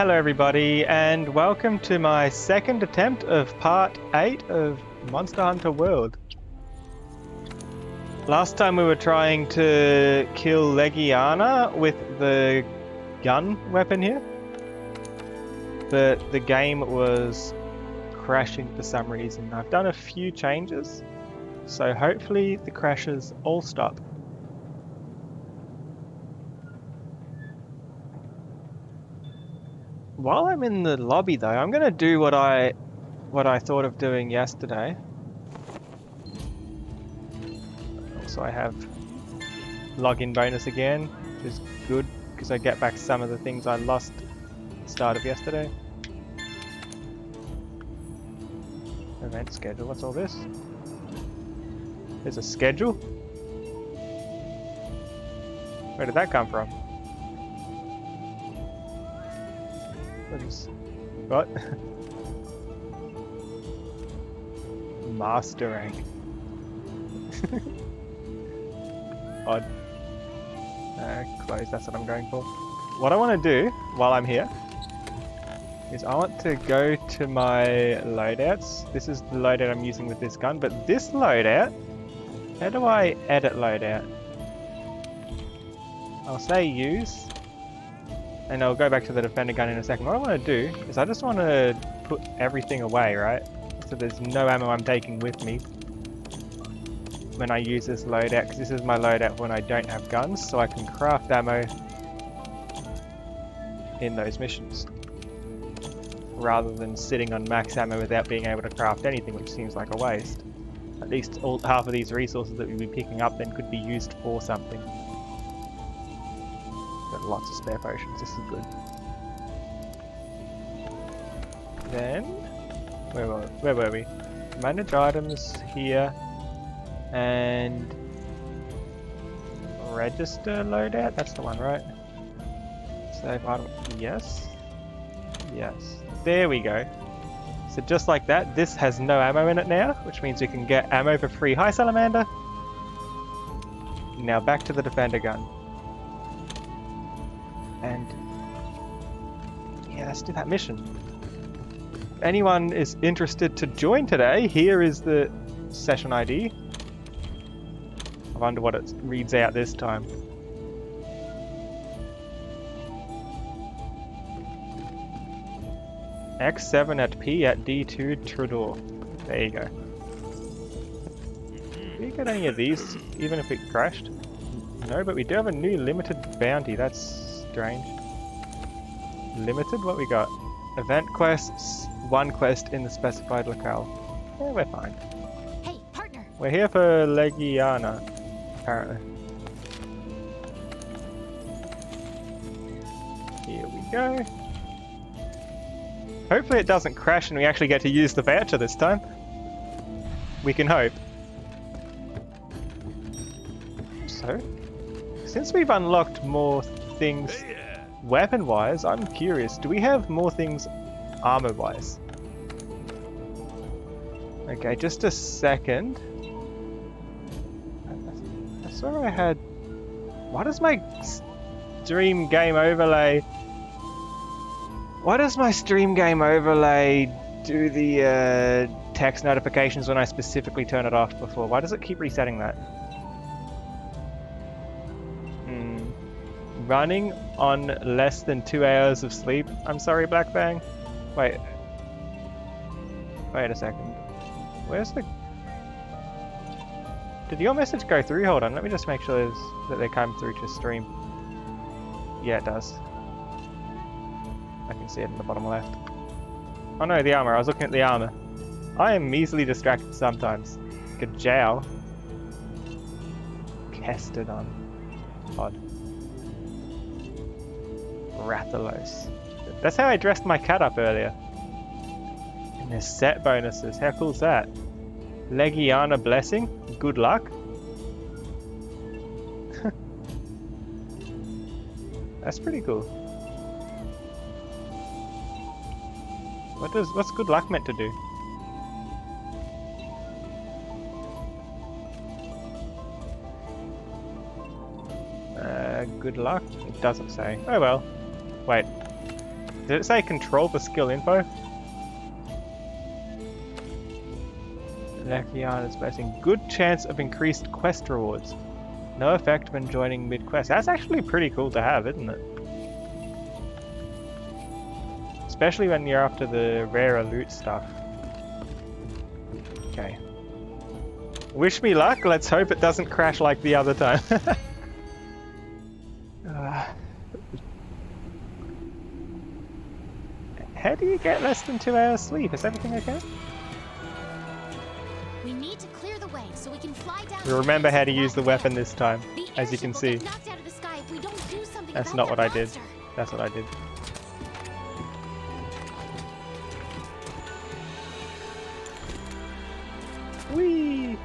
Hello everybody and welcome to my second attempt of part 8 of Monster Hunter World. Last time we were trying to kill Legiana with the gun weapon here, but the game was crashing for some reason. I've done a few changes, so hopefully the crashes all stop. While I'm in the lobby though, I'm gonna do what I thought of doing yesterday. Also I have login bonus again, which is good because I get back some of the things I lost at the start of yesterday. Event schedule, what's all this? There's a schedule? Where did that come from? What? Master rank. Odd. Close, that's what I'm going for. What I want to do while I'm here is I want to go to my loadouts. This is the loadout I'm using with this gun, but this loadout, how do I edit loadout? I'll say use. And I'll go back to the defender gun in a second. What I want to do is I just want to put everything away, right? So there's no ammo I'm taking with me when I use this loadout, because this is my loadout when I don't have guns, so I can craft ammo in those missions. Rather than sitting on max ammo without being able to craft anything, which seems like a waste. At least half of these resources that we'll be picking up then could be used for something. Got lots of spare potions, this is good. Then, where were we? Manage items here, and register loadout, that's the one, right? Save item, yes, yes, there we go. So just like that, this has no ammo in it now, which means we can get ammo for free. Hi Salamander! Now back to the defender gun. And yeah, let's do that mission. If anyone is interested to join today, here is the session ID. I wonder what it reads out this time. X7 at P at D2 Trudor. There you go. Did we get any of these, even if it crashed? No, but we do have a new limited bounty. That's strange. Limited? What we got? Event quests, one quest in the specified locale. Yeah, we're fine. Hey, partner. We're here for Legiana, apparently. Here we go. Hopefully it doesn't crash and we actually get to use the voucher this time. We can hope. So, since we've unlocked more things weapon-wise, I'm curious, do we have more things armor-wise? Okay, just a second. I swear I had... Why does my stream game overlay... Why does my stream game overlay do the text notifications when I specifically turn it off before? Why does it keep resetting that? Running on less than 2 hours of sleep. I'm sorry, Black Bang. Wait a second. Where's the... Did your message go through? Hold on, let me just make sure that they come through to stream. Yeah, it does. I can see it in the bottom left. Oh no, the armor. I was looking at the armor. I am easily distracted sometimes. Gajow. Kestodon. Odd. Rathalos. That's how I dressed my cat up earlier. And there's set bonuses. How cool is that? Legiana Blessing. Good luck. That's pretty cool. What's good luck meant to do? Good luck? It doesn't say. Oh well. Wait. Did it say control for skill info? Lekian is boasting good chance of increased quest rewards. No effect when joining mid-quest. That's actually pretty cool to have, isn't it? Especially when you're after the rarer loot stuff. Okay. Wish me luck. Let's hope it doesn't crash like the other time. How do you get less than 2 hours sleep? Is everything okay? We need to clear the way so we can fly down. We remember how to use the weapon this time, as you can see. That's not what I did. That's what I did. Whee!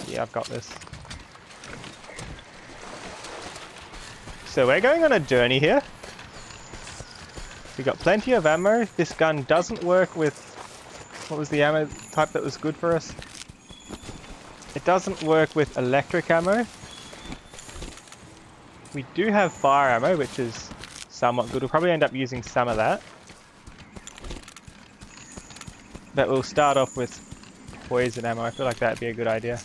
Yeah, I've got this. So we're going on a journey here. We got plenty of ammo. This gun doesn't work with... What was the ammo type that was good for us? It doesn't work with electric ammo. We do have fire ammo, which is somewhat good. We'll probably end up using some of that. But we'll start off with poison ammo. I feel like that'd be a good idea.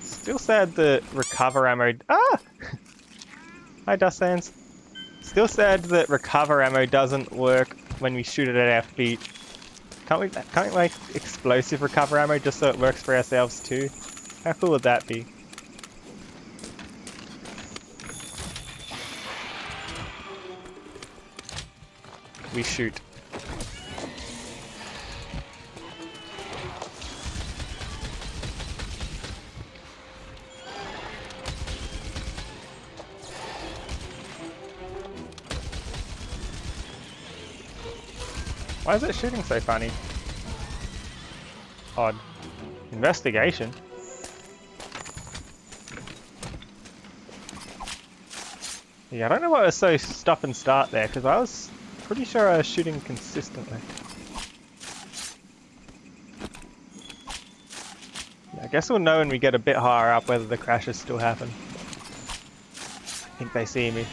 Still sad that recover ammo... Ah! Hi, Dust Sands. Still sad that recover ammo doesn't work when we shoot it at our feet. Can't we like explosive recover ammo just so it works for ourselves too? How cool would that be? We shoot. Why is it shooting so funny? Odd. Investigation? Yeah, I don't know why it was so stop and start there, because I was pretty sure I was shooting consistently. Yeah, I guess we'll know when we get a bit higher up whether the crashes still happen. I think they see me.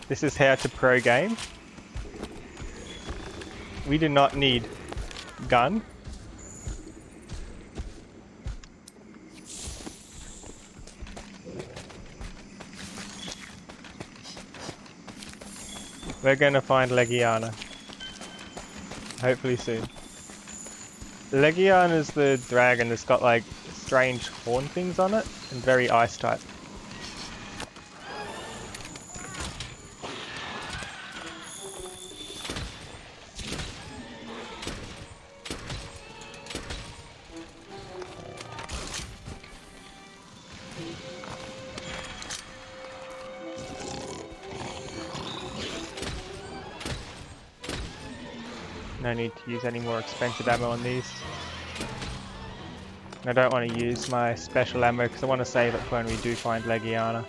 This is how to pro game. We do not need gun. We're gonna find Legiana. Hopefully soon. Legiana is the dragon that's got like strange horn things on it and very ice type. No need to use any more expensive ammo on these. I don't want to use my special ammo because I want to save it for when we do find Legiana.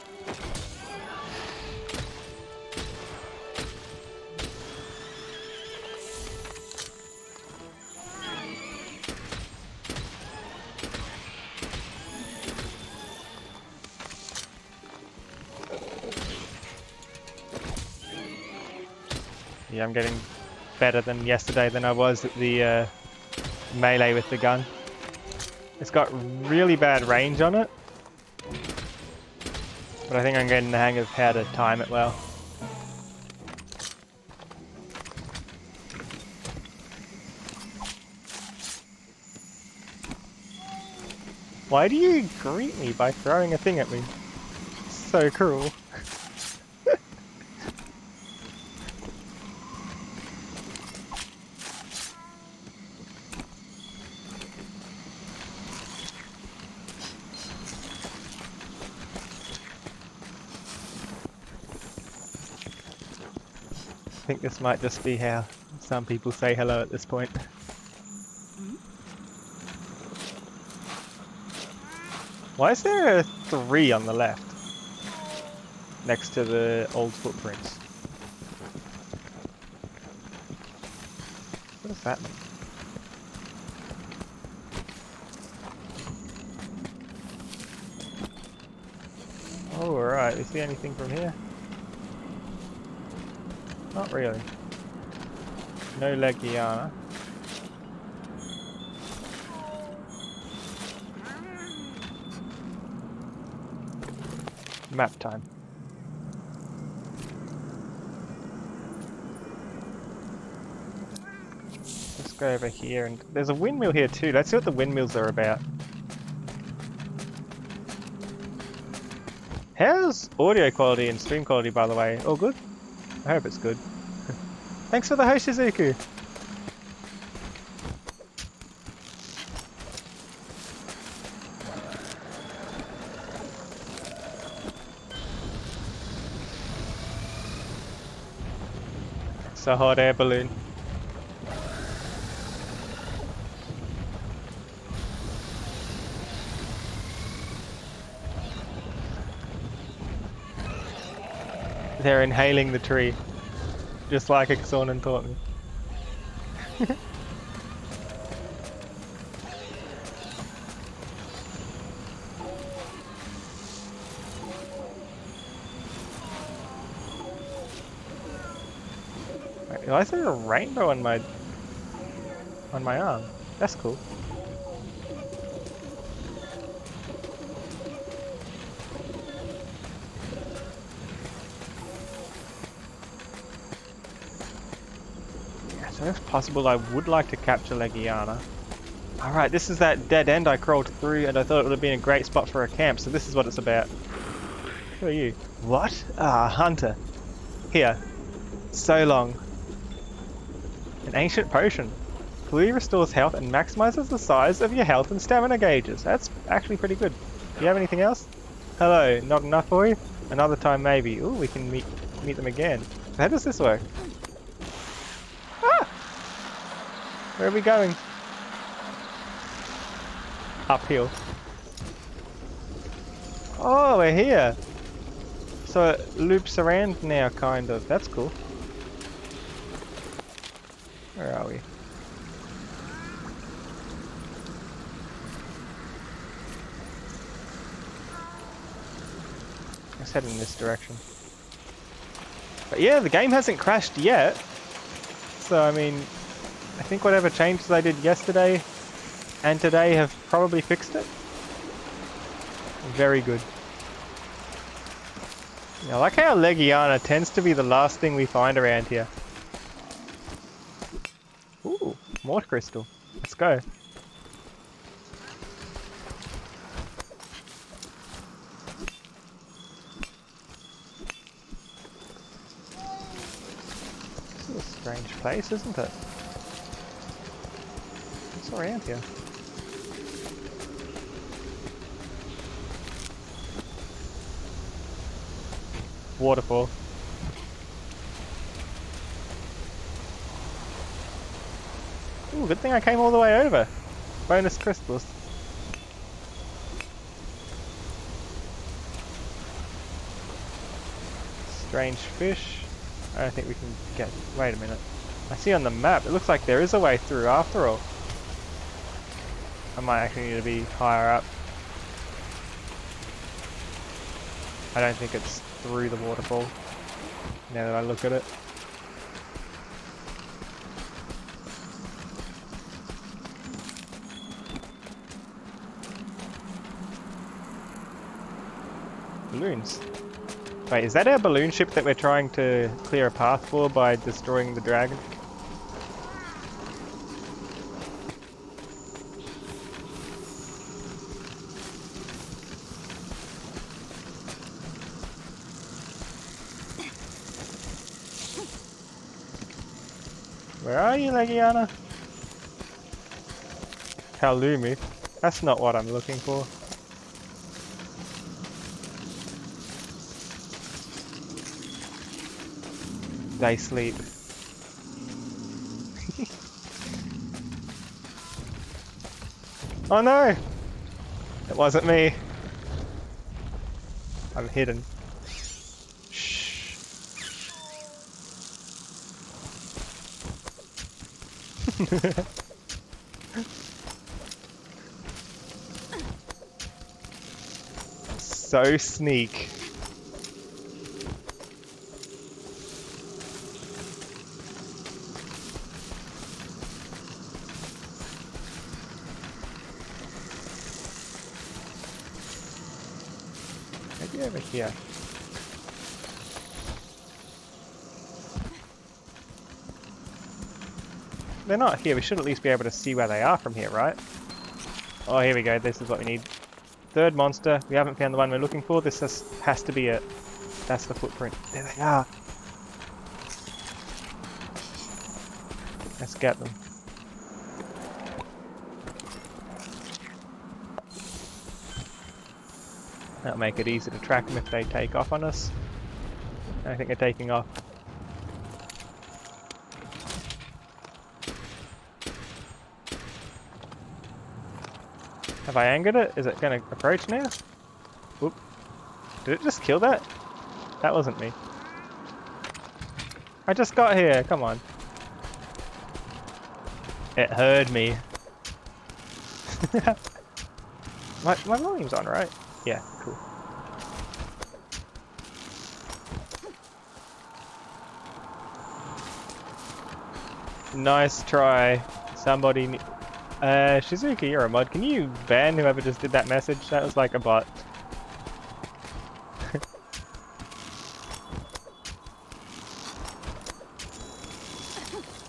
Yeah, I'm getting better than yesterday than I was at the melee with the gun. It's got really bad range on it, but I think I'm getting the hang of how to time it well. Why do you greet me by throwing a thing at me? So cruel. I think this might just be how some people say hello at this point. Why is there a 3 on the left? Next to the old footprints. What does that mean? Oh, alright. We see anything from here? Not really. No Legiana. Map time. Let's go over here, and there's a windmill here too. Let's see what the windmills are about. How's audio quality and stream quality, by the way? All good? I hope it's good. Thanks for the host, Shizuku! It's a hot air balloon. They're inhaling the tree, just like Exornan taught me. Wait, why is there a rainbow on my arm? That's cool. So if possible, I would like to capture Legiana. Alright, this is that dead end I crawled through, and I thought it would have been a great spot for a camp, so this is what it's about. Who are you? What? Ah, hunter. Here. So long. An ancient potion. Fully restores health and maximizes the size of your health and stamina gauges. That's actually pretty good. Do you have anything else? Hello, not enough for you? Another time maybe. Ooh, we can meet them again. How does this work? Ah! Where are we going? Uphill. Oh, we're here. So it loops around now, kind of. That's cool. Where are we? Let's head in this direction. But yeah, the game hasn't crashed yet. So, I mean, I think whatever changes I did yesterday and today have probably fixed it. Very good. I like how Legiana tends to be the last thing we find around here. Ooh, more crystal. Let's go. This is a strange place, isn't it? What's around here? Waterfall. Ooh, good thing I came all the way over. Bonus crystals. Strange fish. I don't think we can get... Wait a minute. I see on the map, it looks like there is a way through after all. I might actually need to be higher up. I don't think it's through the waterfall, now that I look at it. Balloons. Wait, is that our balloon ship that we're trying to clear a path for by destroying the dragon? Where are you, Legiana? Halloumi. That's not what I'm looking for. They sleep. Oh no! It wasn't me. I'm hidden. Shh. So sneak. Maybe over here. They're not here. We should at least be able to see where they are from here, right? Oh, here we go. This is what we need. Third monster. We haven't found the one we're looking for. This has to be it. That's the footprint. There they are. Let's get them. That'll make it easy to track them if they take off on us. I think they're taking off. Have I angered it? Is it going to approach now? Whoop. Did it just kill that? That wasn't me. I just got here, come on. It heard me. my volume's on, right? Yeah, cool. Nice try. Somebody... Shizuki, you're a mod. Can you ban whoever just did that message? That was like a bot.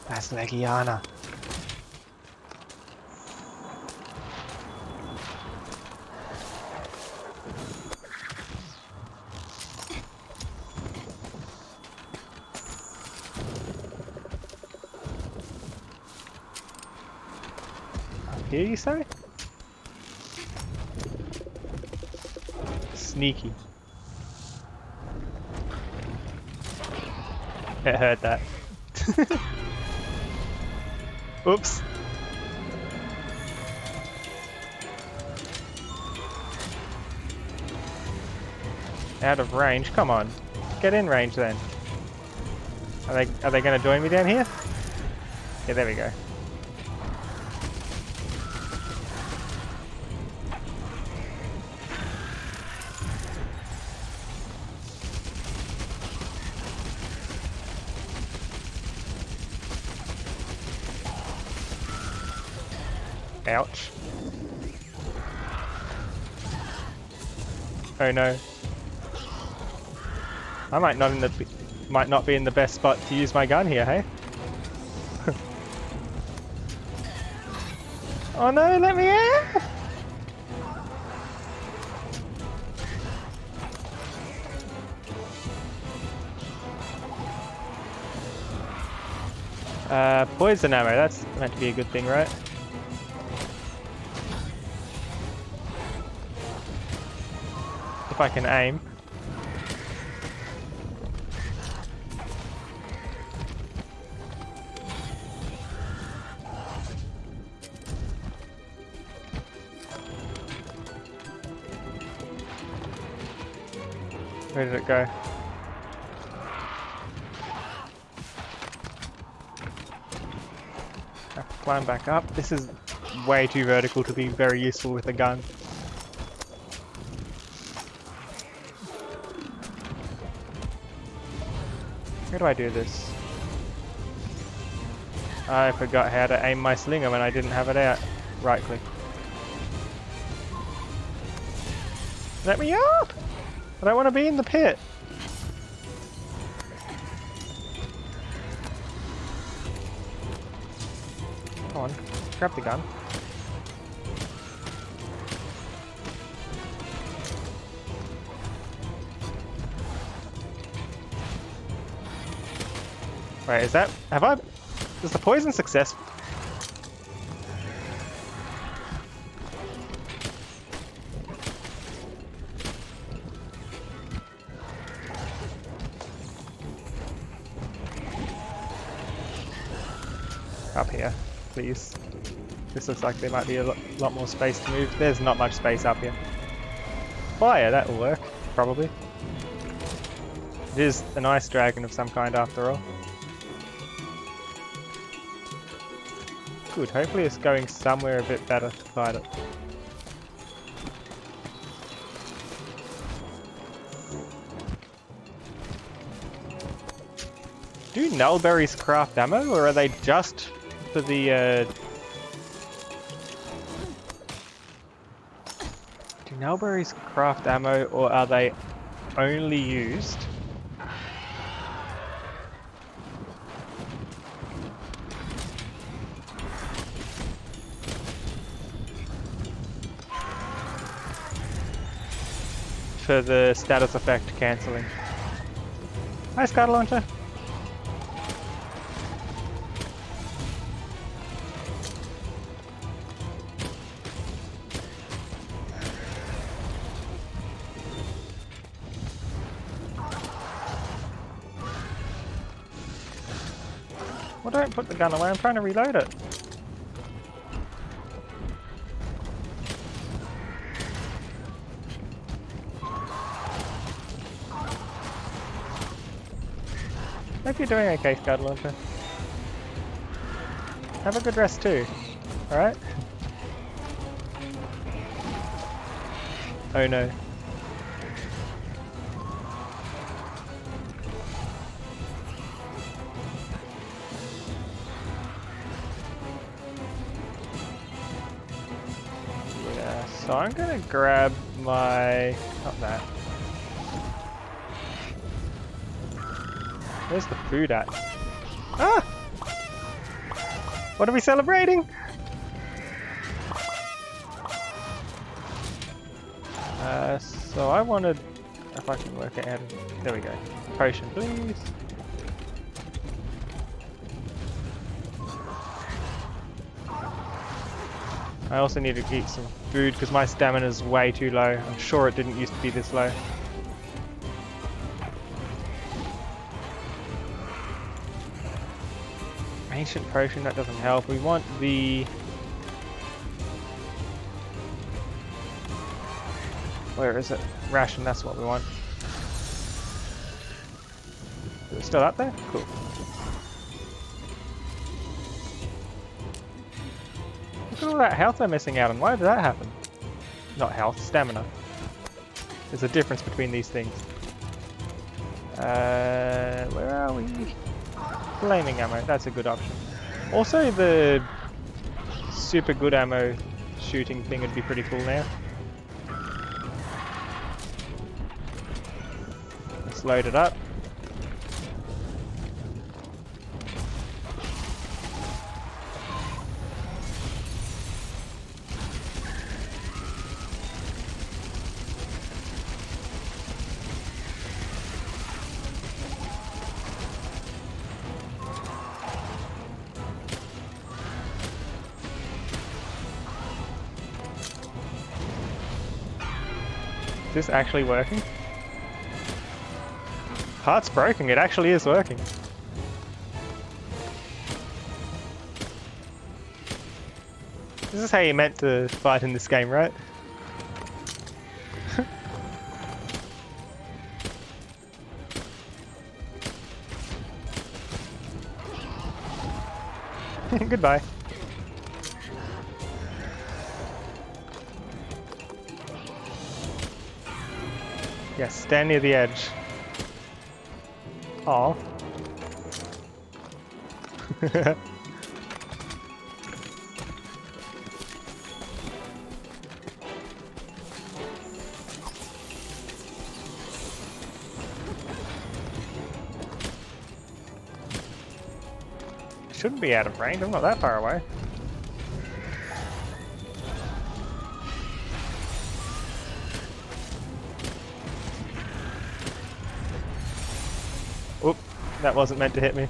That's Legiana. Here you say? Sneaky. It heard that. Oops. Out of range. Come on. Get in range then. Are they going to join me down here? Yeah, there we go. Ouch. Oh no. I might not be in the best spot to use my gun here, hey? Oh no, let me in! Poison ammo, that's meant to be a good thing, right? If I can aim. Where did it go? I have to climb back up. This is way too vertical to be very useful with a gun. How do I do this? I forgot how to aim my slinger when I didn't have it out. Right click. Let me up! I don't want to be in the pit. Come on, grab the gun. Wait, is that... Is the poison successful? Up here, please. This looks like there might be a lot more space to move. There's not much space up here. Fire, that will work. probably. It is a nice dragon of some kind after all. Good, hopefully it's going somewhere a bit better to fight it. Do nullberries craft ammo, or are they just for the Do nullberries craft ammo, or are they only used for the status effect cancelling? Nice card launcher. Well, don't put the gun away, I'm trying to reload it. Hope you're doing okay, Scud Launcher. Have a good rest too, alright? Oh no. Yeah, so I'm gonna grab my... not that. Where's the food at? Ah! What are we celebrating? So I wanted... if I can work it out. There we go. Potion, please. I also need to eat some food because my stamina is way too low. I'm sure it didn't used to be this low. Ancient potion, that doesn't help. We want the... where is it? Ration, that's what we want. Is it still up there? Cool. Look at all that health I'm missing out on. Why did that happen? Not health, stamina. There's a difference between these things. Where are we? Flaming ammo, that's a good option. Also the super good ammo shooting thing would be pretty cool now. Let's load it up. Is this actually working? Heart's broken, it actually is working. This is how you're meant to fight in this game, right? Goodbye. Yes, stand near the edge. Aw. Shouldn't be out of range, I'm not that far away. Oop, that wasn't meant to hit me.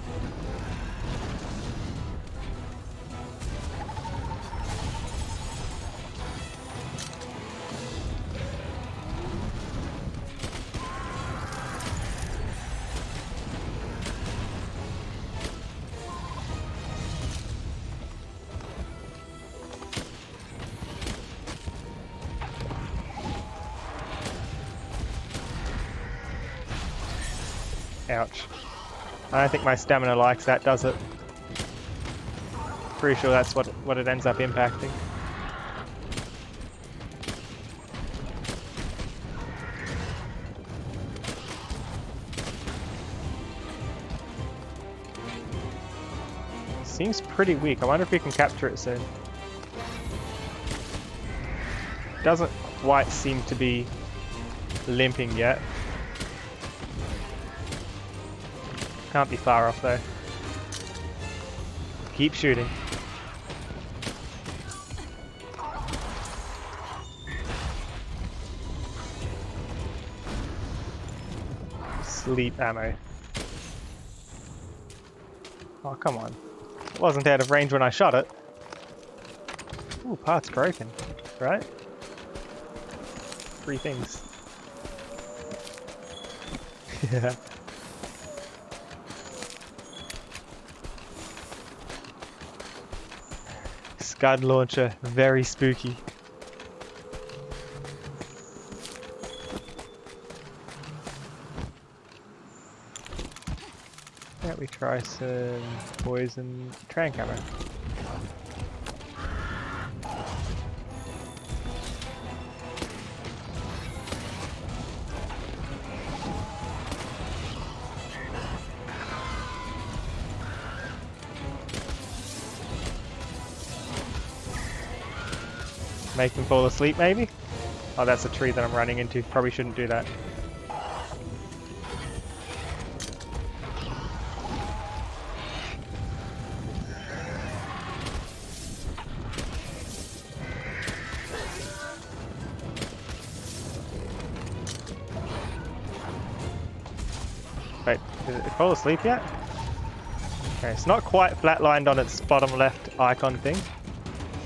Ouch. I don't think my stamina likes that, does it? Pretty sure that's what it ends up impacting. Seems pretty weak. I wonder if we can capture it soon. Doesn't quite seem to be limping yet. Can't be far off though. Keep shooting. Sleep ammo. Oh, come on. It wasn't out of range when I shot it. Ooh, part's broken. Right? 3 things. Yeah. Scud launcher, very spooky. Why don't we try some poison trank ammo? Make him fall asleep, maybe? Oh, that's a tree that I'm running into. Probably shouldn't do that. Wait, did it fall asleep yet? Okay, it's not quite flatlined on its bottom left icon thing.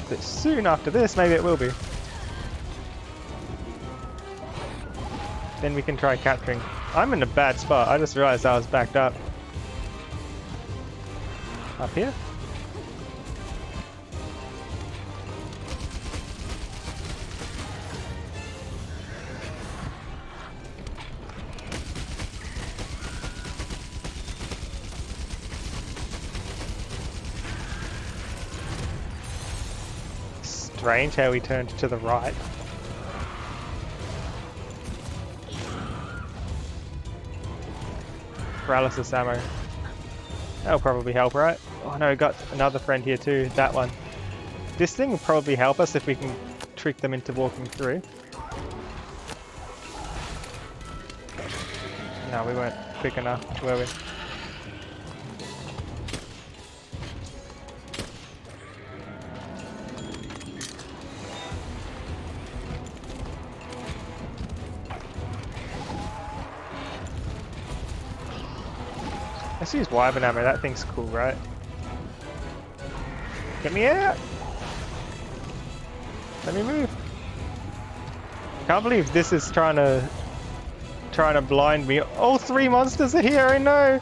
But soon after this, maybe it will be. Then we can try capturing. I'm in a bad spot. I just realized I was backed up. Up here? Strange how we turned to the right. Paralysis ammo. That'll probably help, right? Oh no, we got another friend here too, that one. This thing will probably help us if we can trick them into walking through. No, we weren't quick enough, were we? Let's use wyvern ammo, that thing's cool, right? Get me out! Let me move! Can't believe this is trying to blind me. All 3 monsters are here, I know!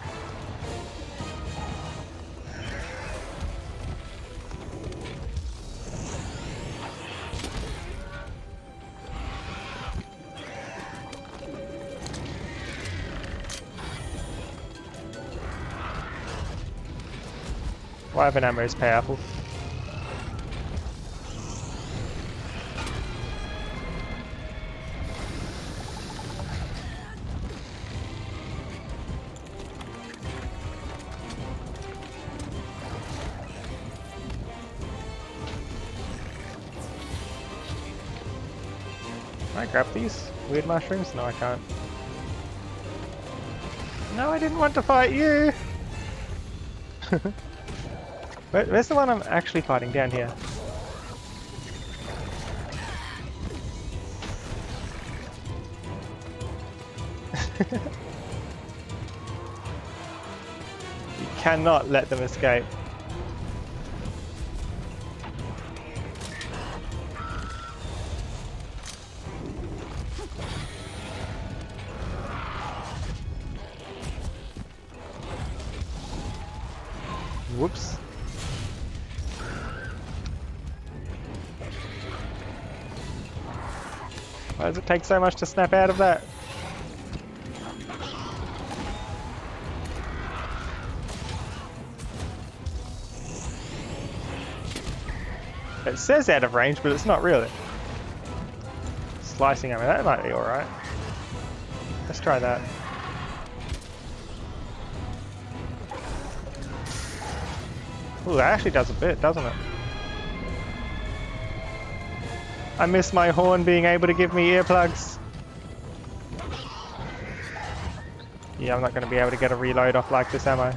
Wyvern ammo is powerful. Can I grab these weird mushrooms? No, I can't. No, I didn't want to fight you! Where's the one I'm actually fighting? Down here. You cannot let them escape. Whoops. Why does it take so much to snap out of that? it says out of range, but it's not really. Slicing ammo, that might be alright. Let's try that. Ooh, that actually does a bit, doesn't it? I miss my horn being able to give me earplugs. Yeah, I'm not going to be able to get a reload off like this, am I?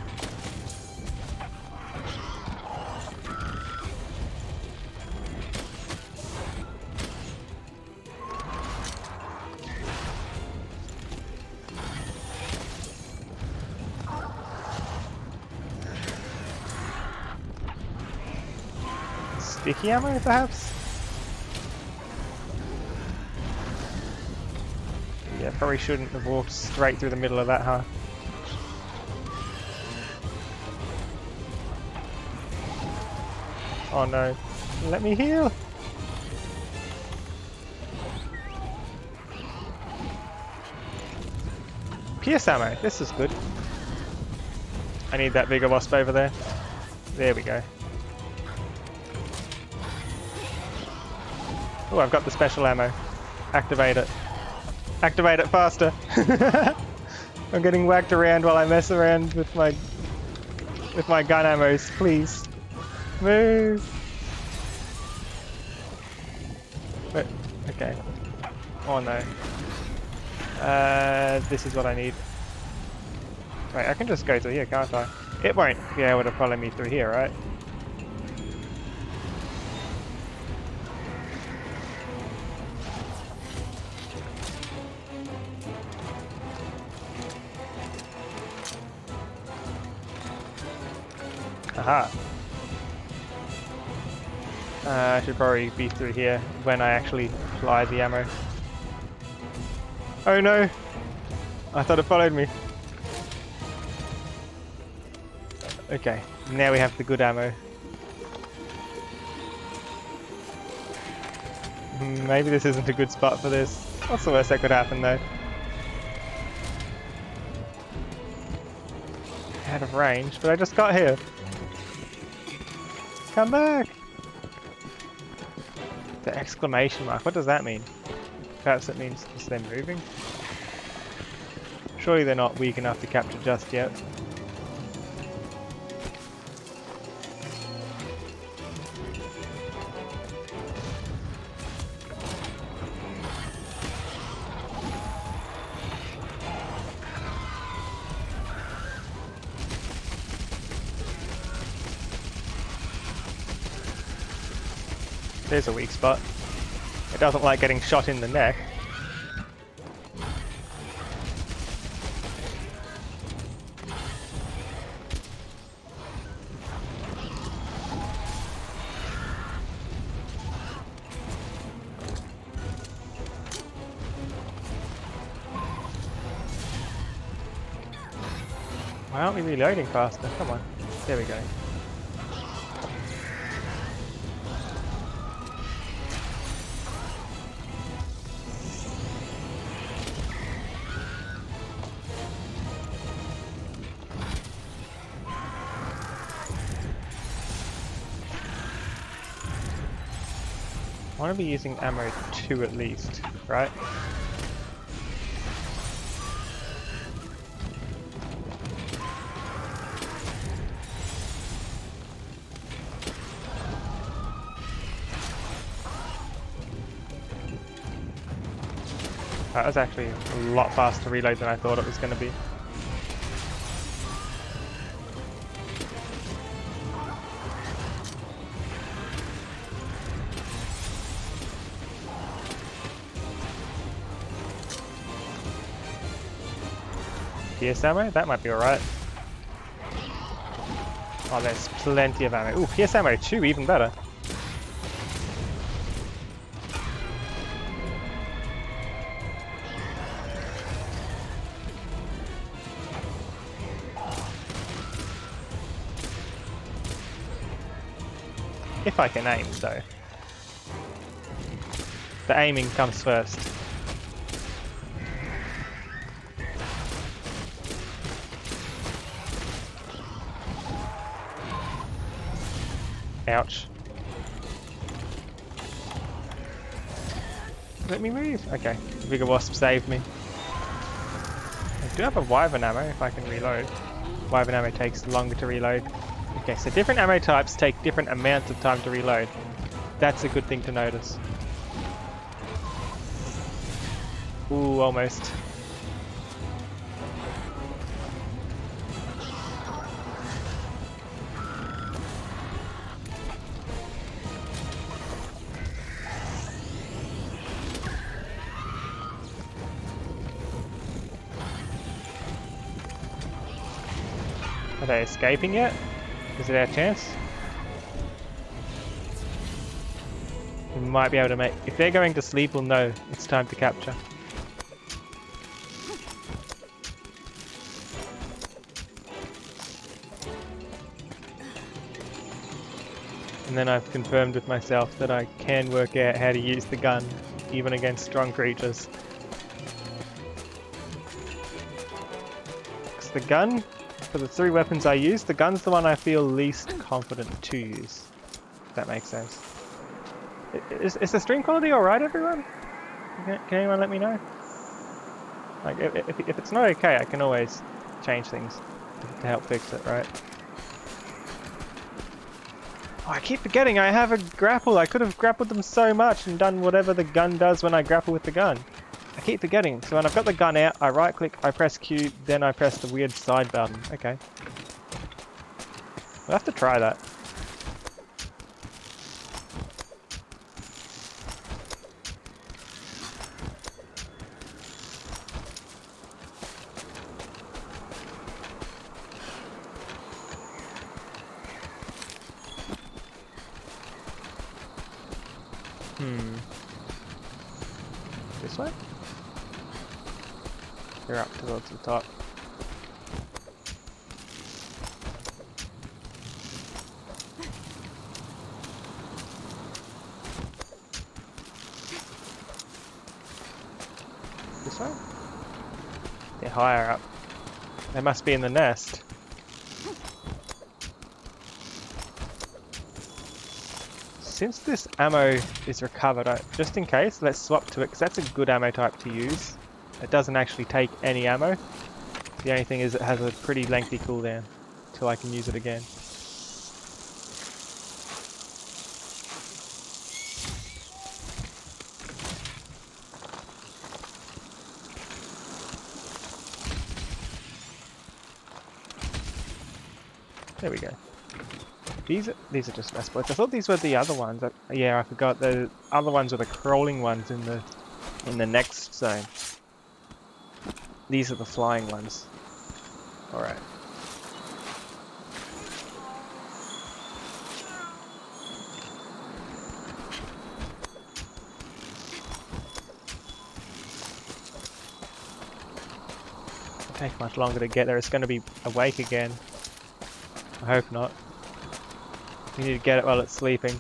Sticky ammo, perhaps? Yeah, probably shouldn't have walked straight through the middle of that, huh? Oh no. Let me heal! Pierce ammo, this is good. I need that bigger wasp over there. There we go. Oh, I've got the special ammo. Activate it. Activate it faster! I'm getting whacked around while I mess around with my gun ammos, please. Move! Wait, okay. Oh no. This is what I need. Wait, I can just go through here, can't I? It won't be able to follow me through here, right? Aha. I should probably be through here when I actually apply the ammo. Oh no! I thought it followed me. Okay, now we have the good ammo. Maybe this isn't a good spot for this. What's the worst that could happen though? Out of range, but I just got here. Come back! The exclamation mark, what does that mean? Perhaps it means just them moving? Surely they're not weak enough to capture just yet. There's a weak spot. It doesn't like getting shot in the neck. Why aren't we reloading faster? Come on. There we go. I want to be using ammo 2 at least, right? That was actually a lot faster reload than I thought it was going to be. Pierce ammo? That might be alright. Oh, there's plenty of ammo. Ooh, pierce ammo 2, even better. If I can aim, though. The aiming comes first. Ouch. Let me move. Okay, the bigger wasp saved me. I do have a wyvern ammo if I can reload. Wyvern ammo takes longer to reload. Okay, so different ammo types take different amounts of time to reload. That's a good thing to notice. Ooh, almost. Are they escaping yet? Is it our chance? We might be able to make... If they're going to sleep, we'll know it's time to capture. And then I've confirmed with myself that I can work out how to use the gun, even against strong creatures. Because the gun, for the 3 weapons I use, the gun's the one I feel least confident to use. If that makes sense. Is the stream quality alright, everyone? Can anyone let me know? Like, if it's not okay, I can always change things to help fix it, right? Oh, I keep forgetting I have a grapple. I could have grappled them so much and done whatever the gun does when I grapple with the gun. I keep forgetting. So when I've got the gun out, I right click, I press Q, then I press the weird side button. Okay. I'll have to try that. This way? You're up towards the top. This way? They're higher up. They must be in the nest. Since this ammo is recovered, just in case, let's swap to it, because that's a good ammo type to use. It doesn't actually take any ammo. The only thing is it has a pretty lengthy cooldown till I can use it again. There we go. These are just rest bullets. I thought these were the other ones. Yeah, I forgot. The other ones were the crawling ones in the next zone. These are the flying ones. All right. It'll take much longer to get there. It's going to be awake again. I hope not. You need to get it while it's sleeping.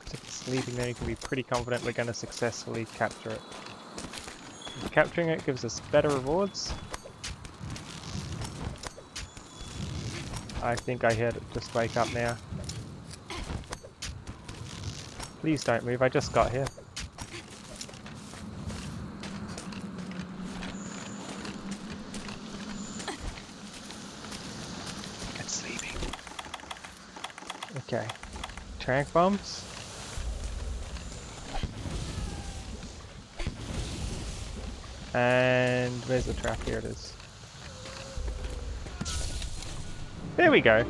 If it's sleeping, then you can be pretty confident we're going to successfully capture it. And capturing it gives us better rewards. I think I heard it just wake up now. Please don't move, I just got here. It's sleeping. Okay. Trank bombs. And where's the trap? Here it is. There we go.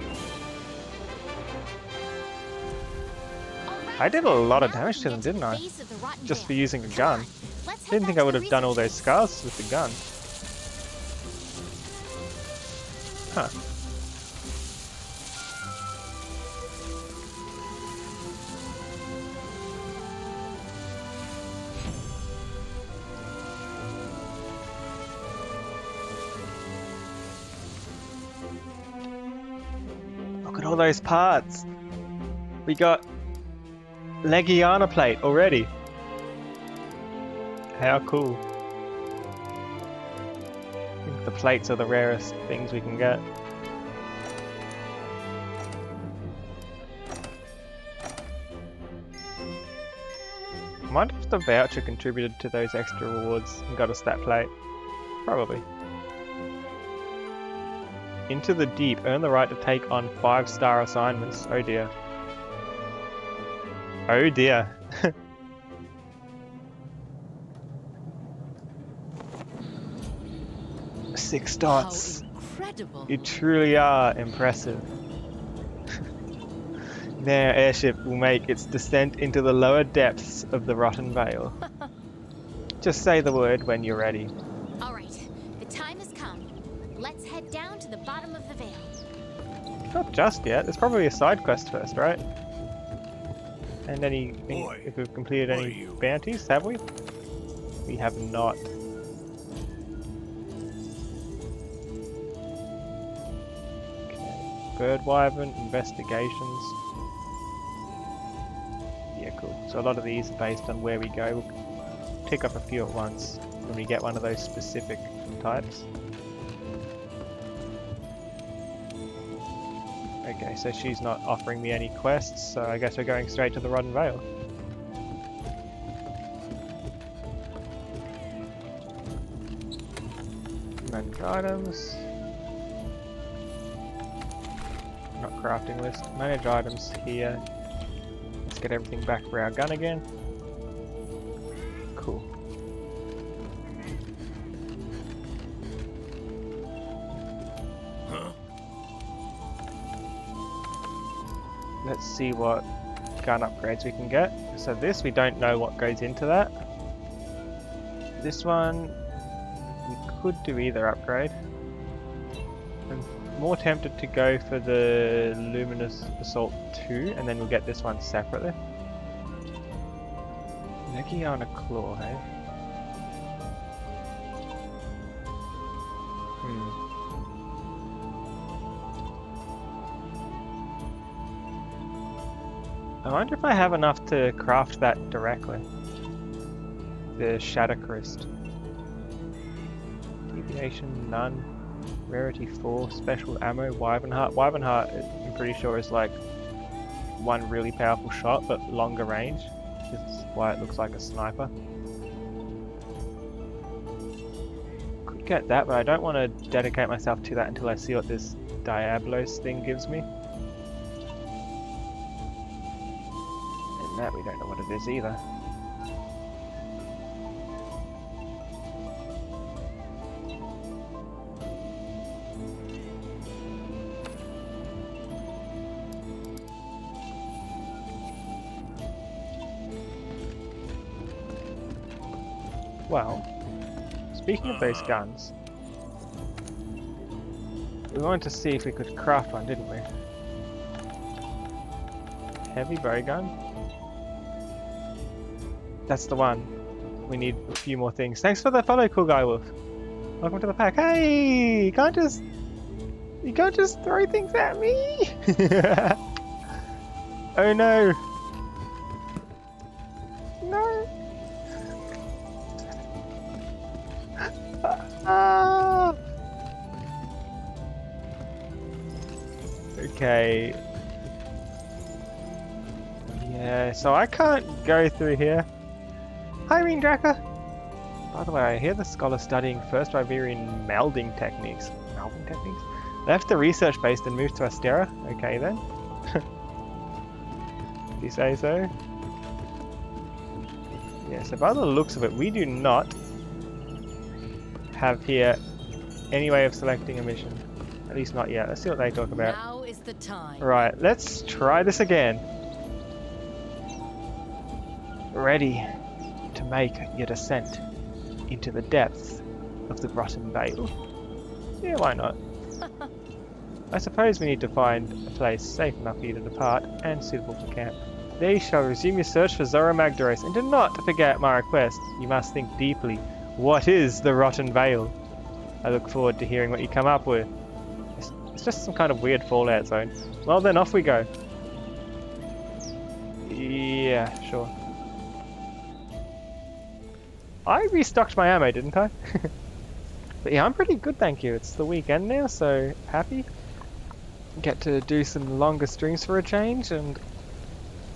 I did a lot of damage to them, didn't I? Just for using a gun. Didn't think I would have done all those scars with the gun. Huh. Look at all those parts. We got Legiana plate already. How cool. I think the the plates are the rarest things we can get. I wonder if the voucher contributed to those extra rewards and got us that plate. Probably. Into the deep. Earn the right to take on 5-star assignments. Oh dear. Oh dear. 6 dots. How incredible. You truly are impressive. Now airship will make its descent into the lower depths of the Rotten Vale. Just say the word when you're ready. All right, the time has come. Let's head down to the bottom of the veil. Not just yet. There's probably a side quest first, right? And anything, if we've completed any bounties, have we? We have not. Okay. Bird Wyvern, investigations. Yeah, cool. So a lot of these are based on where we go. We'll pick up a few at once when we get one of those specific types. Okay, so she's not offering me any quests, so I guess we're going straight to the Rotten Vale. Manage items. Not crafting list. Manage items here. Let's get everything back for our gun again. Cool. Let's see what gun upgrades we can get. So this, we don't know what goes into that. This one, we could do either upgrade. I'm more tempted to go for the Luminous Assault 2, and then we'll get this one separately. Negiana Claw, hey? I wonder if I have enough to craft that directly. The Shadow Crest. Deviation, none. Rarity 4, special ammo, Wyvern Heart. Wyvern Heart, I'm pretty sure, is like one really powerful shot, but longer range. That's why it looks like a sniper. Could get that, but I don't want to dedicate myself to that until I see what this Diablos thing gives me. And that we don't know what it is either. Well, speaking of those guns, we wanted to see if we could craft one, didn't we? Heavy bow gun. That's the one. We need a few more things. Thanks for the follow, Cool Guy Wolf. Welcome to the pack. Hey, you can't just throw things at me. Oh no. No. Ah. Okay. Yeah, so I can't go through here. Hi, Reen Draka! By the way, I hear the scholar studying First Vivarian melding techniques. Melding techniques? Left the research base and moved to Astera? Okay then. If you say so. Yeah, so by the looks of it, we do not have here any way of selecting a mission. At least not yet. Let's see what they talk about. Now is the time. Right, let's try this again. Ready to make your descent into the depths of the Rotten Vale? Yeah, why not? I suppose we need to find a place safe enough for you to depart and suitable for camp. There you shall resume your search for Zora Magdaros, and do not forget my request. You must think deeply. What is the Rotten Vale? I look forward to hearing what you come up with. It's just some kind of weird Fallout zone. Well then, off we go. Yeah, sure. I restocked my ammo, didn't I? But yeah, I'm pretty good, thank you. It's the weekend now, so happy. Get to do some longer streams for a change, and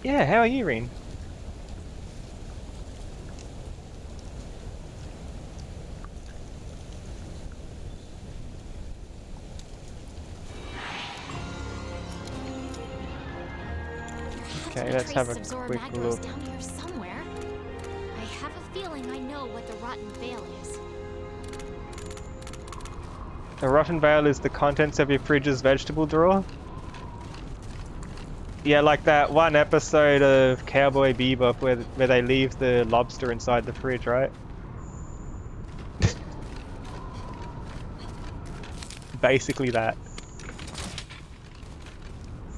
yeah, how are you, Reen? Okay, let's have a quick look. Down here somewhere. I have a feeling I know what the rotten veil is. The rotten veil is the contents of your fridge's vegetable drawer? Yeah, like that one episode of Cowboy Bebop where they leave the lobster inside the fridge, right? Basically that.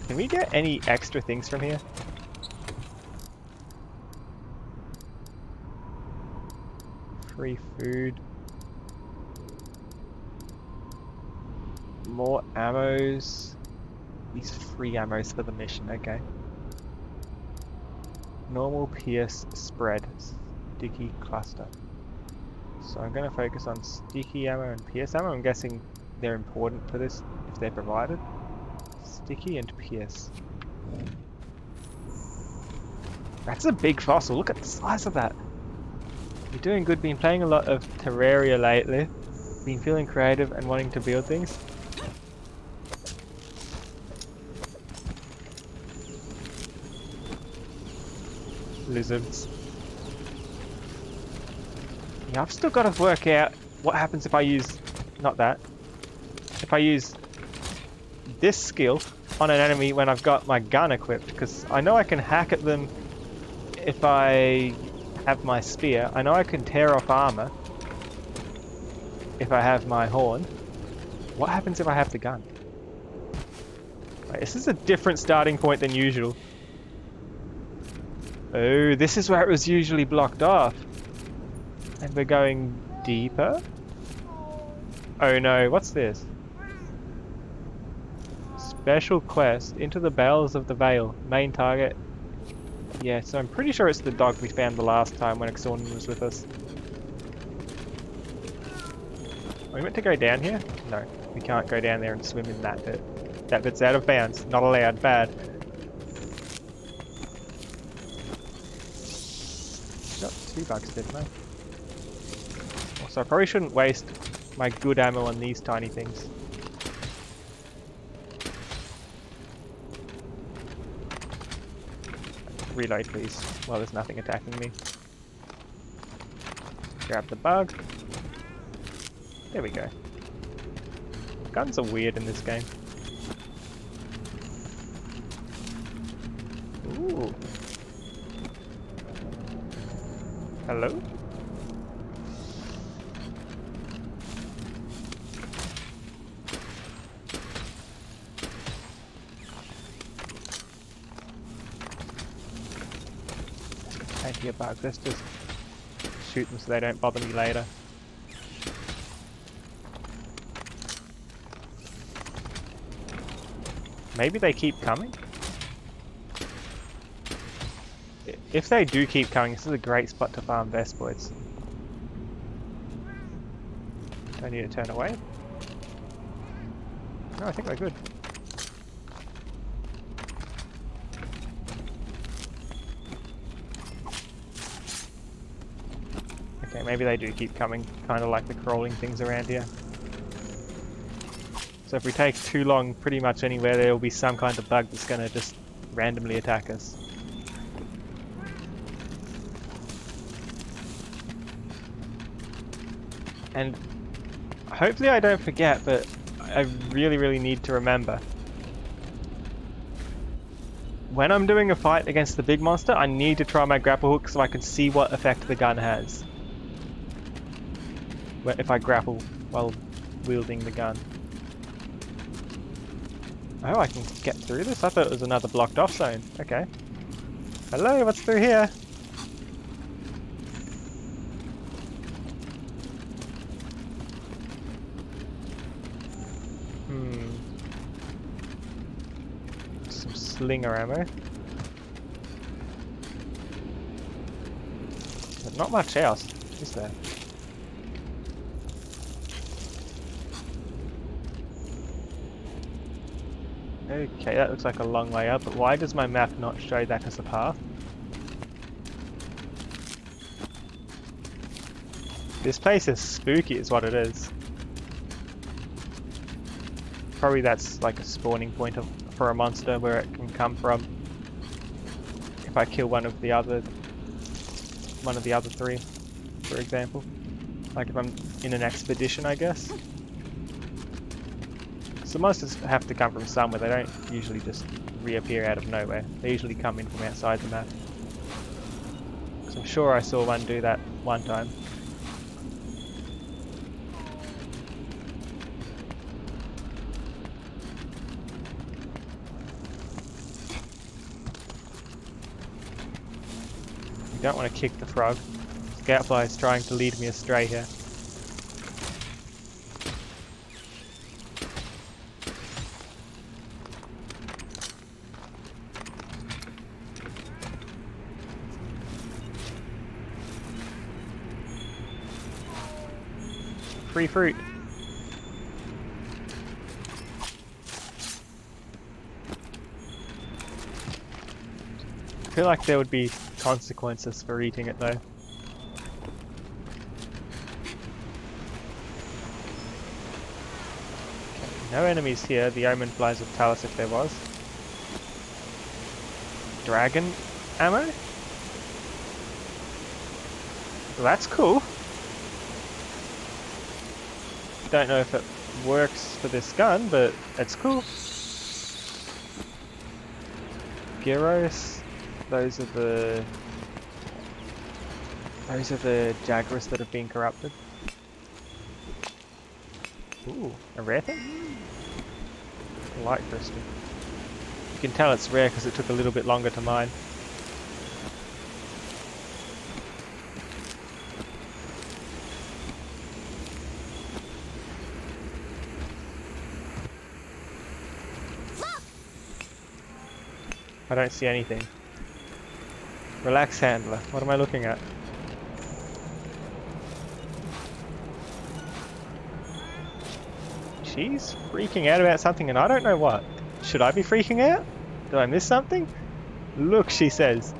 Can we get any extra things from here? Free food. More ammos. These free ammos for the mission, okay. Normal PS spread. Sticky cluster. So I'm going to focus on sticky ammo and PS ammo. I'm guessing they're important for this if they're provided. Sticky and PS. That's a big fossil. Look at the size of that. You're doing good. Been playing a lot of Terraria lately. Been feeling creative and wanting to build things. Lizards. Yeah, I've still got to work out what happens if I use... not that. If I use this skill on an enemy when I've got my gun equipped, because I know I can hack at them if I have my spear. I know I can tear off armor if I have my horn. What happens if I have the gun? Right, this is a different starting point than usual. Oh, this is where it was usually blocked off. And we're going deeper? Oh no, what's this? Special quest, into the bowels of the veil. Main target. Yeah, so I'm pretty sure it's the dog we found the last time when Exorn was with us. Are we meant to go down here? No, we can't go down there and swim in that bit. That bit's out of bounds. Not allowed. Bad. Got 2 bucks, didn't I? Also, I probably shouldn't waste my good ammo on these tiny things. Reload, please, while there's nothing attacking me. Grab the bug. There we go. Guns are weird in this game. Ooh. Hello? Anti-bugs, let's just shoot them so they don't bother me later. Maybe they keep coming? If they do keep coming, this is a great spot to farm Vespoids. Do I need to turn away? No, I think we're good. Okay, maybe they do keep coming, kind of like the crawling things around here. So if we take too long, pretty much anywhere, there will be some kind of bug that's going to just randomly attack us. And hopefully I don't forget, but I really need to remember. When I'm doing a fight against the big monster, I need to try my grapple hook so I can see what effect the gun has. If I grapple while wielding the gun. Oh, I can get through this? I thought it was another blocked off zone. Okay. Hello, what's through here? Some slinger ammo. But not much else, is there? Okay, that looks like a long way up, but why does my map not show that as a path? This place is spooky is what it is. Probably that's like a spawning point for a monster where it can come from. If I kill one of the other three, for example. Like if I'm in an expedition, I guess. So monsters have to come from somewhere. They don't usually just reappear out of nowhere. They usually come in from outside the map. So I'm sure I saw one do that one time. You don't want to kick the frog. Scoutfly is trying to lead me astray here. Free fruit. I feel like there would be consequences for eating it though. Okay, no enemies here. The omen flies would tell us if there was. Dragon ammo? Well, that's cool. Don't know if it works for this gun, but it's cool. Gyros. Those are the Jagras that have been corrupted. Ooh, a rare thing? Light crystal. You can tell it's rare because it took a little bit longer to mine. I don't see anything. Relax, handler. What am I looking at? She's freaking out about something and I don't know what. Should I be freaking out? Did I miss something? Look, she says.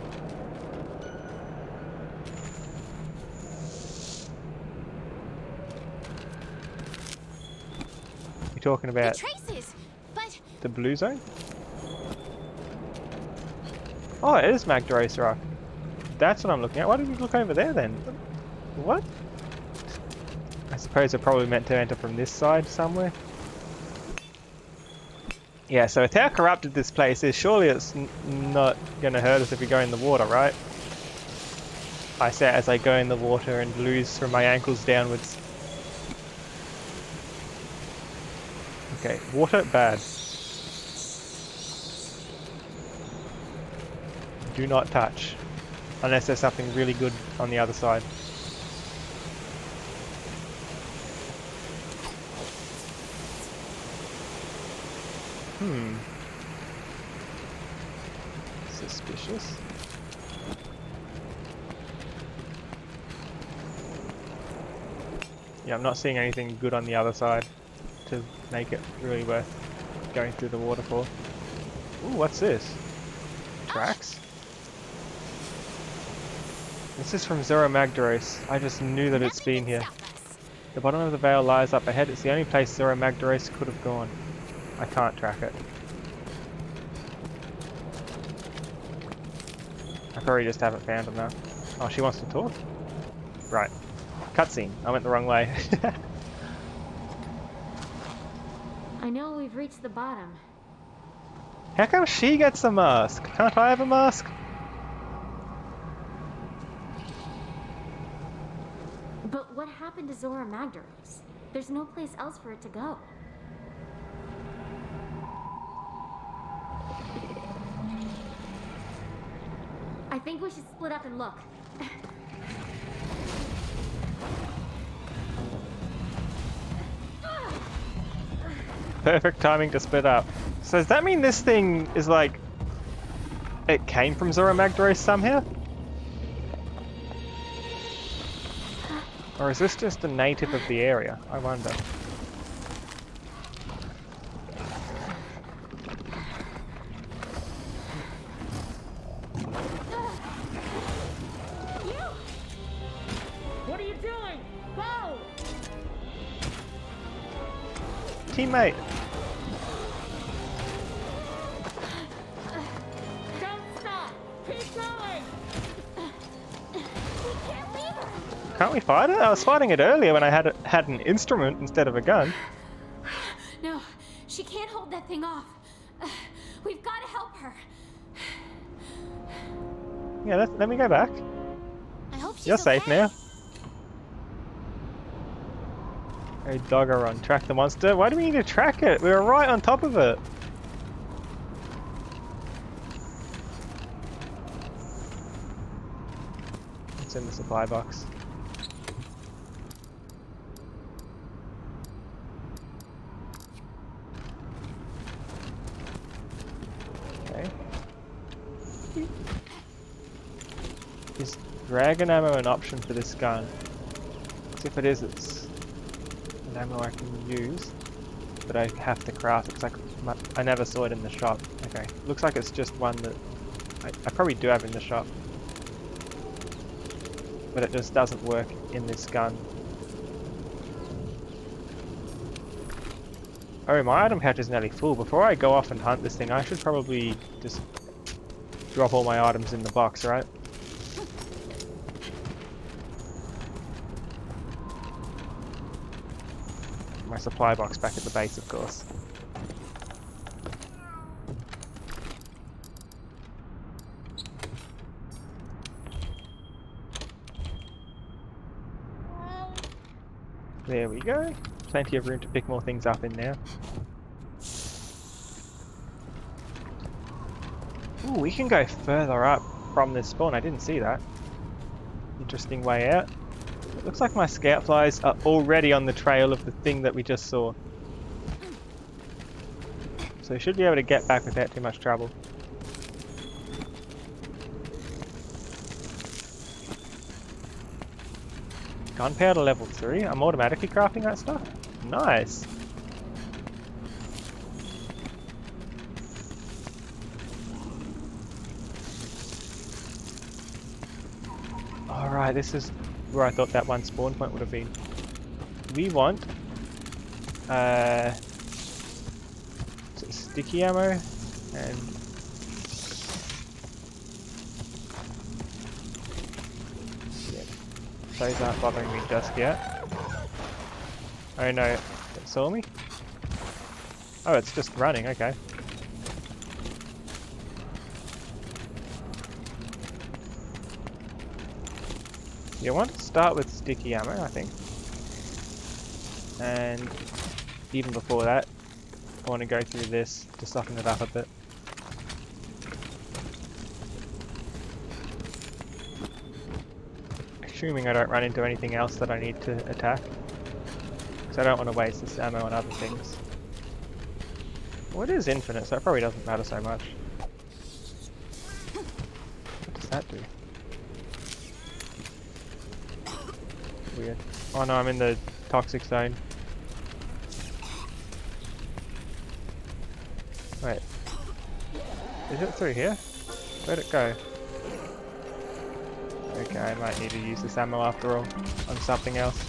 You're talking about The traces, but the blue zone? Oh, it is Magdaros Rock. That's what I'm looking at. Why did we look over there then? What? I suppose I probably meant to enter from this side somewhere. Yeah, so with how corrupted this place is, surely it's not going to hurt us if we go in the water, right? I say it as I go in the water and lose from my ankles downwards. Okay, water, bad. Do not touch. Unless there's something really good on the other side. Suspicious. Yeah, I'm not seeing anything good on the other side to make it really worth going through the waterfall. Ooh, what's this? Tracks? This is from Zero Magdaros. I just knew that it's been here. The bottom of the vale lies up ahead. It's the only place Zero Magdaros could have gone. I can't track it. I probably just haven't found him now. Oh, she wants to talk? Right. Cutscene. I went the wrong way. I know we've reached the bottom. How come she gets a mask? Can't I have a mask? But what happened to Zora Magdaros? There's no place else for it to go. I think we should split up and look. Perfect timing to split up. So does that mean this thing is like... it came from Zora Magdaros somehow? Or is this just a native of the area? I wonder. teammate. Don't stop! Keep going! We can't leave her! Can't we fight it? I was fighting it earlier when I had an instrument instead of a gun. No, she can't hold that thing off. We've got to help her. Yeah, let me go back. I hope she's You're safe okay. now. Hey, Doggeron, track the monster. Why do we need to track it? We were right on top of it. It's in the supply box. Okay. Is dragon ammo an option for this gun? 'Cause if it is, it's an ammo I can use, but I have to craft it because I never saw it in the shop. Okay, looks like it's just one that I probably do have in the shop, but it just doesn't work in this gun. Oh, my item pouch is nearly full. Before I go off and hunt this thing, I should probably just drop all my items in the box, right? My supply box back at the base, of course. There we go. Plenty of room to pick more things up in there. Ooh, we can go further up from this spawn. I didn't see that. Interesting way out. It looks like my scout flies are already on the trail of the thing that we just saw. So we should be able to get back without too much trouble. Gunpowder level 3? I'm automatically crafting that stuff? Nice! Alright, this is where I thought that one spawn point would have been. We want sticky ammo and yeah, those aren't bothering me just yet. Oh no, it saw me? Oh, it's just running, okay. You want to start with sticky ammo, I think. And even before that, I want to go through this to soften it up a bit. Assuming I don't run into anything else that I need to attack. Because I don't want to waste this ammo on other things. Well, it is infinite, so it probably doesn't matter so much. What does that do? Weird. Oh no, I'm in the toxic zone. Wait. Is it through here? Where'd it go? Okay, I might need to use this ammo after all on something else.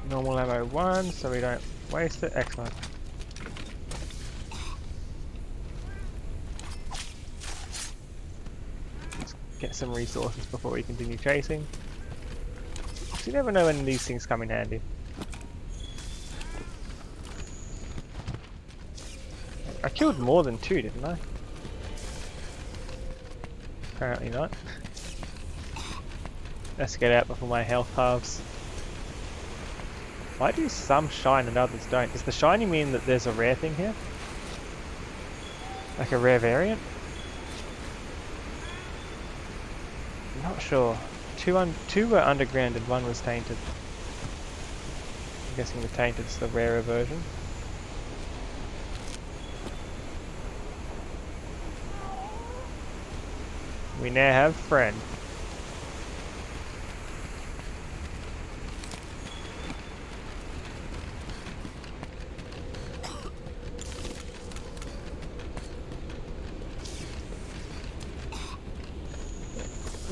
Normal ammo 1, so we don't waste it. Excellent. Let's get some resources before we continue chasing. You never know when these things come in handy. I killed more than 2, didn't I? Apparently not. Let's get out before my health halves. Why do some shine and others don't? Does the shiny mean that there's a rare thing here? Like a rare variant? I'm not sure. Two were underground and one was tainted. I'm guessing the tainted's the rarer version. We now have friend.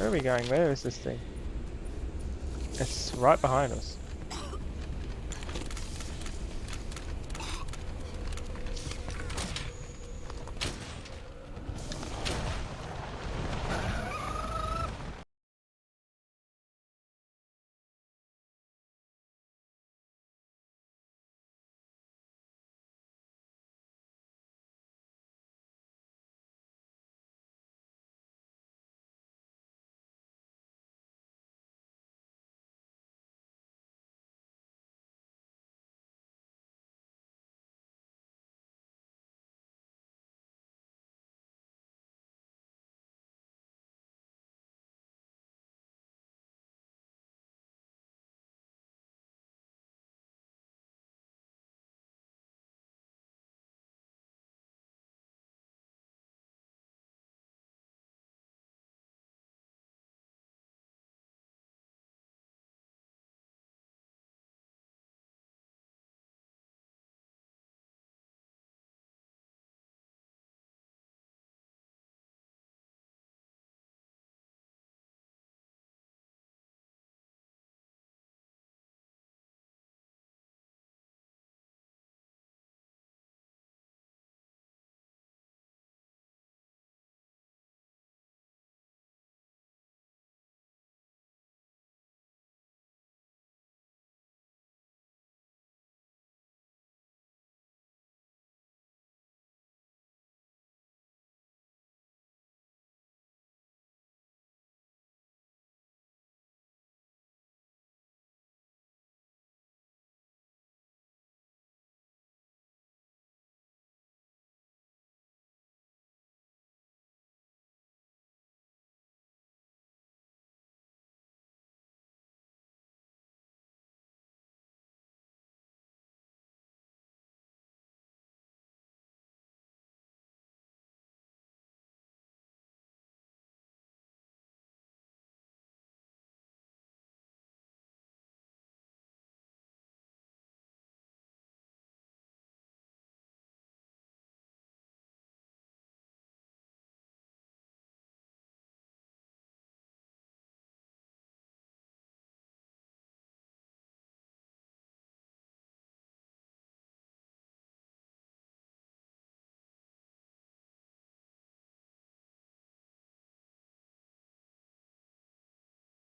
Where are we going? Where is this thing? It's right behind us.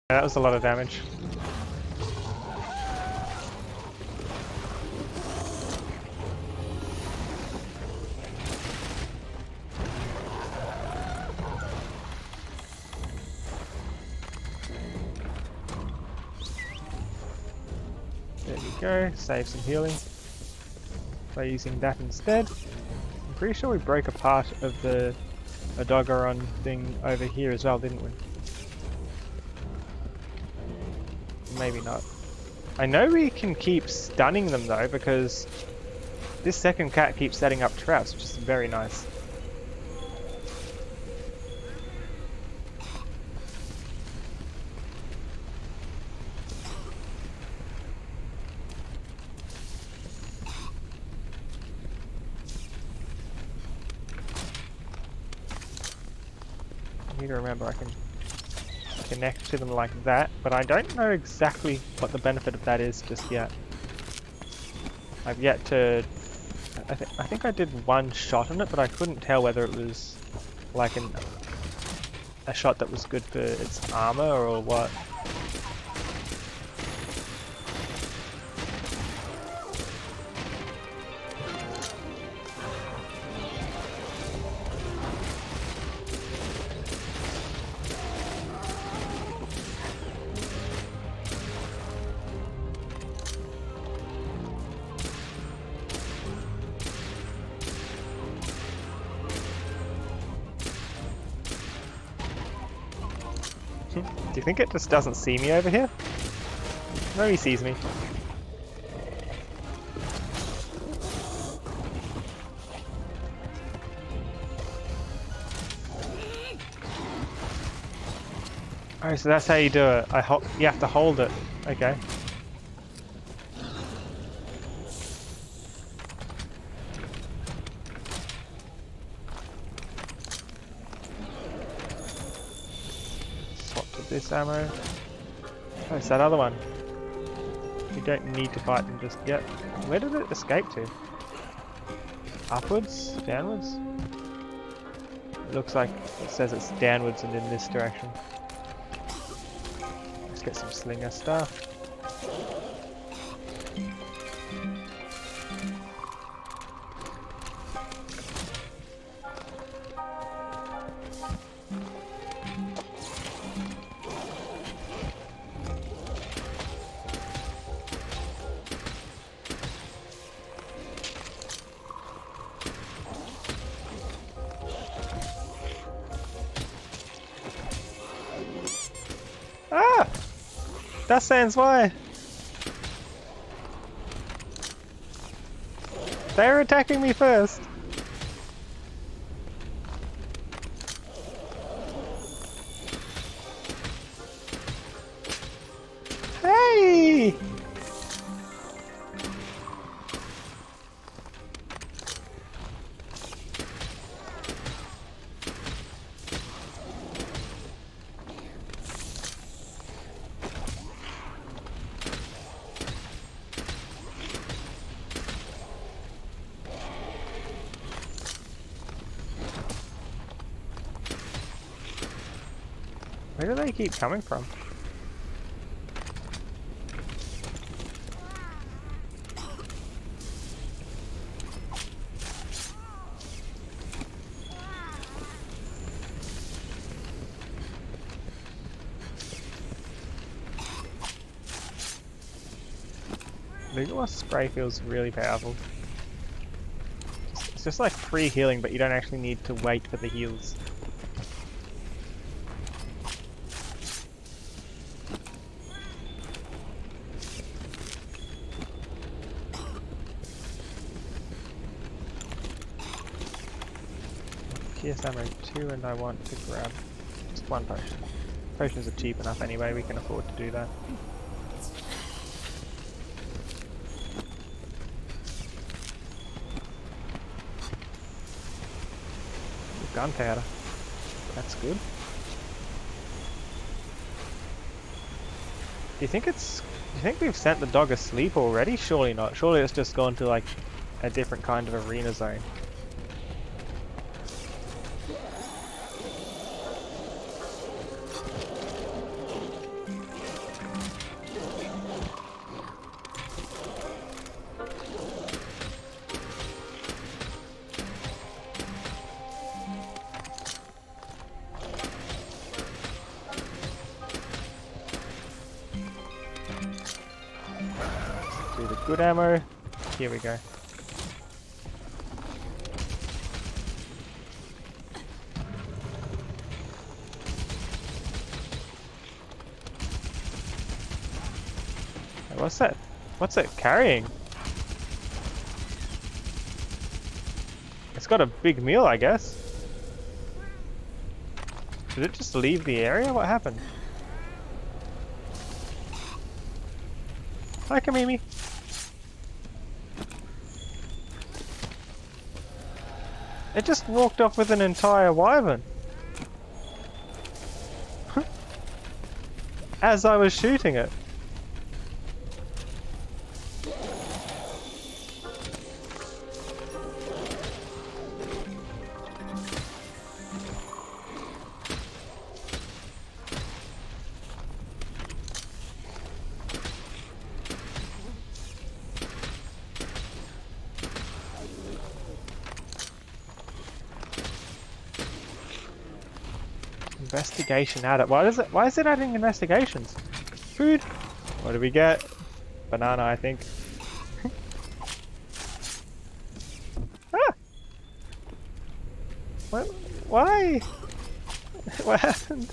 That was a lot of damage. There we go, save some healing by using that instead. I'm pretty sure we broke a part of the Odogaron thing over here as well, didn't we? Maybe not. I know we can keep stunning them though, because this second cat keeps setting up traps, which is very nice. I need to remember I can connect to them like that, but I don't know exactly what the benefit of that is just yet. I've yet to... I think I did one shot on it, but I couldn't tell whether it was like a shot that was good for its armor or what. Do you think it just doesn't see me over here? No, he sees me. Oh, so that's how you do it. You have to hold it. Okay. Swap this ammo. Oh, it's that other one. You don't need to fight them just yet. Where did it escape to? Upwards? Downwards? It looks like it says it's downwards and in this direction. Let's get some slinger stuff. Ah! That sounds why. They're attacking me first. Hey! Where do they keep coming from? Legal spray feels really powerful. It's just like free healing, but you don't actually need to wait for the heals. Pierce ammo 2, and I want to grab just one potion. Potions are cheap enough anyway, we can afford to do that. Gunpowder. That's good. Do you think we've sent the dog asleep already? Surely not. Surely it's just gone to like a different kind of arena zone. Do the good ammo. Here we go. Hey, what's that? What's it carrying? It's got a big meal, I guess. Did it just leave the area? What happened? Hi, Kamimi. It just walked off with an entire wyvern. As I was shooting it. Investigation added. Why is it adding investigations? Food. What do we get? Banana, I think. Ah! What? Why? What happened?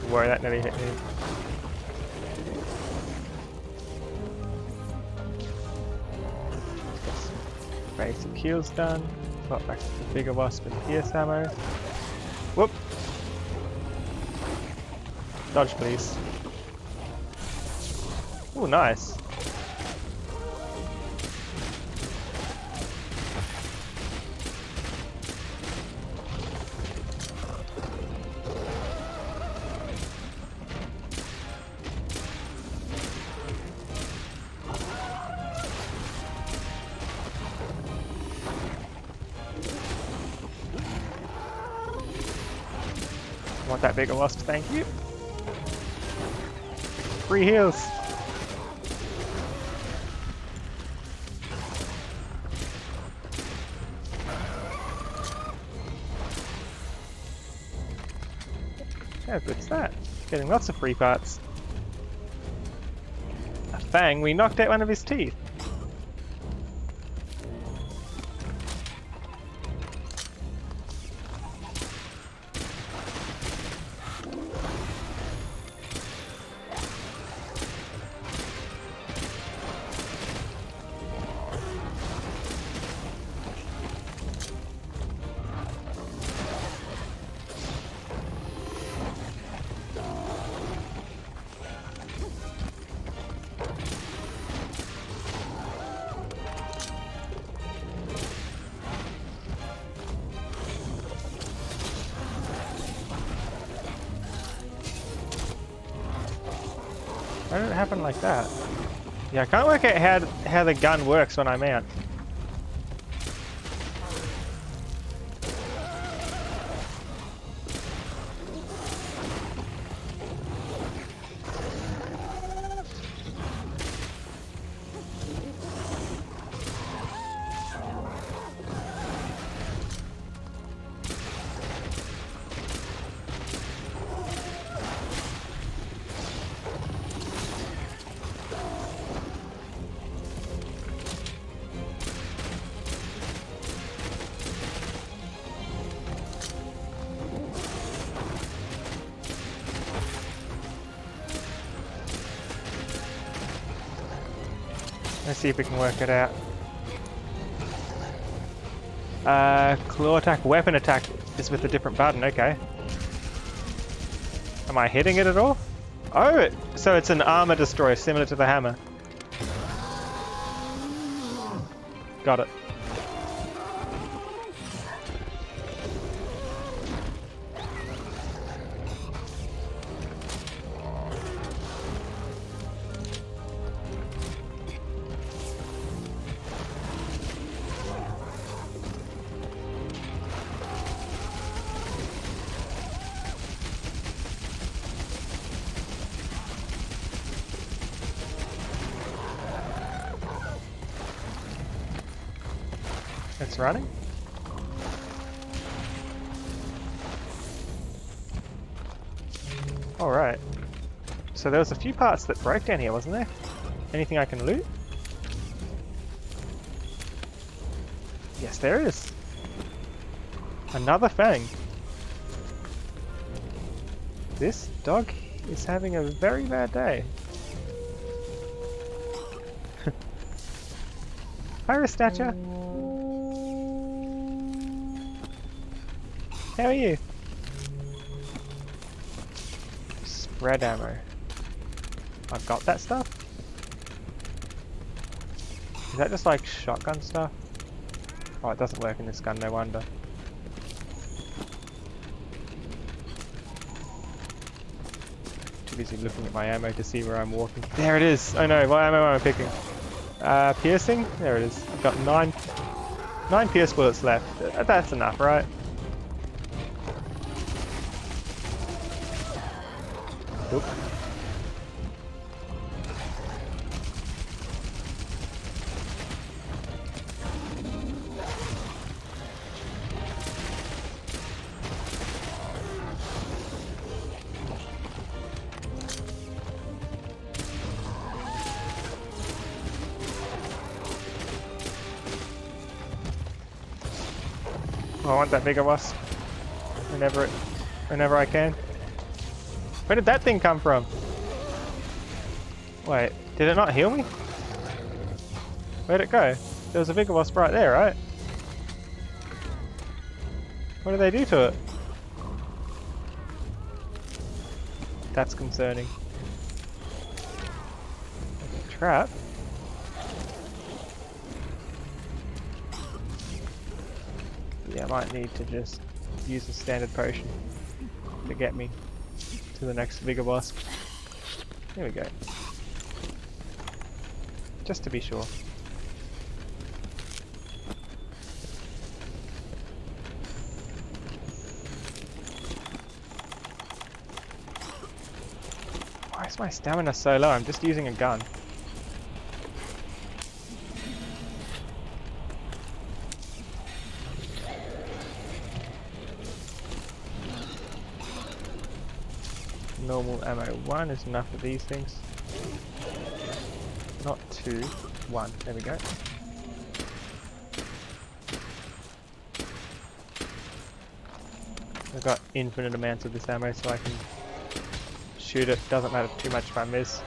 Whoa, that nearly hit me. Basic heals done. Swap back to the bigger wasp and pierce ammo. Whoop! Dodge, please. Oh, nice. I want that bigger wasp, thank you. Free heals. How good's that? Getting lots of free parts. A fang, we knocked out one of his teeth. Why did it happen like that? Yeah, I can't work out how the gun works when I'm out. Let's see if we can work it out. Claw attack, weapon attack is with a different button, okay. Am I hitting it at all? Oh, so it's an armor destroyer similar to the hammer. Got it. It's running? Alright. So there was a few parts that broke down here, wasn't there? Anything I can loot? Yes, there is. Another fang. This dog is having a very bad day. Hi, Ristacha. How are you? Spread ammo. I've got that stuff? Is that just like shotgun stuff? Oh, it doesn't work in this gun, no wonder. Too busy looking at my ammo to see where I'm walking. There it is! Oh no, what ammo am I picking? Piercing? There it is. I've got nine pierce bullets left. That's enough, right? Oop. Oh, I want that bigger wasp whenever I can. Where did that thing come from? Wait, did it not heal me? Where'd it go? There was a bigger wasp right there, right? What did they do to it? That's concerning. There's a trap. Yeah, I might need to just use a standard potion to get me to the next bigger wasp. Here we go. Just to be sure. Why is my stamina so low? I'm just using a gun. Normal ammo 1 is enough for these things. Not 2, 1. There we go. I've got infinite amounts of this ammo so I can shoot it. Doesn't matter too much if I miss.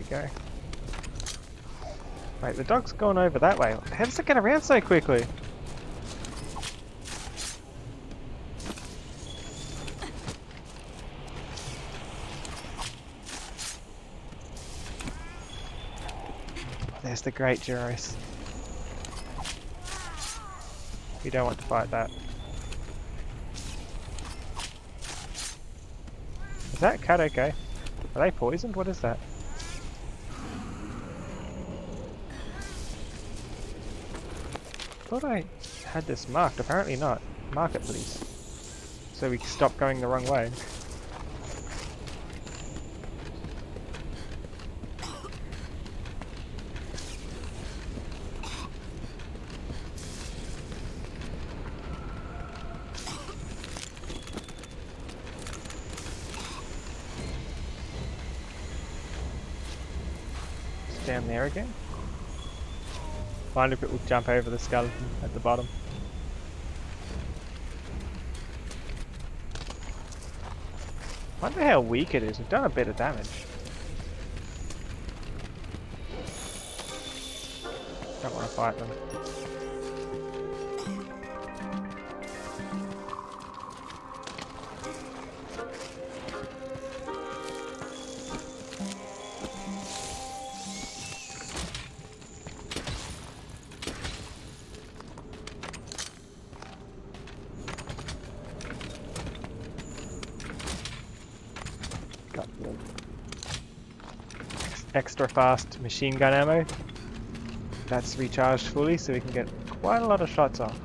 Go. Wait, the dog's gone over that way. How does it get around so quickly? There's the great Gyros. We don't want to fight that. Is that cat okay? Are they poisoned? What is that? I thought I had this marked, apparently not. Mark it please. So we stop going the wrong way. It's down there again. Find if it will jump over the skeleton at the bottom. Wonder how weak it is. We've done a bit of damage. Don't want to fight them. Extra fast machine gun ammo. That's recharged fully so we can get quite a lot of shots off.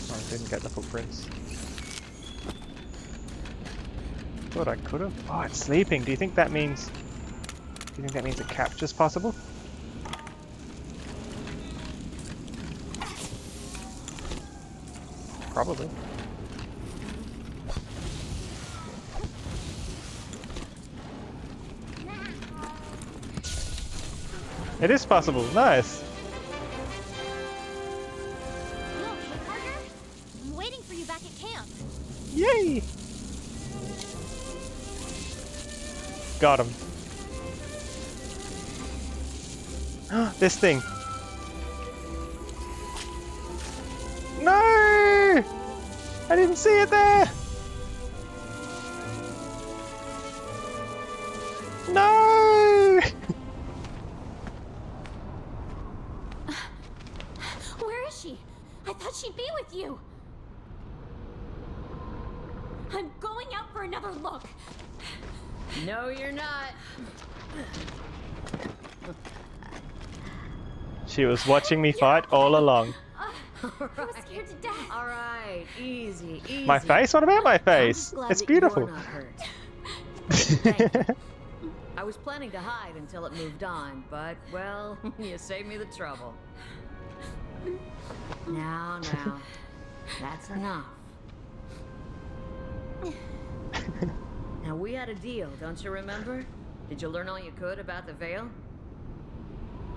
Oh, I didn't get the footprints. Thought I could have. Oh, it's sleeping. Do you think that means a capture's possible? Probably. It is possible. Nice. You okay, partner? I'm waiting for you back at camp. Yay! Got him. This thing. No! I didn't see it there. No! Where is she? I thought she'd be with you. I'm going out for another look. No, you're not. She was watching me fight all along. I was scared to death. All right, easy, easy. My face? What about my I'm face? just glad It's that beautiful. You're not hurt. Thank you. I was planning to hide until it moved on, but, well, you saved me the trouble. Now, that's enough. Now, we had a deal, don't you remember? Did you learn all you could about the Veil?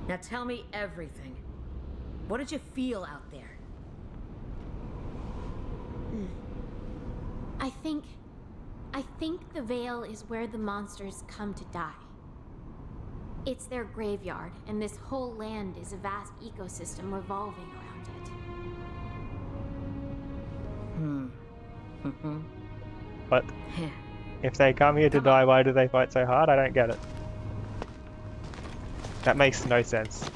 Now tell me everything. What did you feel out there? I think the Veil is where the monsters come to die. It's their graveyard, and this whole land is a vast ecosystem revolving around it. But if they come here to die, why do they fight so hard? I don't get it. That makes no sense.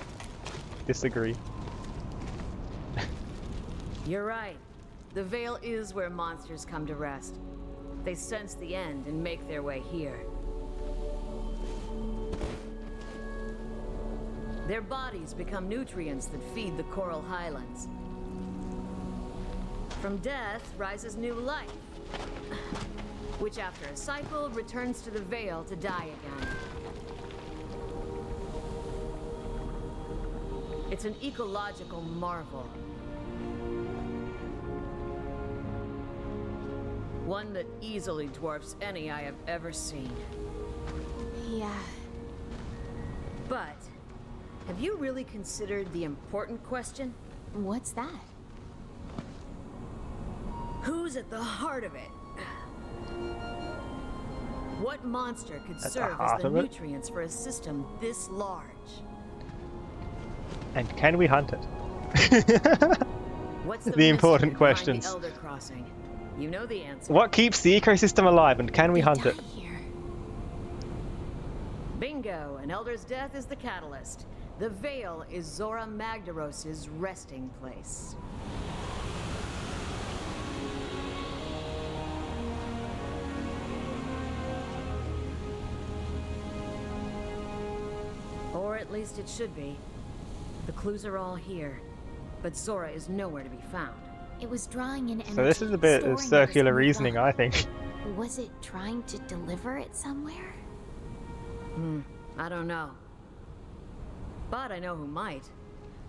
Disagree. You're right. The Veil is where monsters come to rest. They sense the end and make their way here. Their bodies become nutrients that feed the coral highlands. From death rises new life, which after a cycle returns to the Veil to die again. It's an ecological marvel. One that easily dwarfs any I have ever seen. Yeah. But, have you really considered the important question? What's that? Who's at the heart of it? What monster could At the serve heart as the of it? nutrients for a system this large? And can we hunt it? What's The mystery important behind questions. The Elder Crossing? You know the answer. What keeps the ecosystem alive, and can we hunt Die it? here. Bingo! An Elder's death is the catalyst. The Veil is Zora Magdaros's resting place. Or at least it should be. The clues are all here, but Zora is nowhere to be found. It was drawing in energy. So this is a bit of storing it as it circular moved reasoning, on. I think. Was it trying to deliver it somewhere? I don't know. But I know who might.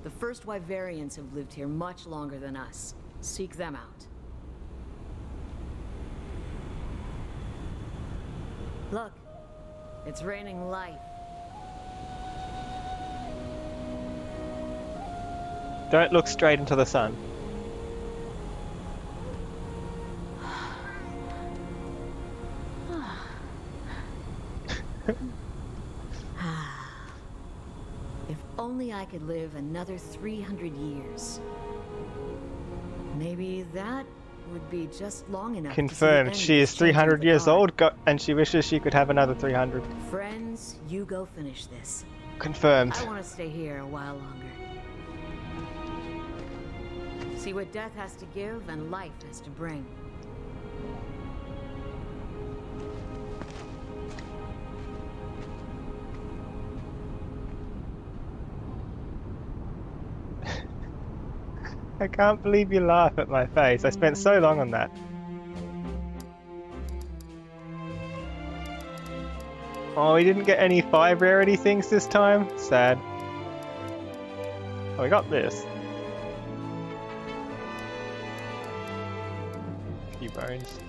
The first Wyverians have lived here much longer than us. Seek them out. Look, it's raining life. Don't look straight into the sun. If only I could live another 300 years. Maybe that would be just long enough. to see the Confirmed. end She of is the changing of 300 the years guard. old, and she wishes she could have another 300. Friends, you go finish this. Confirmed. I want to stay here a while longer. See what death has to give and life has to bring. I can't believe you laugh at my face. I spent so long on that. Oh, we didn't get any 5 rarity things this time? Sad. Oh, we got this. A few bones.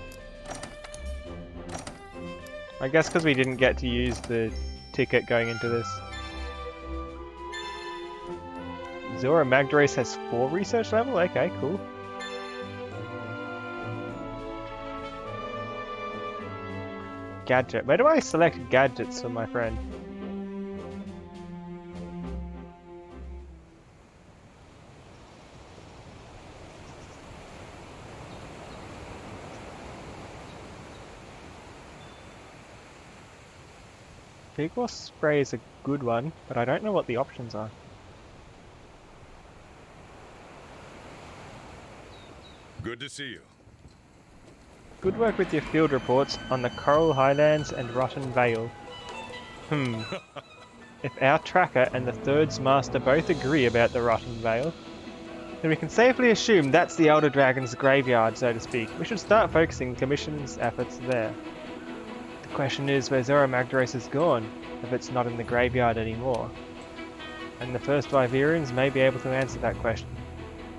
I guess because we didn't get to use the ticket going into this. Zora Magdaros has 4 research level? Okay, cool. Gadget. Where do I select gadgets for my friend? Vigor spray is a good one, but I don't know what the options are. Good to see you. Good work with your field reports on the Coral Highlands and Rotten Vale. If our tracker and the Third's master both agree about the Rotten Vale, then we can safely assume that's the Elder Dragon's graveyard, so to speak. We should start focusing Commission's efforts there. The question is where Zora Magdaros is gone, if it's not in the graveyard anymore. And the first Vivarians may be able to answer that question.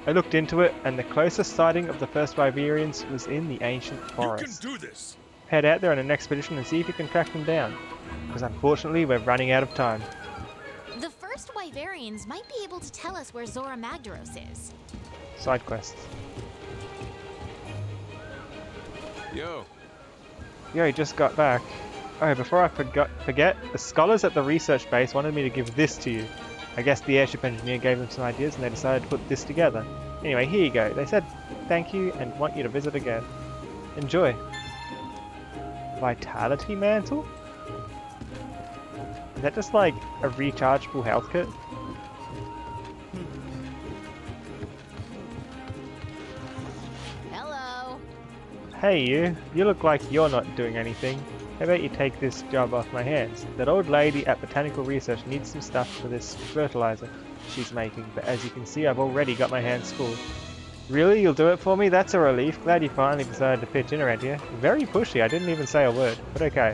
I looked into it, and the closest sighting of the first Vivarians was in the ancient forest. You can do this! Head out there on an expedition and see if you can track them down. Because unfortunately, we're running out of time. The first Wyverians might be able to tell us where Zora Magdaros is. Side quests. Yo. Yo, just got back. Oh, before I forget, the scholars at the research base wanted me to give this to you. I guess the airship engineer gave them some ideas and they decided to put this together. Anyway, here you go. They said thank you and want you to visit again. Enjoy. Vitality Mantle? Is that just like a rechargeable health kit? Hello. Hey you look like you're not doing anything. How about you take this job off my hands? That old lady at Botanical Research needs some stuff for this fertilizer she's making, but as you can see I've already got my hands full. Really? You'll do it for me? That's a relief. Glad you finally decided to pitch in around here. Very pushy, I didn't even say a word, but okay.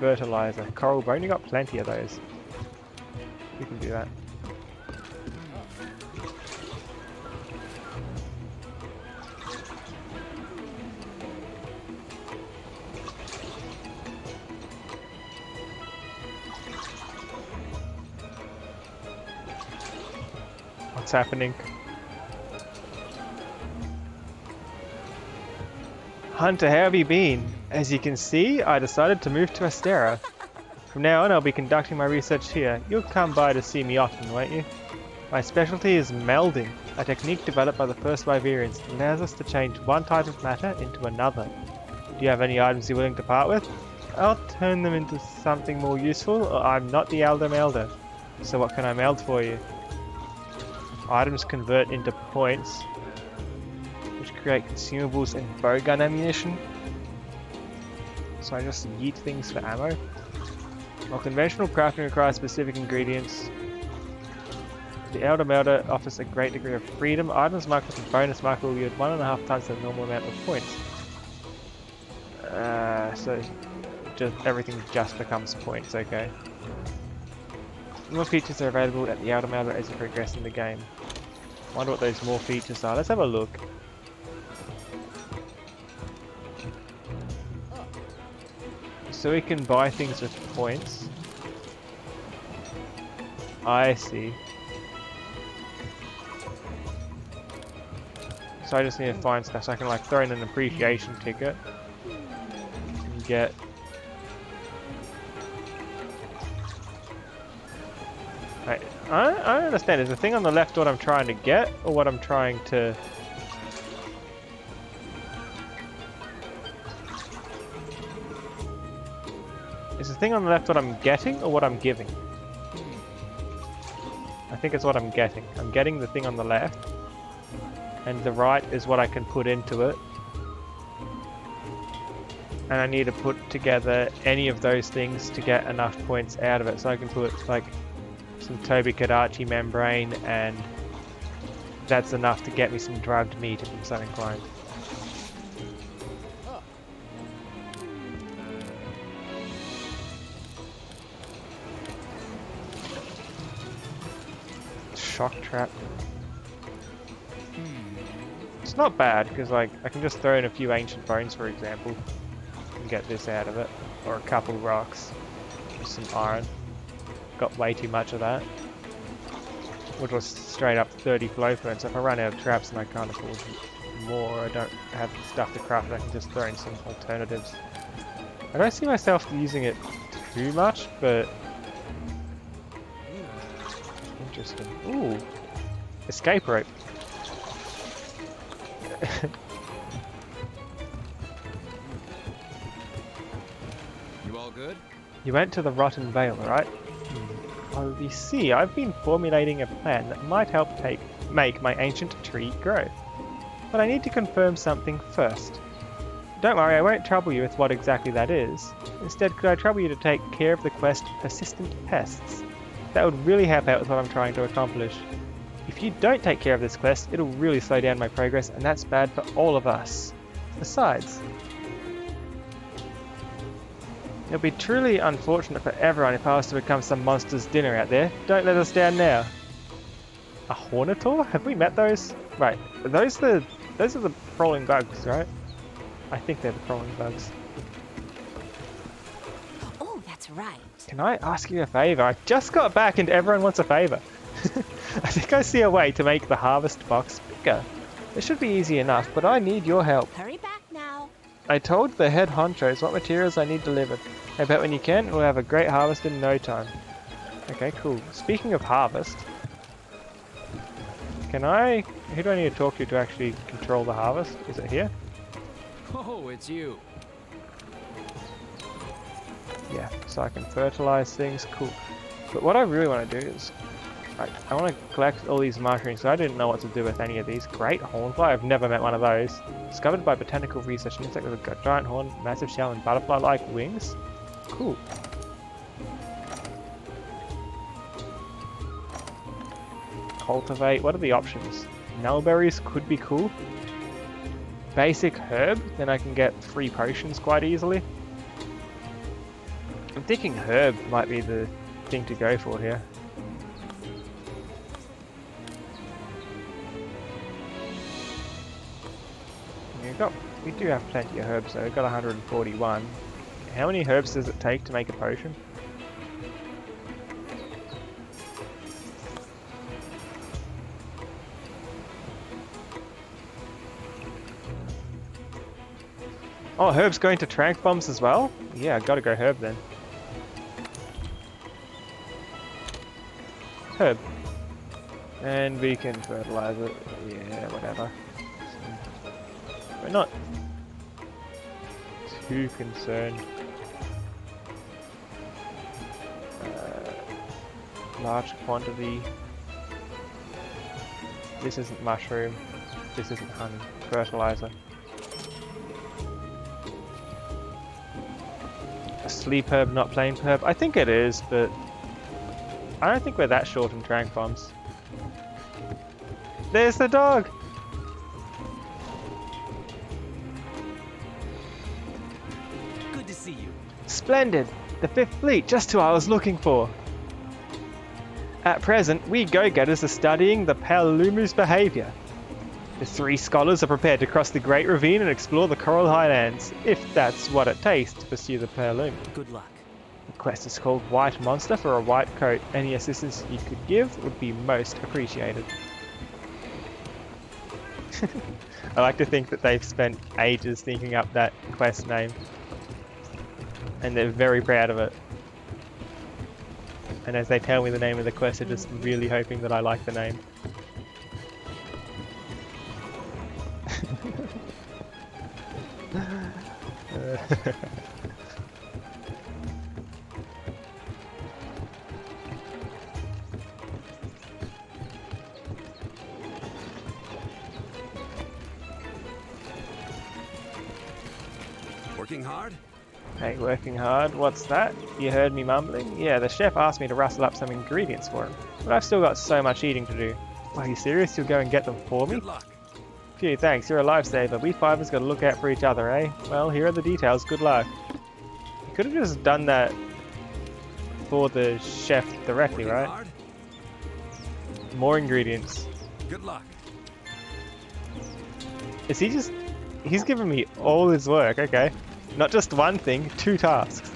Fertilizer. Coral bone, you got plenty of those. You can do that. What's happening? Hunter, how have you been? As you can see, I decided to move to Astera. From now on, I'll be conducting my research here. You'll come by to see me often, won't you? My specialty is melding, a technique developed by the first Vivarians that allows us to change one type of matter into another. Do you have any items you're willing to part with? I'll turn them into something more useful, or I'm not the Elder Melder. So what can I meld for you? Items convert into points, which create consumables and bowgun ammunition. So I just yeet things for ammo. While conventional crafting requires specific ingredients, the Elder Melder offers a great degree of freedom. Items marked with a bonus marker will yield 1.5 times the normal amount of points. So everything just becomes points, okay. More features are available at the Elder Melder as you progress in the game. Wonder what those more features are. Let's have a look. So we can buy things with points. I see. So I just need to find stuff so I can like throw in an appreciation ticket and get I don't understand. Is the thing on the left what I'm trying to get, or what I'm trying to... Is the thing on the left what I'm getting, or what I'm giving? I think it's what I'm getting. I'm getting the thing on the left, and the right is what I can put into it. And I need to put together any of those things to get enough points out of it, so I can put like some Toby Kadachi membrane, and that's enough to get me some drugged meat if I'm so inclined. Shock trap. It's not bad because like I can just throw in a few ancient bones, for example, and get this out of it, or a couple rocks, some iron. Got way too much of that, which was straight up 30 flow points. So if I run out of traps and I can't afford more, I don't have stuff to craft, I can just throw in some alternatives. I don't see myself using it too much, but interesting. Ooh, escape rope. You all good? You went to the Rotten Vale, right? Oh, you see, I've been formulating a plan that might help make my ancient tree grow. But I need to confirm something first. Don't worry, I won't trouble you with what exactly that is. Instead, could I trouble you to take care of the quest Persistent Pests? That would really help out with what I'm trying to accomplish. If you don't take care of this quest, it'll really slow down my progress, and that's bad for all of us. Besides, it'll be truly unfortunate for everyone if I was to become some monster's dinner out there. Don't let us down now. A Hornitor? Have we met those? Right, those are the crawling bugs, right? I think they're the crawling bugs. Oh, that's right. Can I ask you a favour? I just got back and everyone wants a favour. I think I see a way to make the harvest box bigger. It should be easy enough, but I need your help. Hurry back now. I told the head honchos what materials I need delivered. I bet when you can, we'll have a great harvest in no time. Okay, cool. Speaking of harvest, who do I need to talk to actually control the harvest? Is it here? Oh, it's you. Yeah, so I can fertilize things, cool. But what I really want to do is, I want to collect all these mushrooms, so I didn't know what to do with any of these. Great hornfly, I've never met one of those. Discovered by botanical research, an insect with a giant horn, massive shell, and butterfly-like wings. Cool. Cultivate, what are the options? Nullberries could be cool. Basic herb, then I can get 3 potions quite easily. I'm thinking herb might be the thing to go for here. We do have plenty of herbs though, we've got 141. How many herbs does it take to make a potion? Oh, herb's going to trank bombs as well? Yeah, I gotta go herb then. Herb. And we can fertilize it. Yeah, whatever. We're not too concerned. Large quantity. This isn't mushroom. This isn't honey. Fertilizer. A sleep herb, not plain herb. I think it is, but I don't think we're that short in trank bombs. There's the dog! Good to see you. Splendid! The 5th Fleet, just who I was looking for! At present, we go-getters are studying the Palumu's behaviour. The 3 scholars are prepared to cross the Great Ravine and explore the Coral Highlands, if that's what it takes to pursue the Palumu. Good luck. The quest is called White Monster for a White Coat. Any assistance you could give would be most appreciated. I like to think that they've spent ages thinking up that quest name. And they're very proud of it. And as they tell me the name of the quest, they're just really hoping that I like the name. Working hard? Hey, working hard. What's that? You heard me mumbling? Yeah, the chef asked me to rustle up some ingredients for him, but I've still got so much eating to do. Are you serious? You'll go and get them for me? Good luck. Phew, thanks. You're a lifesaver. We fivers gotta look out for each other, eh? Well, here are the details. Good luck. You could have just done that for the chef directly, Working right? hard? More ingredients. Good luck. Is he just... He's giving me all his work, okay. Not just one thing, 2 tasks.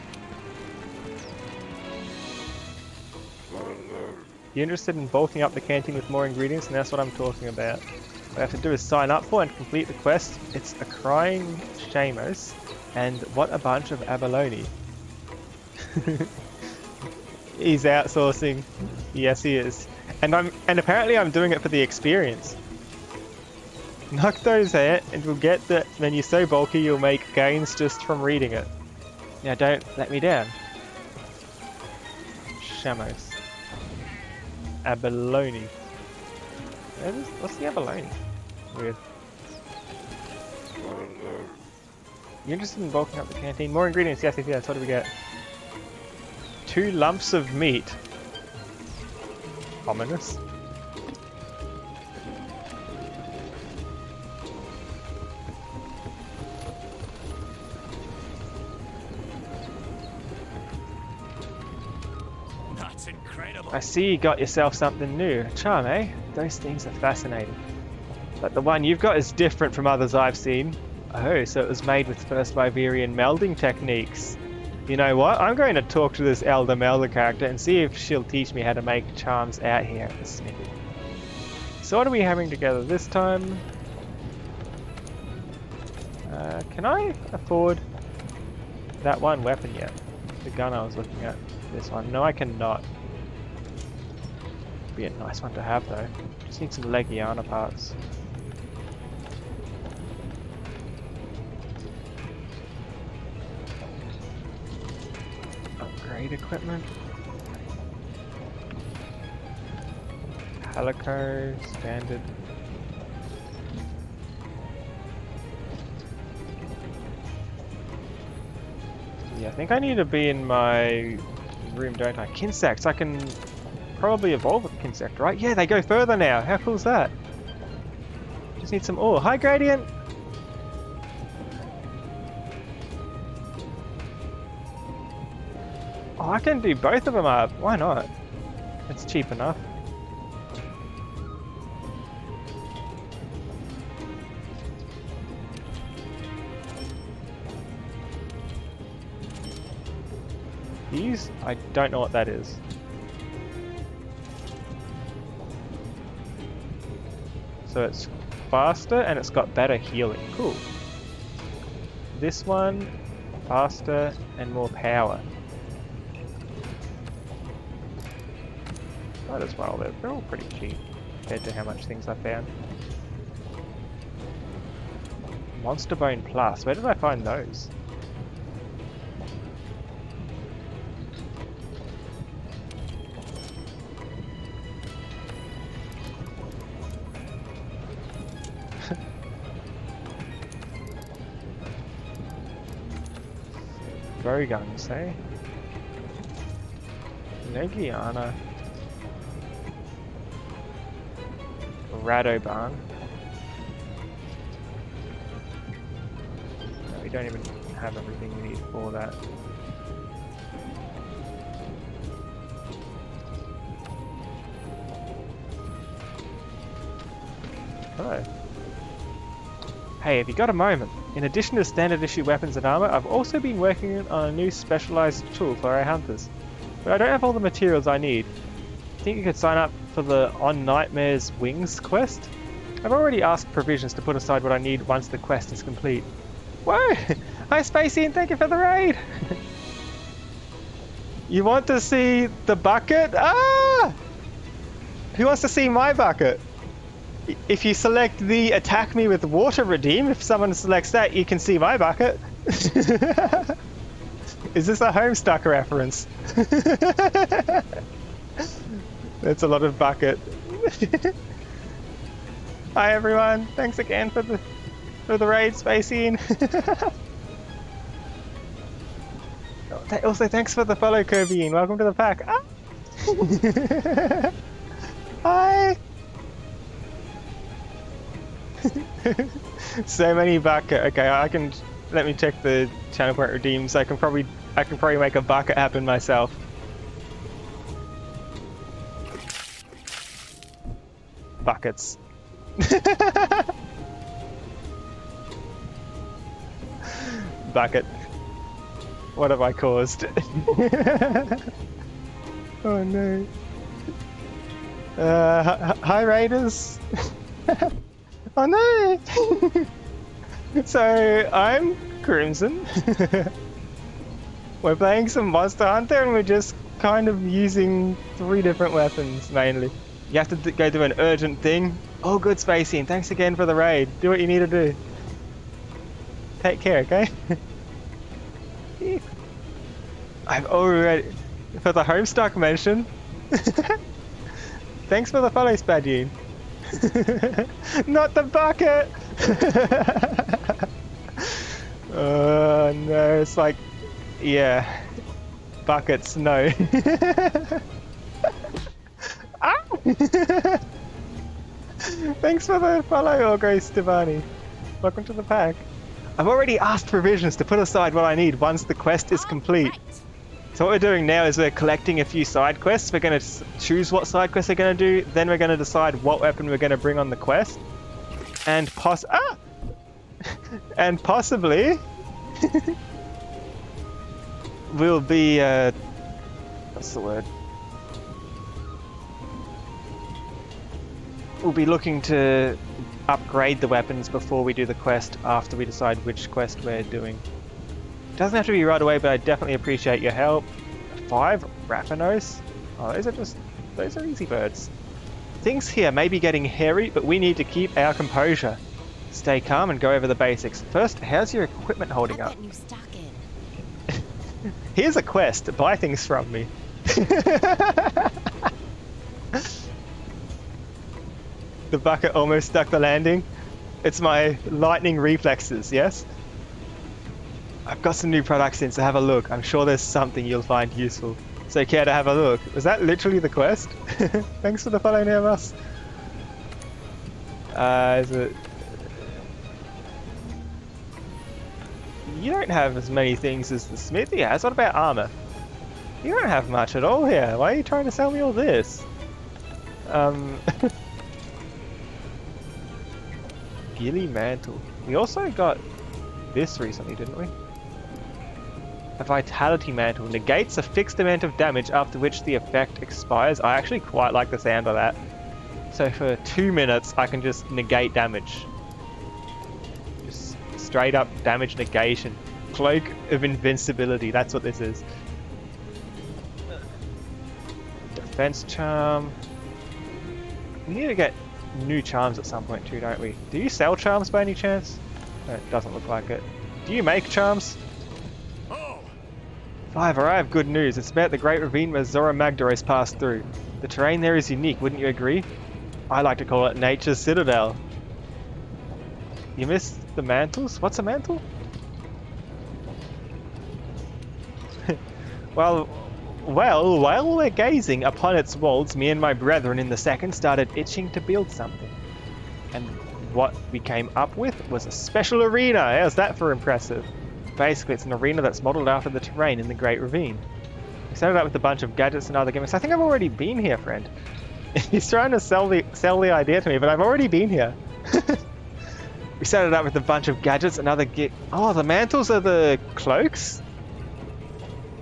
You interested in bulking up the canteen with more ingredients? And that's what I'm talking about. What I have to do is sign up for and complete the quest. It's a crying Shamos, and what a bunch of abalone. He's outsourcing. Yes, he is. And apparently I'm doing it for the experience. Knock those out, and we'll get that. Then you're so bulky, you'll make gains just from reading it. Now, don't let me down. Shamos. Abalone. What's the abalone? Weird. You interested in bulking up the canteen? More ingredients, yes, yes. What do we get? 2 lumps of meat. Ominous. That's incredible. I see you got yourself something new. A charm, eh? Those things are fascinating. But the one you've got is different from others I've seen. Oh, so it was made with first Vivarian melding techniques. You know what? I'm going to talk to this Elder Melder character and see if she'll teach me how to make charms out here at the smithy. So what are we having together this time? Can I afford that one weapon yet? The gun I was looking at. This one. No, I cannot. Be a nice one to have though. Just need some Legiana parts. Upgrade equipment. Calico, standard. Yeah, I think I need to be in my room, don't I? Kinsects, I can probably evolve with Kinsect, right? Yeah, they go further now. How cool is that? Just need some ore. Hi, Gradient! Oh, I can do both of them up. Why not? It's cheap enough. These? I don't know what that is. So it's faster and it's got better healing. Cool. This one, faster and more power. Might as well, they're all pretty cheap compared to how much things I found. Monster Bone Plus, where did I find those? Bowguns, eh? Negiana. Radoban. No, we don't even have everything we need for that. Hello. Hey, have you got a moment? In addition to standard issue weapons and armor, I've also been working on a new specialized tool for our hunters. But I don't have all the materials I need. Think you could sign up for the On Nightmare's Wings quest? I've already asked Provisions to put aside what I need once the quest is complete. Whoa! Hi Spacey and thank you for the raid! You want to see the bucket? Ah! Who wants to see my bucket? If you select the attack me with water redeem, if someone selects that, you can see my bucket. Is this a Homestuck reference? That's a lot of bucket. Hi everyone, thanks again for the raid, Spacey. Also, thanks for the follow, Kirby, and welcome to the pack. Ah! Hi. So many bucket. Okay, let me check the channel point redeems. I can probably make a bucket happen myself. Buckets. Bucket. What have I caused? Oh no. Hi Raiders. Oh no! So, I'm Crimson. We're playing some Monster Hunter and we're just kind of using 3 different weapons, mainly. You have to go do an urgent thing. Oh, good, Spacey, and thanks again for the raid. Do what you need to do. Take care, okay? I've already... For the Homestuck mention. Thanks for the follow, Spadine. Not the bucket! No, it's like, yeah, buckets, no. Ah! Thanks for the follow, Grace Stevani. Welcome to the pack. I've already asked provisions to put aside what I need once the quest is complete. Right. So what we're doing now is we're collecting a few side quests. We're going to choose what side quests we're going to do. Then we're going to decide what weapon we're going to bring on the quest. And and possibly we'll be what's the word? We'll be looking to upgrade the weapons before we do the quest after we decide which quest we're doing. Doesn't have to be right away, but I definitely appreciate your help. 5 Raffinos? Oh, those are easy birds. Things here may be getting hairy, but we need to keep our composure. Stay calm and go over the basics. First, how's your equipment holding Add up? that new stock in. Here's a quest to buy things from me. The bucket almost stuck the landing. It's my lightning reflexes, yes? I've got some new products in, so have a look. I'm sure there's something you'll find useful. So care to have a look. Was that literally the quest? Thanks for the follow, near us. Is it... You don't have as many things as the smithy has. What about armor? You don't have much at all here. Why are you trying to sell me all this? Gilly mantle. We also got this recently, didn't we? A vitality mantle negates a fixed amount of damage after which the effect expires. I actually quite like the sound of that. So for 2 minutes, I can just negate damage. Just straight up damage negation. Cloak of invincibility. That's what this is. Defense charm. We need to get new charms at some point too, don't we? Do you sell charms by any chance? No, it doesn't look like it. Do you make charms? Oh, Fiver, I have good news. It's about the Great Ravine where Zora Magdaros passed through. The terrain there is unique, wouldn't you agree? I like to call it Nature's Citadel. You missed the mantles? What's a mantle? Well, while we're gazing upon its walls, me and my brethren in the second started itching to build something. And what we came up with was a special arena. How's that for impressive? Basically, it's an arena that's modelled after the terrain in the Great Ravine. We set it up with a bunch of gadgets and other gimmicks. I think I've already been here, friend. He's trying to sell the idea to me, but I've already been here. We set it up with a bunch of gadgets and other Oh, the mantles are the cloaks?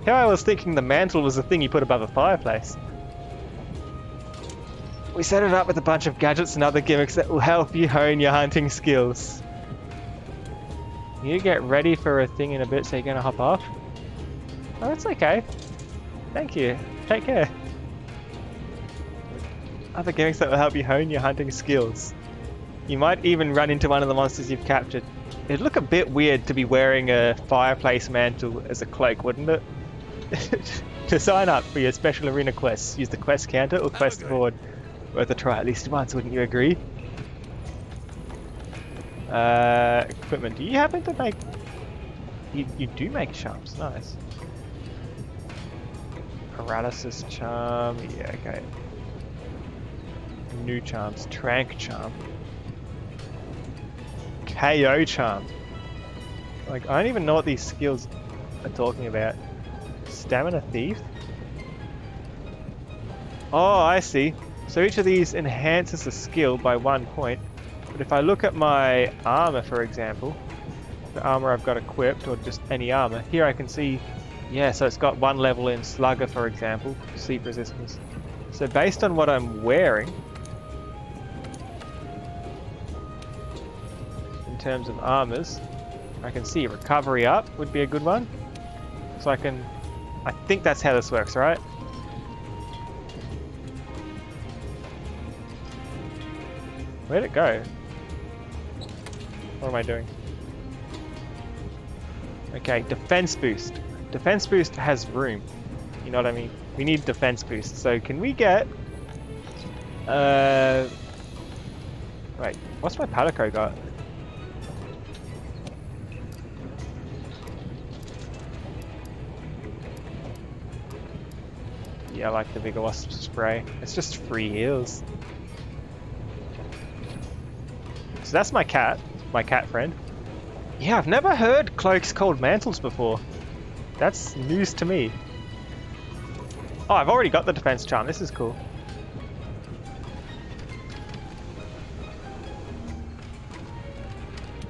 How I was thinking the mantle was the thing you put above a fireplace. We set it up with a bunch of gadgets and other gimmicks that will help you hone your hunting skills. You get ready for a thing in a bit, so you're gonna hop off? Oh, that's okay. Thank you. Take care. Other gimmicks that will help you hone your hunting skills. You might even run into one of the monsters you've captured. It'd look a bit weird to be wearing a fireplace mantle as a cloak, wouldn't it? To sign up for your special arena quests, use the quest counter or quest board. Worth a try at least once, wouldn't you agree? Equipment. Do you happen to make... You do make charms, nice. Paralysis charm, yeah, okay. New charms, Trank charm. KO charm. Like, I don't even know what these skills are talking about. Stamina thief? Oh, I see. So each of these enhances a skill by 1 point. But if I look at my armor, for example, the armor I've got equipped, or just any armor, here I can see, yeah, so it's got 1 level in Slugger, for example, sleep resistance. So based on what I'm wearing, in terms of armors, I can see recovery up would be a good one. So I think that's how this works, right? Where'd it go? What am I doing? Okay, defense boost. Defense boost has room. You know what I mean? We need defense boost. So can we get... Wait, what's my Palico got? Yeah, I like the bigger wasp spray. It's just free heals. So that's my cat friend. Yeah, I've never heard cloaks called mantles before. That's news to me. Oh, I've already got the defense charm. This is cool.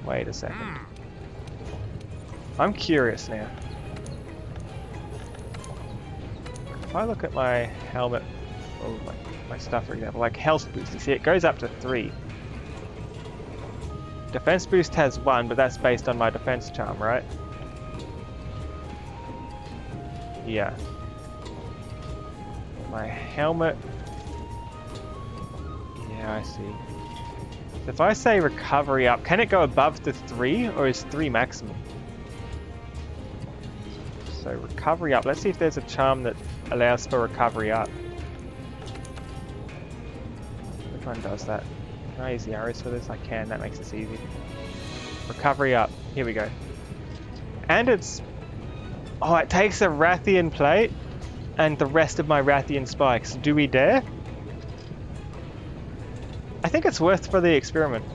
Wait a second. I'm curious now. If I look at my helmet, or my stuff for example, like health boost, you see it goes up to 3. Defense boost has 1, but that's based on my defense charm, right? Yeah. My helmet... Yeah, I see. So if I say recovery up, can it go above the 3, or is 3 maximum? So recovery up, let's see if there's a charm that allows for recovery up. Which one does that? Can I use the arrows for this? I can, that makes this easy. Recovery up, here we go. And it's... Oh, it takes a Rathian plate and the rest of my Rathian spikes. Do we dare? I think it's worth for the experiment.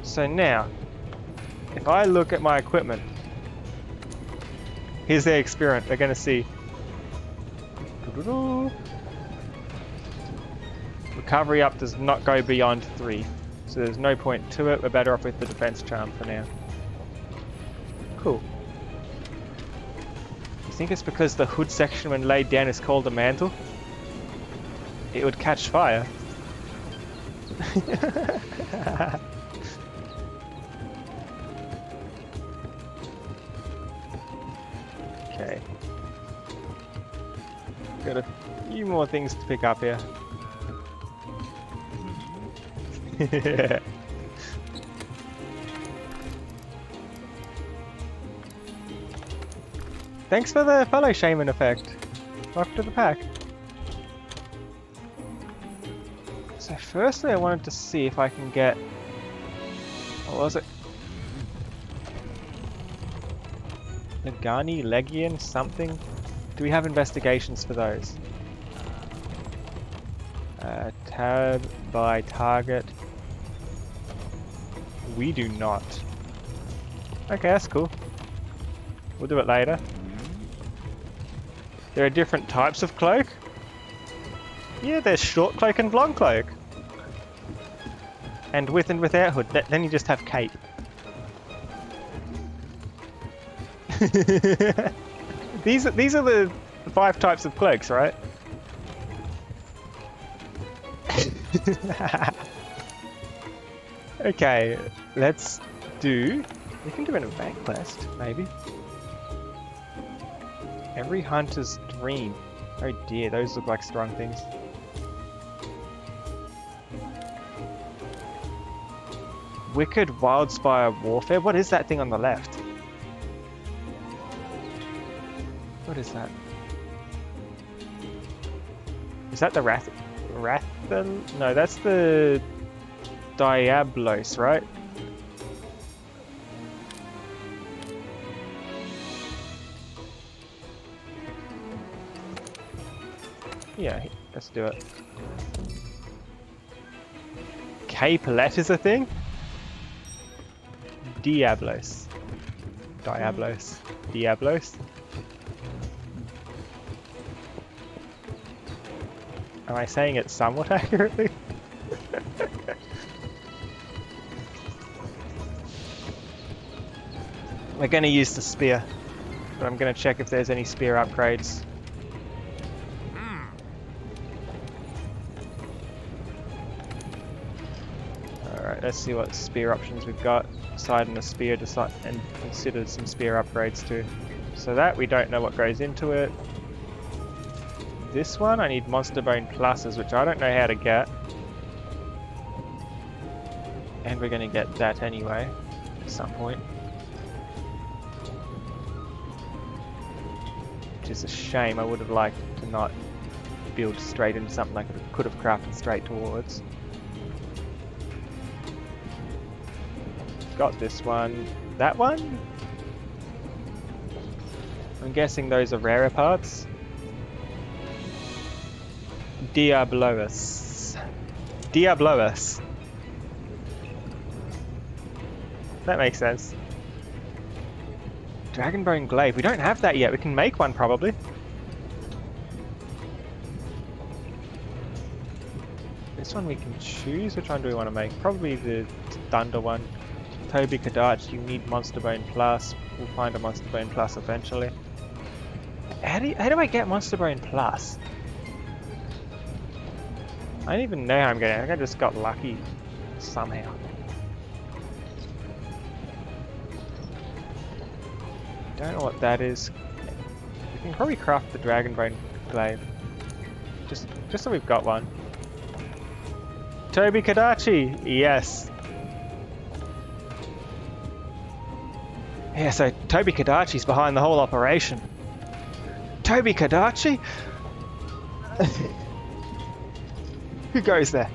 So now, if I look at my equipment, here's the experiment. They're going to see. Recovery up does not go beyond 3. So there's no point to it. We're better off with the defense charm for now. Cool. You think it's because the hood section when laid down is called a mantle? It would catch fire. Okay. Got a few more things to pick up here. Thanks for the fellow shaman effect. Welcome to the pack. So firstly I wanted to see if I can get... What was it? Nagani, Legion, something? Do we have investigations for those? Tab by target. We do not. Okay, that's cool. We'll do it later. There are different types of cloak. Yeah, there's short cloak and long cloak. And with and without hood. Then you just have cape. These are the 5 types of cloaks, right? Okay, let's do... We can do an event quest, maybe. Every hunter's dream. Oh dear, those look like strong things. Wicked Wildspire Warfare? What is that thing on the left? What is that? Is that the Wrath? No, that's the Diablos, right? Yeah, let's do it. Capelet is a thing? Diablos. Diablos. Diablos. Am I saying it somewhat accurately? We're going to use the spear, but I'm going to check if there's any spear upgrades. Alright, let's see what spear options we've got. Decide on a spear, decide and consider some spear upgrades too. So that, we don't know what goes into it. This one, I need Monster Bone Pluses, which I don't know how to get. And we're going to get that anyway, at some point. Which is a shame, I would have liked to not build straight into something I could have crafted straight towards. Got this one. That one? I'm guessing those are rarer parts. Diablous. Diablous. That makes sense. Dragonbone glaive. We don't have that yet. We can make one probably. This one we can choose. Which one do we want to make? Probably the thunder one. Toby Kadachi, you need Monster Bone Plus. We'll find a Monster Bone Plus eventually. How do I get Monster Bone Plus? I don't even know how I'm getting it. I think I just got lucky somehow. Don't know what that is. We can probably craft the Dragonbone glaive. Just so we've got one. Toby Kadachi! Yes! Yeah, so Toby Kadachi's behind the whole operation. Toby Kadachi? Who goes there?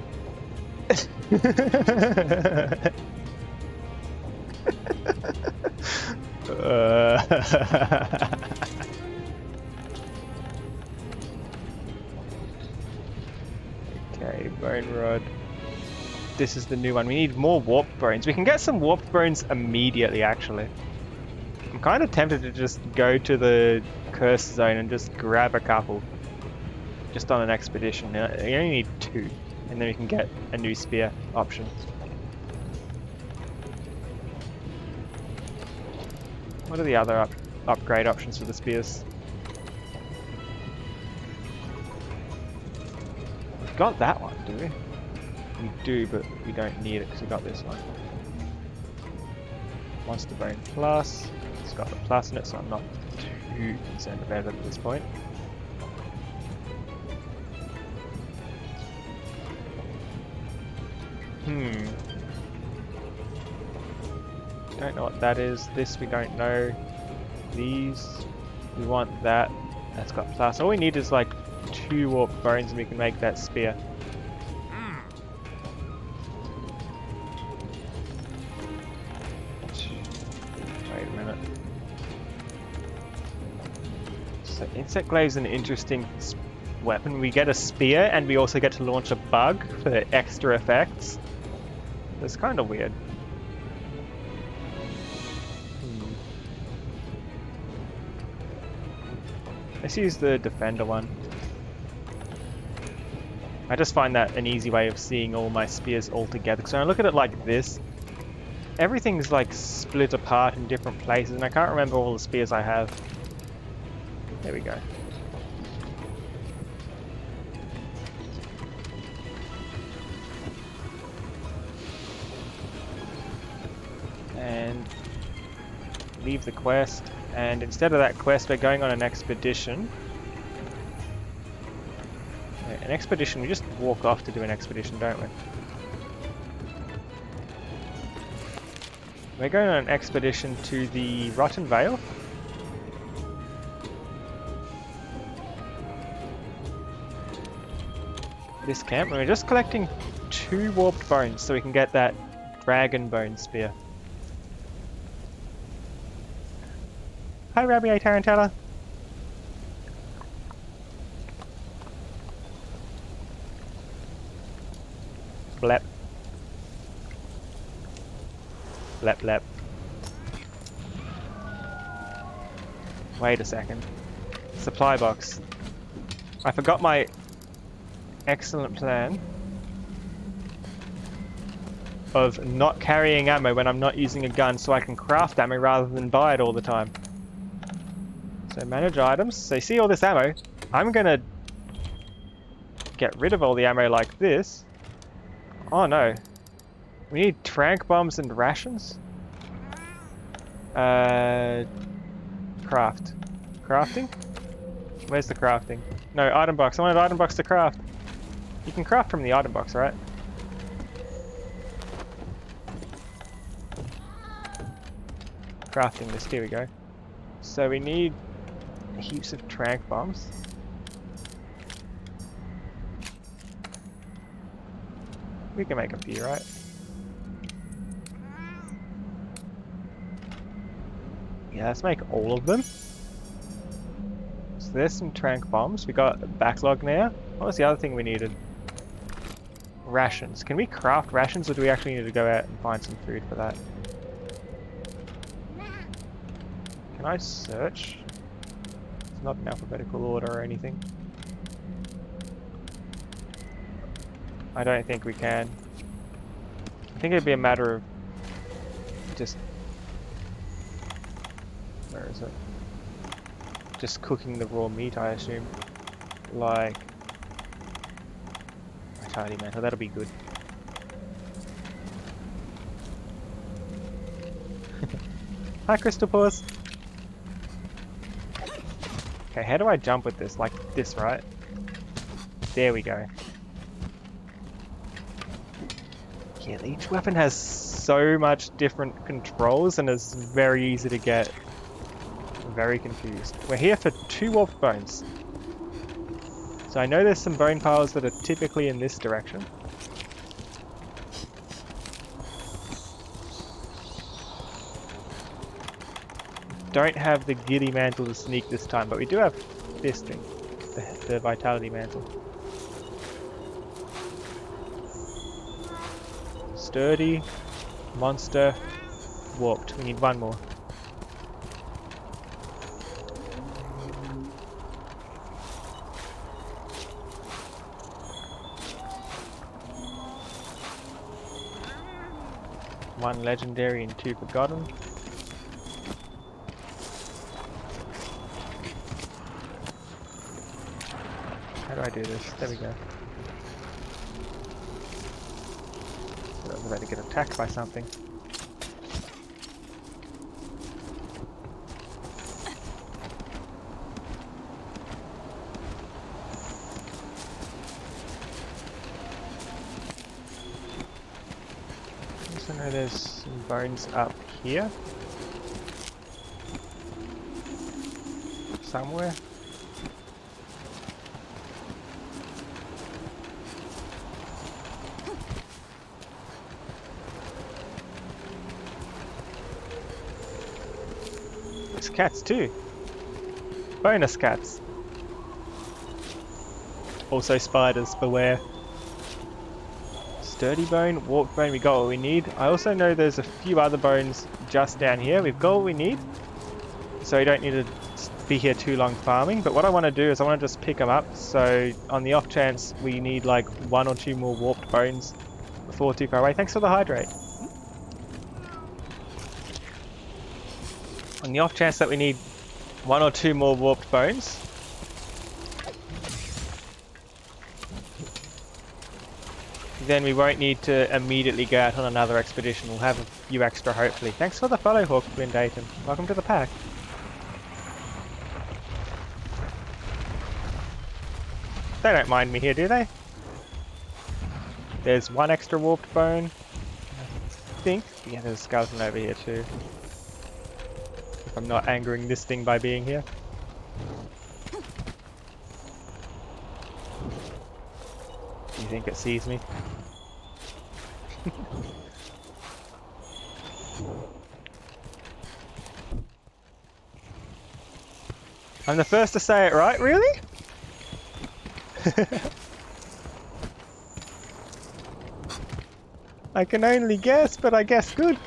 Okay, bone rod. This is the new one. We need more warped bones. We can get some warped bones immediately, actually. I'm kind of tempted to just go to the cursed zone and just grab a couple. Just on an expedition. You only need 2. And then we can get a new spear option. What are the other upgrade options for the spears? We've got that one, do we? We do, but we don't need it because we got this one. Monster Bone Plus. It's got the plus in it, so I'm not too concerned about it at this point. Don't know what that is. This we don't know. These, we want that. That's got plus. All we need is like 2 warped bones and we can make that spear. Wait a minute. So insect glaive is an interesting weapon. We get a spear and we also get to launch a bug for extra effects. That's kind of weird. Let's use the defender one. I just find that an easy way of seeing all my spears all together. So when I look at it like this, everything's like split apart in different places and I can't remember all the spears I have. There we go. And leave the quest. And instead of that quest, we're going on an expedition. An expedition, we just walk off to do an expedition, don't we? We're going on an expedition to the Rotten Vale. This camp, and we're just collecting 2 warped bones so we can get that dragon bone spear. Hi, Rabbi A. Tarantella. Blep. Blep, blep. Wait a second. Supply box. I forgot my excellent plan of not carrying ammo when I'm not using a gun so I can craft ammo rather than buy it all the time. So manage items. So you see all this ammo? I'm gonna get rid of all the ammo like this. Oh no. We need tranq bombs and rations? Craft. Crafting? Where's the crafting? No, item box. I want an item box to craft. You can craft from the item box, right? Crafting list, here we go. So we need heaps of tranq bombs. We can make a few, right? Yeah, let's make all of them. So there's some trank bombs. We got a backlog now. What was the other thing we needed? Rations. Can we craft rations, or do we actually need to go out and find some food for that? Can I search? It's not in alphabetical order or anything. I don't think we can. I think it'd be a matter of just... Where is it? Just cooking the raw meat, I assume. Like... Vitality mantle, that'll be good. Hi, Crystal Paws! Okay, how do I jump with this? Like this, right? There we go. Yeah, each weapon has so much different controls and is very easy to get very confused. We're here for 2 warped bones. So I know there's some bone piles that are typically in this direction. Don't have the giddy mantle to sneak this time, but we do have this thing, the vitality mantle. Sturdy, monster, warped. We need 1 more. One legendary and 2 forgotten. How do I do this? There we go. I was about to get attacked by something. I know there's some bones up here. Somewhere. There's cats too. Bonus cats. Also spiders, beware. Sturdy bone, warped bone, we got what we need. I also know there's a few other bones just down here. We've got what we need. So we don't need to be here too long farming. But what I want to do is I want to just pick them up. So on the off chance we need like 1 or 2 more warped bones before too far away. Thanks for the hydrate. On the off chance that we need 1 or 2 more warped bones, then we won't need to immediately go out on another expedition. We'll have a few extra, hopefully. Thanks for the follow, Hawk, Twin Dayton. Welcome to the pack. They don't mind me here, do they? There's 1 extra warped bone. I think. Yeah, there's a skeleton over here too. If I'm not angering this thing by being here. Do you think it sees me? I'm the first to say it right, really? I can only guess, but I guess good.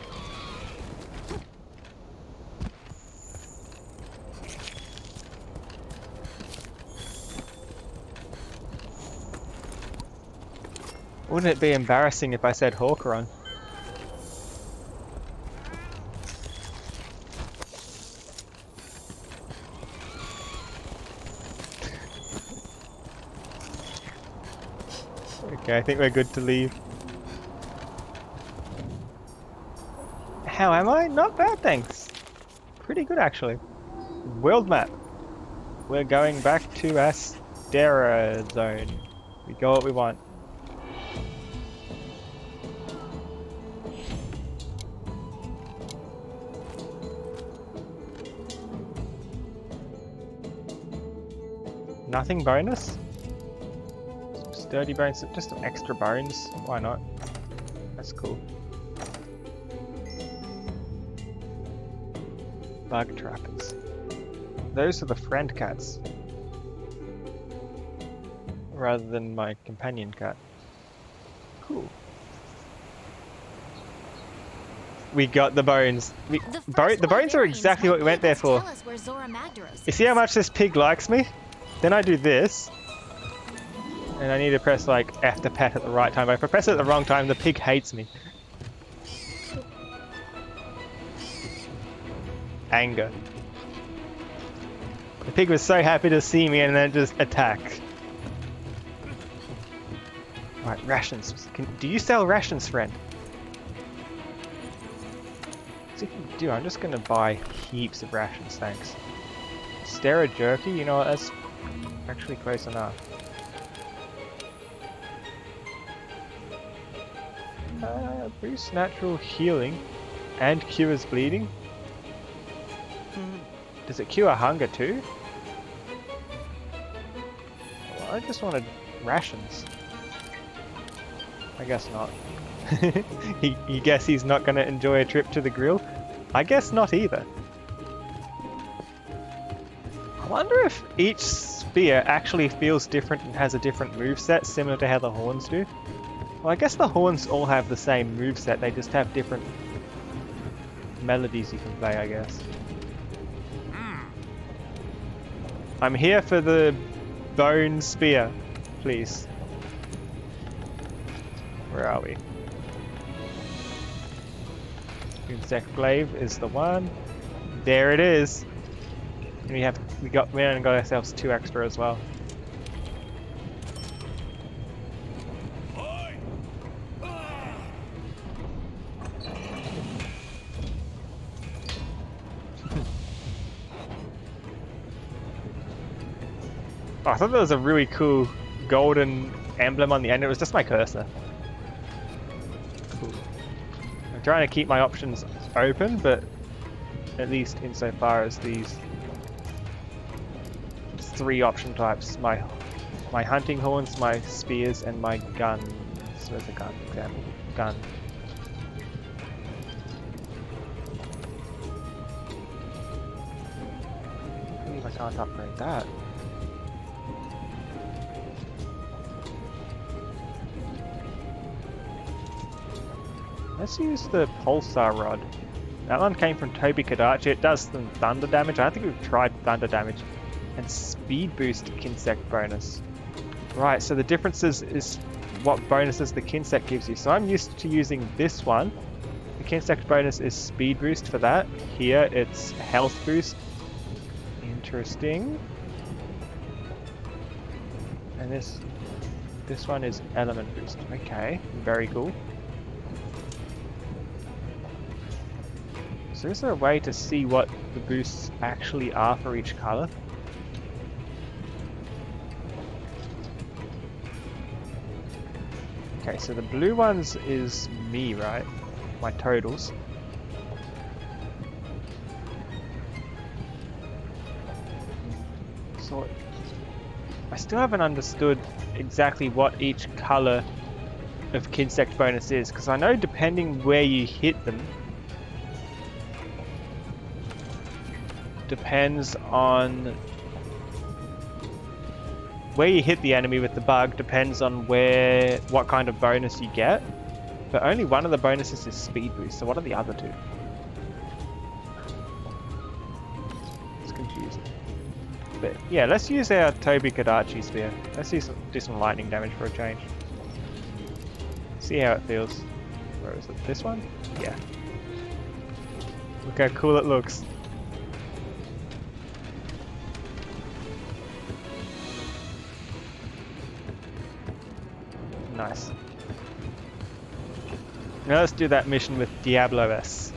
Wouldn't it be embarrassing if I said Hawkeron? Okay, I think we're good to leave. How am I? Not bad, thanks. Pretty good, actually. World map. We're going back to Astera Zone. We got what we want. Nothing bonus? Some sturdy bones, just some extra bones. Why not? That's cool. Bug trappers. Those are the friend cats. rather than my companion cat. Cool. We got the bones. The bones are exactly what we went there for. You see how much this pig likes me? Then I do this. And I need to press like F to pet at the right time. If I press it at the wrong time, the pig hates me. Anger. The pig was so happy to see me and then just attacked. Right, rations. Do you sell rations, friend? So if you do, I'm just gonna buy heaps of rations, thanks. Stera jerky, you know what, that's actually close enough. Boost natural healing and cures bleeding. Does it cure hunger too? Well, I just wanted rations. I guess not. You guess he's not going to enjoy a trip to the grill? I guess not either. I wonder if each spear actually feels different and has a different moveset, similar to how the horns do. Well, I guess the horns all have the same moveset, they just have different melodies you can play, I guess. I'm here for the bone spear, please. Where are we? Insect glaive is the one. There it is. And we went and got ourselves 2 extra as well. Oh, I thought there was a really cool golden emblem on the end. It was just my cursor. Cool. I'm trying to keep my options open, but at least insofar as these 3 option types. My hunting horns, my spears, and my guns. Where's the gun example? Gun. I believe I can't upgrade that. Let's use the pulsar rod. That one came from Toby Kadachi. It does some thunder damage. I don't think we've tried thunder damage. And speed boost Kinsect bonus. Right, so the differences is what bonuses the Kinsect gives you. So I'm used to using this one. The Kinsect bonus is speed boost for that. Here it's health boost. Interesting. And this one is element boost. Okay, very cool. So is there a way to see what the boosts actually are for each color? Okay, so the blue ones is me, right? My totals. So I still haven't understood exactly what each color of Kinsect bonus is, because I know depending where you hit them, depends on where you hit the enemy with the bug, depends on what kind of bonus you get. But only one of the bonuses is speed boost, so what are the other 2? It's confusing. But yeah, let's use our Toby Kadachi spear. Let's do some lightning damage for a change. See how it feels. Where is it? This one? Yeah. Look how cool it looks. Nice. Now let's do that mission with Diablo S.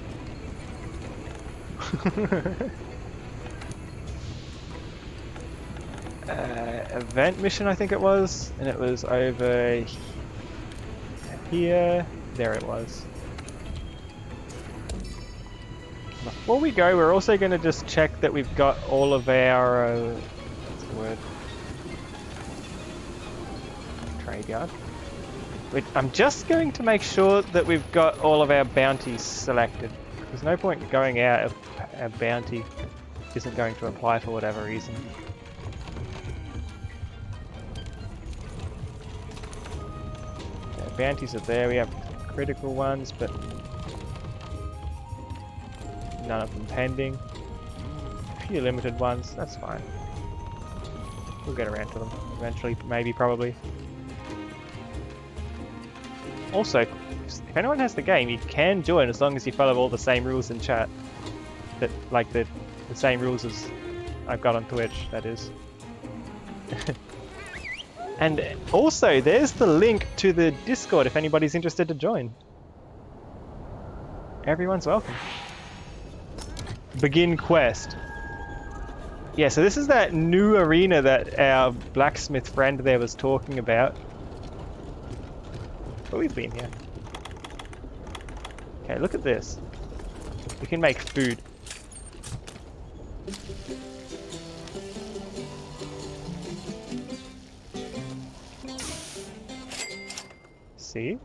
Event mission, I think it was, and it was over here. There it was. Before we go, we're also going to just check that we've got all of our what's the word? Trade yard. I'm just going to make sure that we've got all of our bounties selected. There's no point going out if a bounty isn't going to apply for whatever reason. bounties are there. We have critical ones, but none of them pending. A few limited ones, that's fine. We'll get around to them eventually, maybe, probably. Also, if anyone has the game, you can join as long as you follow all the same rules in chat. That, like the same rules as I've got on Twitch, that is. And also, there's the link to the Discord if anybody's interested to join. Everyone's welcome. Begin quest. Yeah, so this is that new arena that our blacksmith friend there was talking about. But we've been here. Okay, look at this. We can make food. See?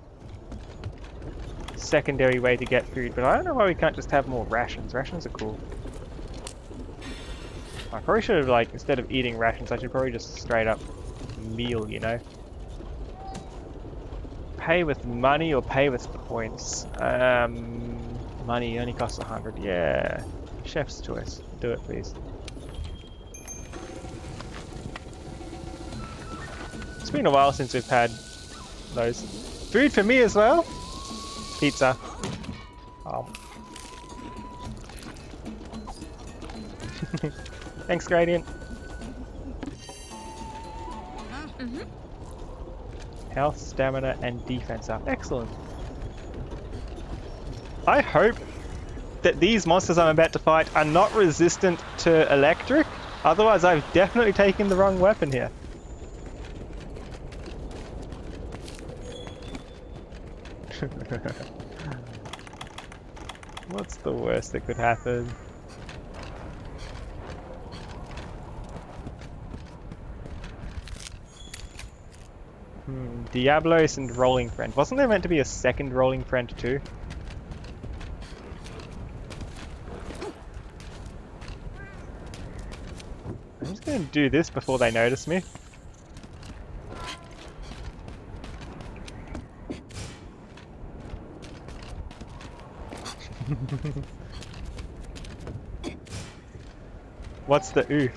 Secondary way to get food, but I don't know why we can't just have more rations. Rations are cool. I probably should have, like, instead of eating rations, I should probably just straight up meal, you know? Pay with money or pay with points? Money only costs 100. Yeah. Chef's choice. Do it, please. It's been a while since we've had those. Food for me as well? Pizza. Oh. Thanks, Gradient. Health, stamina, and defense up. Excellent. I hope that these monsters I'm about to fight are not resistant to electric. Otherwise, I've definitely taken the wrong weapon here. What's the worst that could happen? Diablos and Rolling Friend. Wasn't there meant to be a second Rolling Friend too? I'm just gonna do this before they notice me. What's the oof?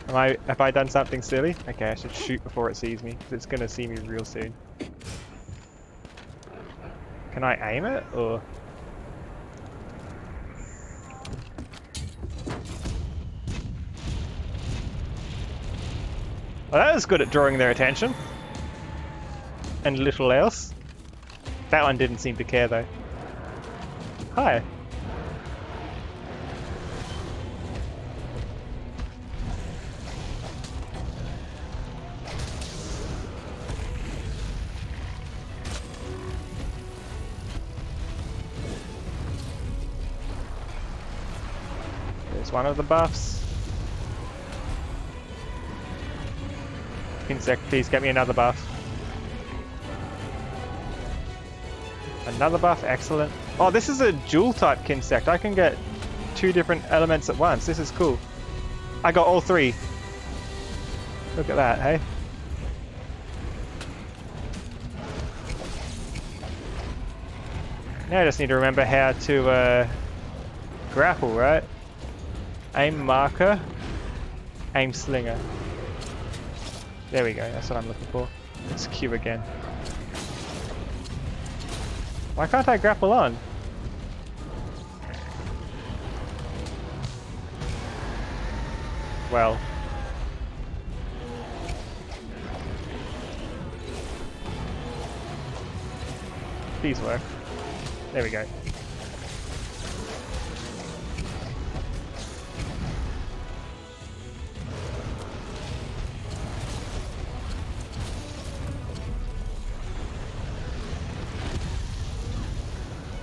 Have I done something silly? Okay, I should shoot before it sees me, because it's gonna see me real soon. Can I aim it, or? Well, that was good at drawing their attention. And little else. That one didn't seem to care though. Hi. There's one of the buffs. Insect, please get me another buff. Another buff, excellent. Oh, this is a dual type Kinsect. I can get 2 different elements at once. This is cool. I got all 3. Look at that, hey? Now I just need to remember how to grapple, right? Aim marker, aim slinger. There we go, that's what I'm looking for. It's Q again. Why can't I grapple on? Well. These work. There we go.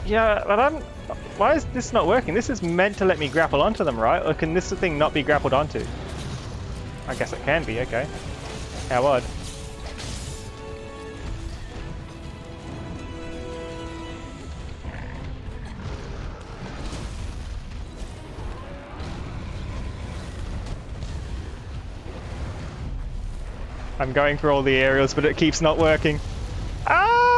Yeah, but why is this not working? This is meant to let me grapple onto them, right? Or can this thing not be grappled onto? I guess it can be, okay. How odd. I'm going for all the aerials, but it keeps not working. Ah!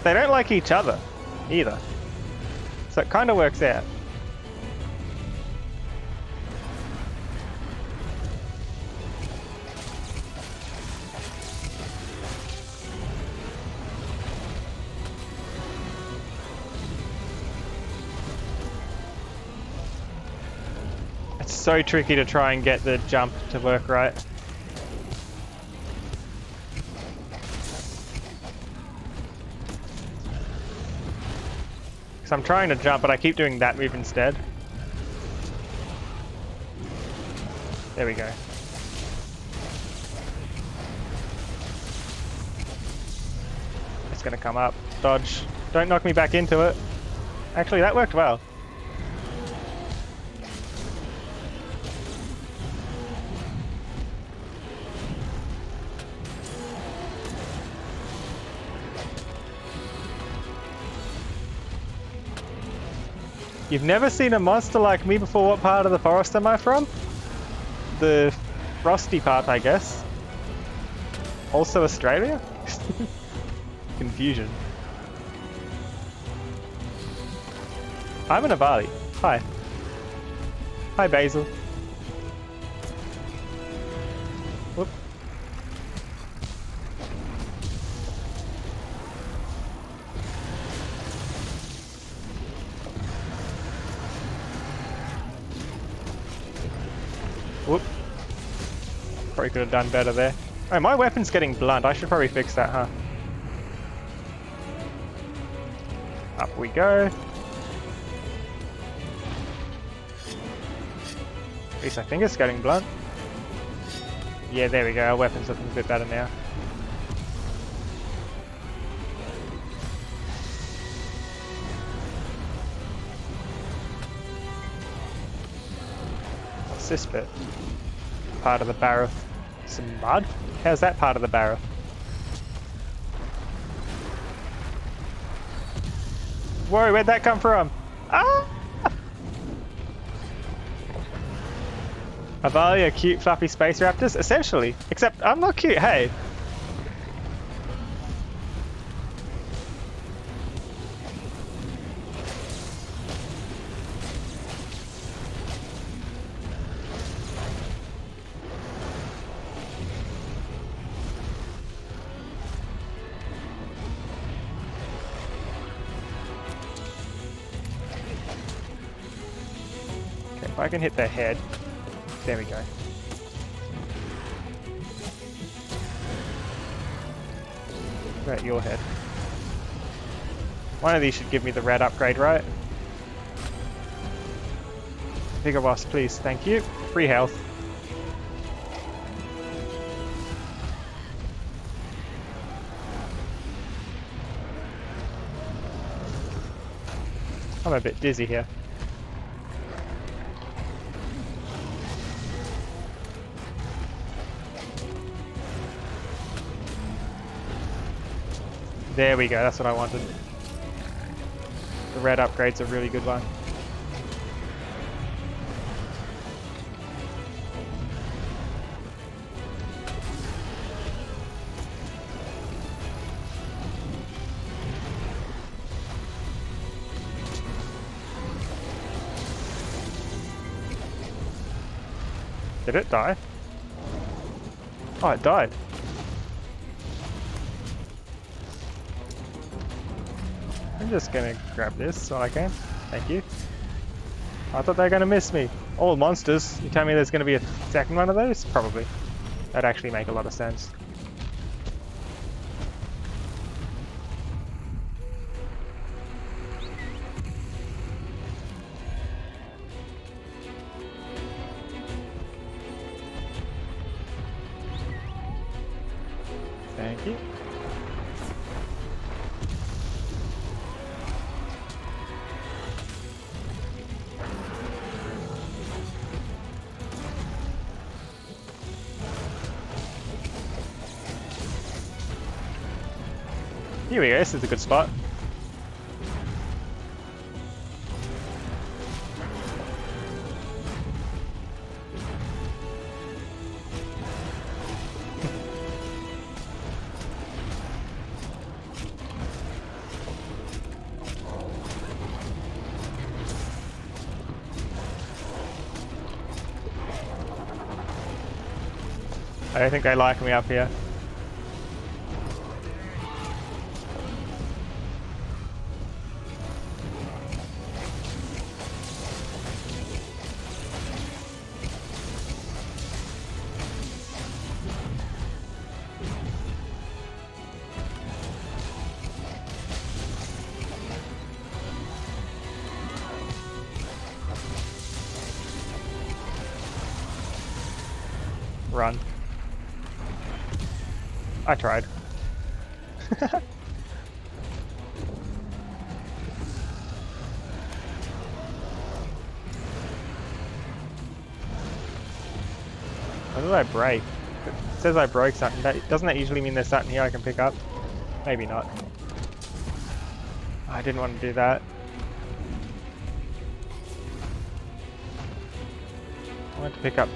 they don't like each other either. So it kind of works out. It's so tricky to try and get the jump to work right. So I'm trying to jump, but I keep doing that move instead. There we go. It's gonna come up. Dodge. Don't knock me back into it. Actually, that worked well. You've never seen a monster like me before. What part of the forest am I from? The frosty part, I guess. Also Australia? Confusion. I'm an Avali. Hi. Hi, Basil. Whoop. Whoop. Probably could have done better there. Oh, my weapon's getting blunt. I should probably fix that, huh? Up we go. At least I think it's getting blunt. Yeah, there we go. Our weapon's looking a bit better now. What's this bit? Part of the barrel. Some mud? How's that part of the barrel? Whoa, where'd that come from? Ah! Avali are cute, fluffy space raptors? Essentially. Except I'm not cute, hey. Okay, if I can hit their head. There we go. What about your head? One of these should give me the red upgrade, right? Bigger boss, please. Thank you. Free health. I'm a bit dizzy here. There we go, that's what I wanted. The red upgrade's a really good one. Did it die? Oh, it died. I'm just gonna grab this while I can. Thank you. I thought they were gonna miss me. All monsters. You tell me there's gonna be a second one of those? Probably. That'd actually make a lot of sense. Thank you. Here we go, this is a good spot. I don't think they like me up here. Run. I tried. When did I break? It says I broke something. Doesn't that usually mean there's something here I can pick up? Maybe not. I didn't want to do that. I want to pick up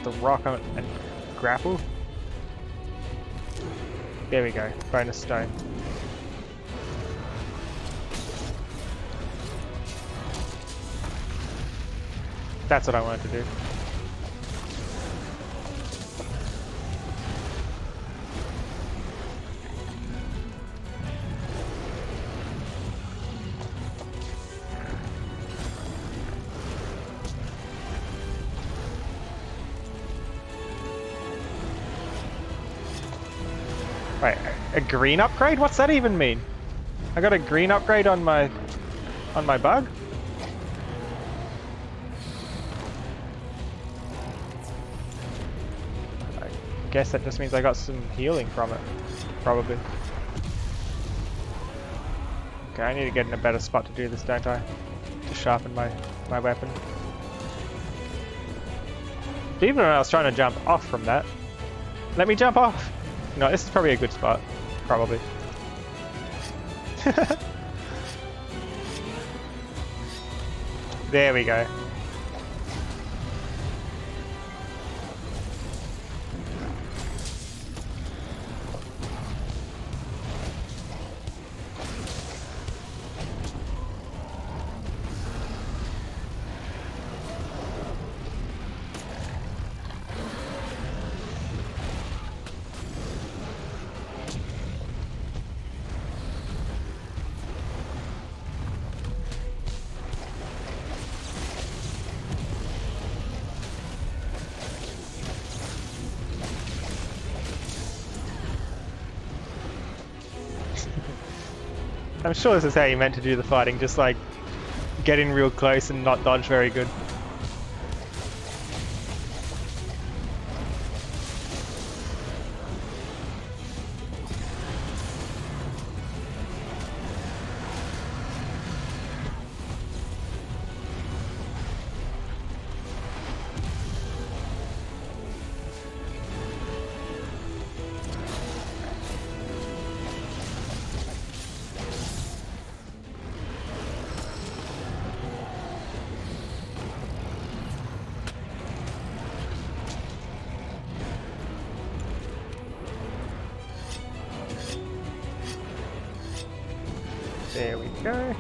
the rock and grapple. There we go. Bonus stone. That's what I wanted to do. Wait, a green upgrade? What's that even mean? I got a green upgrade on my bug? I guess that just means I got some healing from it. Probably. Okay, I need to get in a better spot to do this, don't I? To sharpen my weapon. Even when I was trying to jump off from that. Let me jump off! No, this is probably a good spot. Probably. There we go. I'm sure this is how you meant to do the fighting, just like get in real close and not dodge very good. There we go.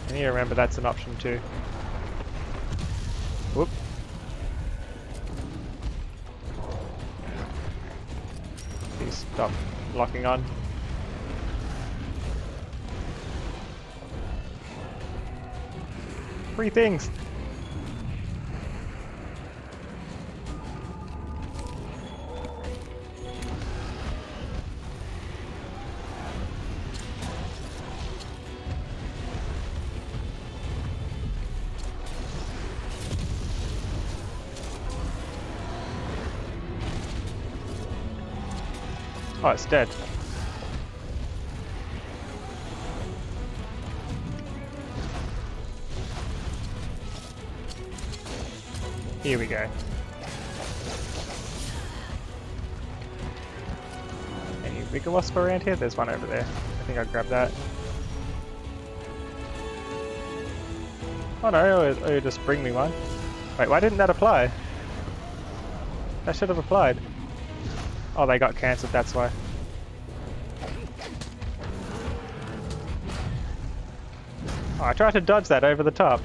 I need to remember that's an option too. Whoop. Please stop locking on. Free things! Oh, it's dead. Here we go. Any bigger wasp around here? There's one over there. I think I'll grab that. Oh no, or just bring me one. Wait, why didn't that apply? That should have applied. Oh, they got cancelled, that's why. Oh, I tried to dodge that over the top.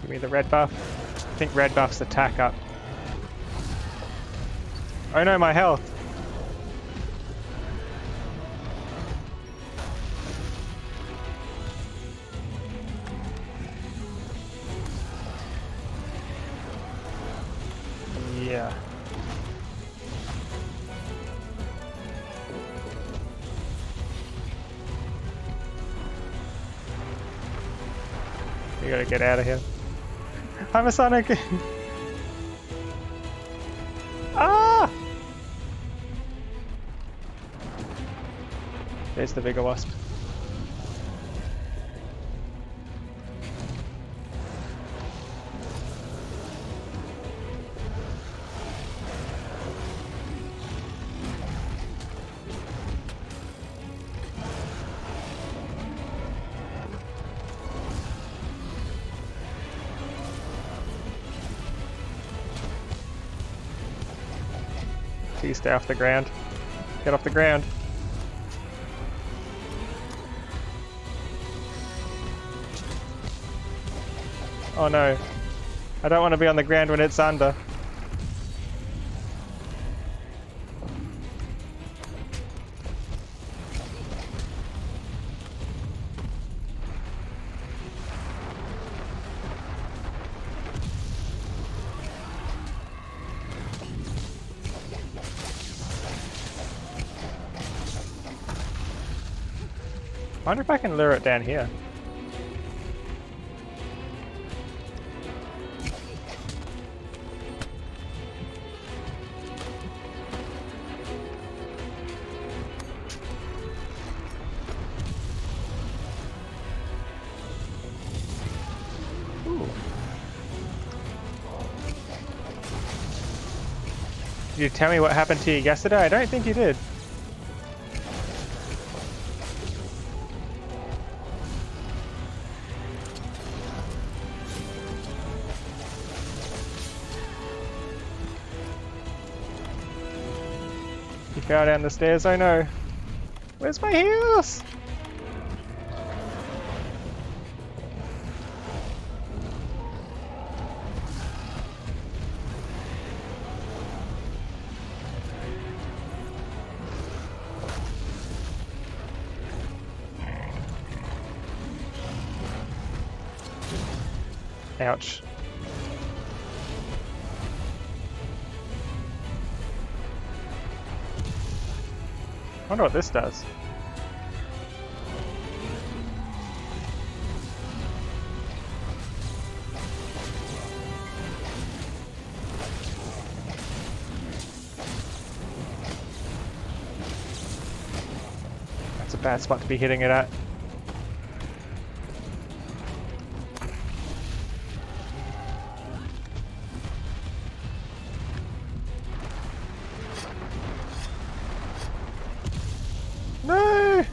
Give me the red buff. I think red buffs attack up. Oh no, my health. Yeah. We gotta get out of here. I'm a Sonic! Ah! There's the bigger wasp. Please stay off the ground. Get off the ground. Oh no. I don't want to be on the ground when it's under. I wonder if I can lure it down here. Ooh. Did you tell me what happened to you yesterday? I don't think you did. You fell down the stairs, oh no. Where's my heels? Ouch. I wonder what this does. That's a bad spot to be hitting it at. No!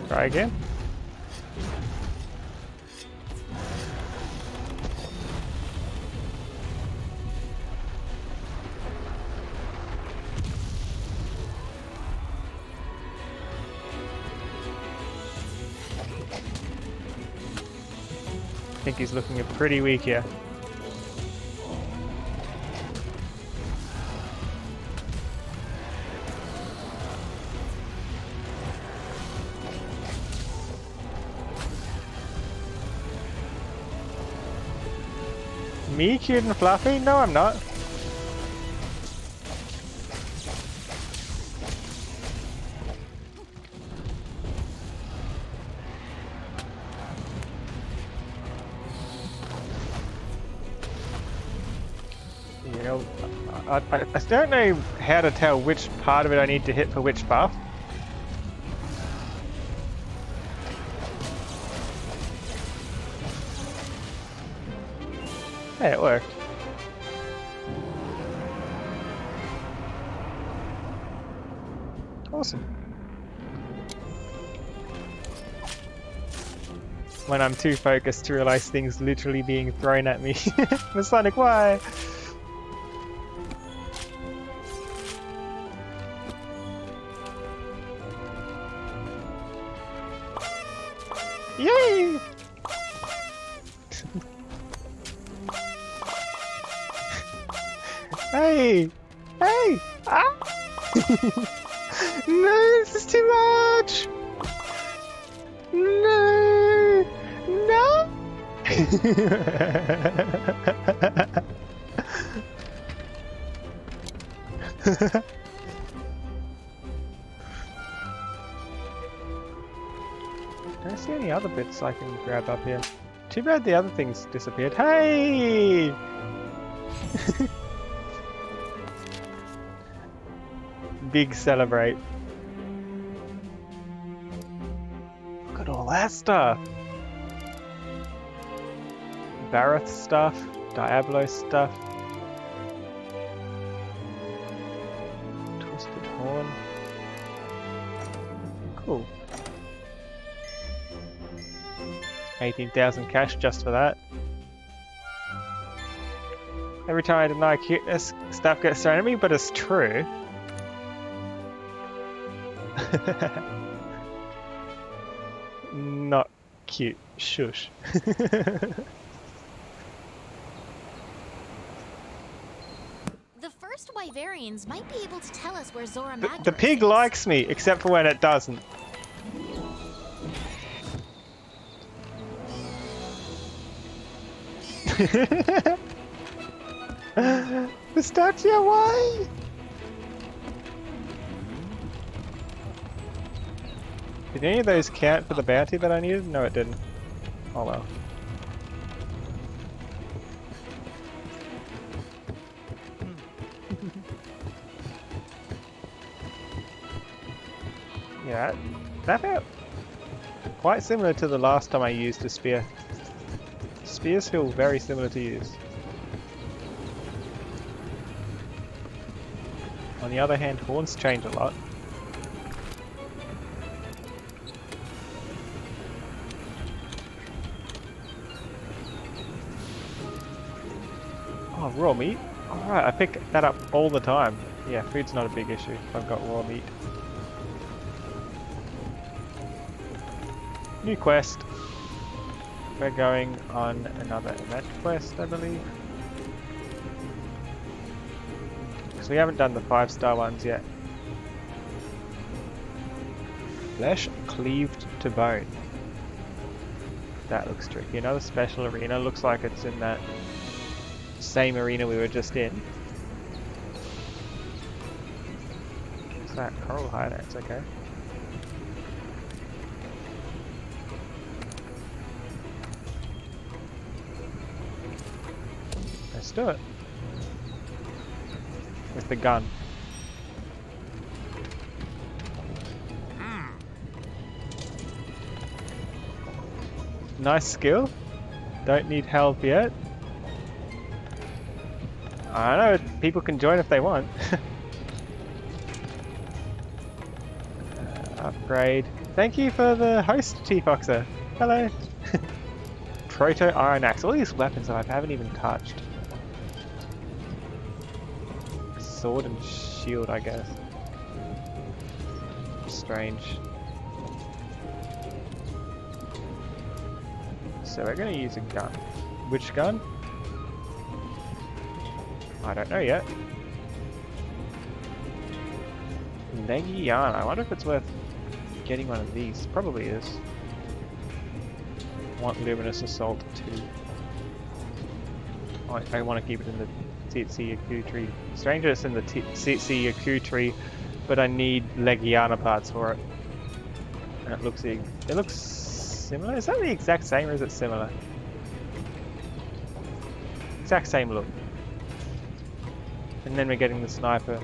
Try again. think he's looking pretty weak here. Me, cute and fluffy? No, I'm not. You know, I don't know how to tell which part of it I need to hit for which buff. Hey, it worked. Awesome. When I'm too focused to realize things literally being thrown at me. Masonic, why? Yay! Hey! Hey! Ah! No, this is too much! No! No! Don't see any other bits I can grab up here. Too bad the other things disappeared. Hey! Big celebrate. Look at all that stuff. Barroth stuff, Diablo stuff. Twisted Horn. Cool. 18,000 cash just for that. Every time I deny cuteness, stuff gets thrown at me, but it's true. Not cute. Shush. The first Wyverians might be able to tell us where Zora Magdaros The pig is. likes me, except for when it doesn't. Pistachio, why? Did any of those count for the bounty that I needed? No, it didn't. Oh well. Yeah, that felt quite similar to the last time I used a spear. Spears feel very similar to use. On the other hand, horns change a lot. Oh, raw meat? Alright, I pick that up all the time. Yeah, food's not a big issue if I've got raw meat. New quest. We're going on another event quest, I believe. Because we haven't done the 5-star ones yet. Flesh cleaved to bone. That looks tricky. Another special arena. Looks like it's in that same arena we were just in. What's that? Coral hideouts, okay. Let's do it. With the gun. Nice skill. Don't need help yet. I don't know, people can join if they want. Upgrade. Thank you for the host, T-Foxer. Hello. Proto Iron Axe. All these weapons that I haven't even touched. Sword and shield, I guess. Strange. So we're going to use a gun. Which gun? I don't know yet. Legiana. I wonder if it's worth getting one of these. Probably is. Want Luminous Assault too. I want to keep it in the Tsitsi Yaku tree. Stranger, it's in the Tsitsi Yaku tree, but I need Legiana parts for it. And it looks similar. Is that the exact same or is it similar? Exact same look. And then we're getting the sniper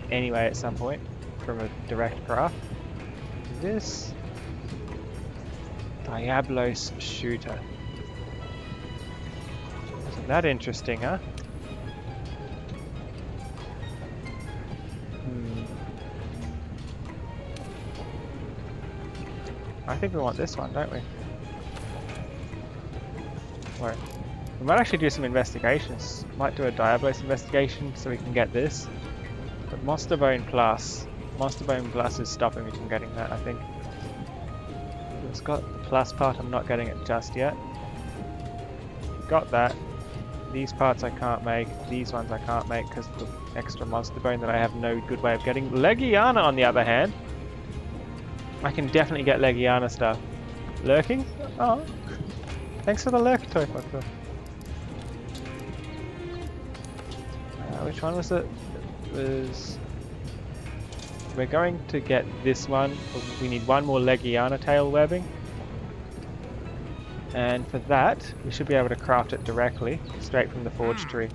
anyway at some point from a direct craft. This Diablos shooter. Isn't that interesting, huh? I think we want this one, don't we? Right. We might actually do some investigations. Might do a Diablos investigation so we can get this. But Monster Bone Plus is stopping me from getting that, I think. It's got the plus part, I'm not getting it just yet. Got that. These parts I can't make, these ones I can't make because of the extra Monster Bone that I have no good way of getting. Legiana on the other hand, I can definitely get Legiana stuff. Lurking? Oh, thanks for the lurk toy, Foxer. Which one was it? We're going to get this one. We need one more Legiana tail webbing. And for that, we should be able to craft it directly, straight from the forge tree.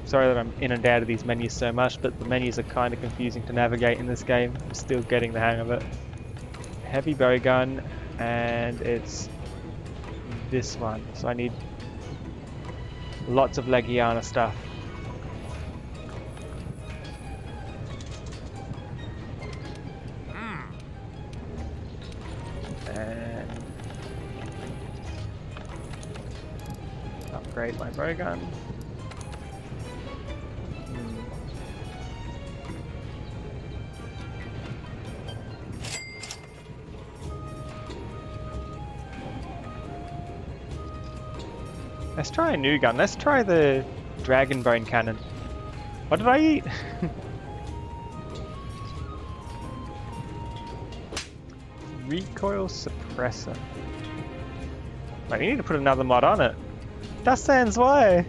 Sorry that I'm in and out of these menus so much, but the menus are kind of confusing to navigate in this game. I'm still getting the hang of it. Heavy bowgun, and it's this one. So I need lots of Legiana stuff. And upgrade my bowgun. Let's try a new gun. Let's try the Dragon Bone Cannon. What did I eat? Recoil Suppressor. Wait, you need to put another mod on it. That sounds why.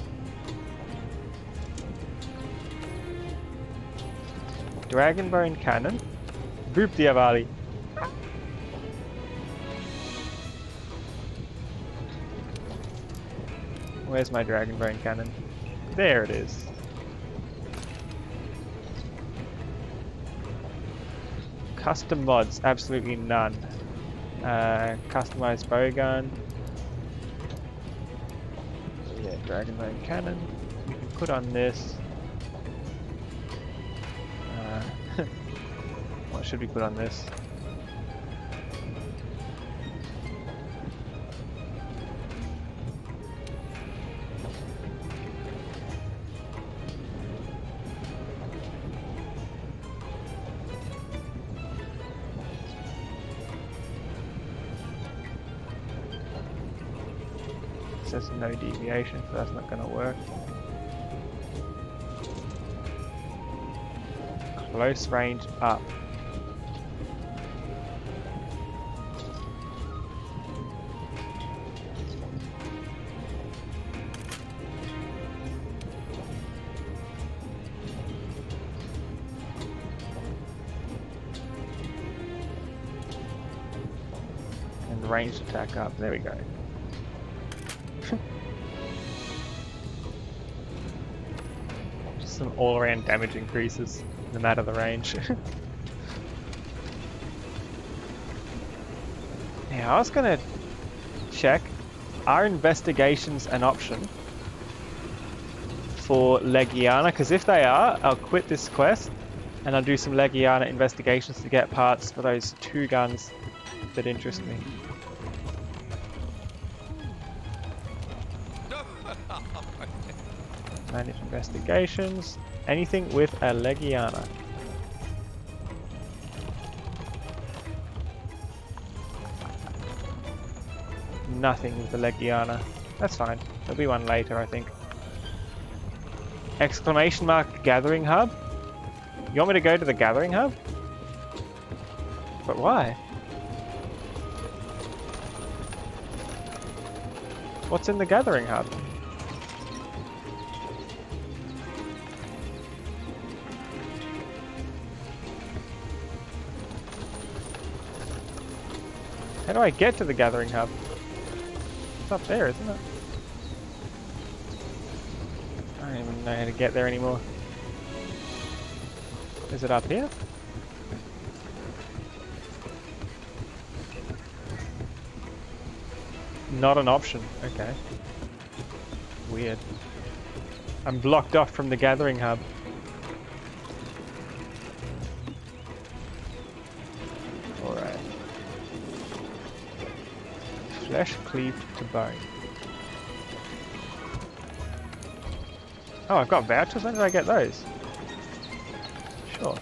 Dragon Bone Cannon. Boop the Avali. Where's my Dragon Bone Cannon? There it is. Custom mods, absolutely none. Customized bowgun. Yeah, Dragon Bone Cannon. We can put on this. What should we put on this? Says no deviation, so that's not going to work. Close range up. And ranged attack up. There we go. Some all-around damage increases no matter the range. Yeah, I was gonna check, are investigations an option for Legiana? Because if they are, I'll quit this quest and I'll do some Legiana investigations to get parts for those two guns that interest me. Manage investigations. Anything with a Legiana. nothing with the Legiana. That's fine. There'll be one later, I think. Exclamation mark gathering hub? You want me to go to the gathering hub? But why? What's in the gathering hub? How do I get to the gathering hub? It's up there, isn't it? I don't even know how to get there anymore. Is it up here? Not an option. Okay. Weird. I'm blocked off from the gathering hub. Alright. Flesh cleaved to bone. Oh, I've got vouchers? When did I get those? Sure.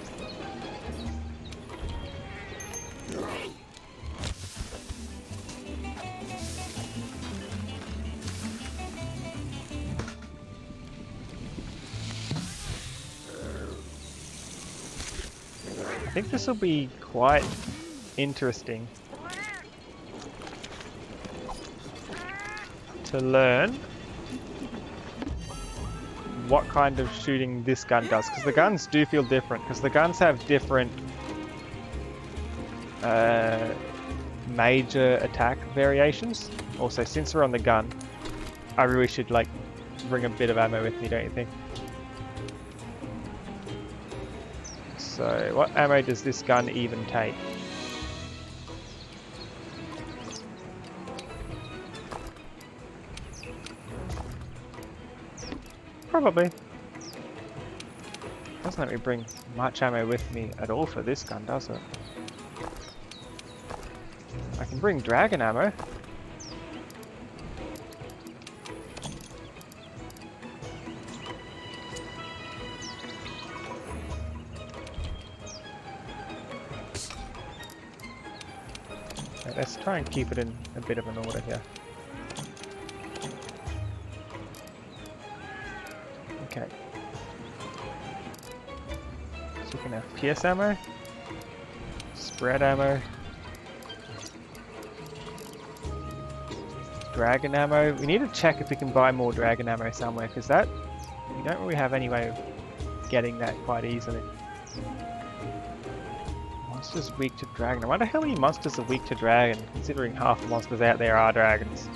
I think this will be quite interesting to learn what kind of shooting this gun does, because the guns do feel different, because the guns have different major attack variations. Also, since we're on the gun, I really should like bring a bit of ammo with me, don't you think? So, what ammo does this gun even take? Probably. Doesn't let me bring much ammo with me at all for this gun, does it? I can bring dragon ammo. Okay, let's try and keep it in a bit of an order here. Okay. So we can have PS ammo, spread ammo, dragon ammo. We need to check if we can buy more dragon ammo somewhere, because that we don't really have any way of getting that quite easily. Monsters weak to dragon. I wonder how many monsters are weak to dragon, considering half the monsters out there are dragons.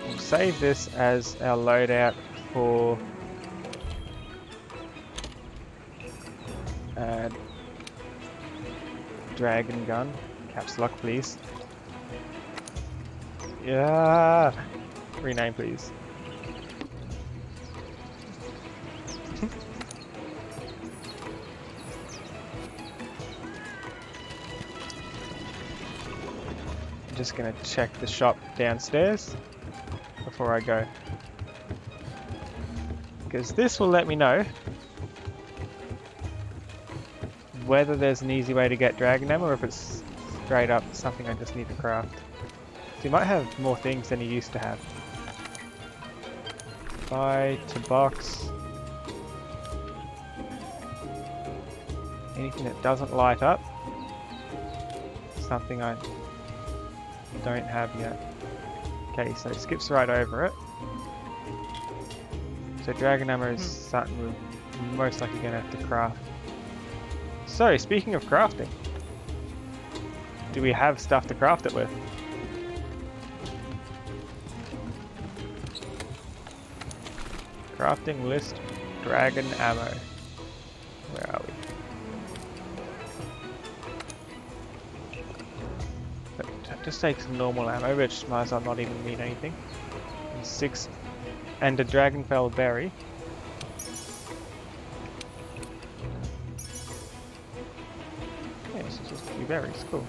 We'll save this as our loadout for dragon gun. Caps lock, please. Yeah. Rename, please. I'm just gonna check the shop downstairs before I go, because this will let me know whether there's an easy way to get dragon ammo or if it's straight up something I just need to craft. So you might have more things than you used to have. Buy to box. Anything that doesn't light up. Something I don't have yet. Okay, so it skips right over it. So dragon ammo is something we're most likely going to have to craft. So, speaking of crafting, do we have stuff to craft it with? Crafting list, dragon ammo. Where are we? That just takes normal ammo, which might as well not even mean anything. And 6, and a dragonfell berry. Yes, it's just a few berries, cool.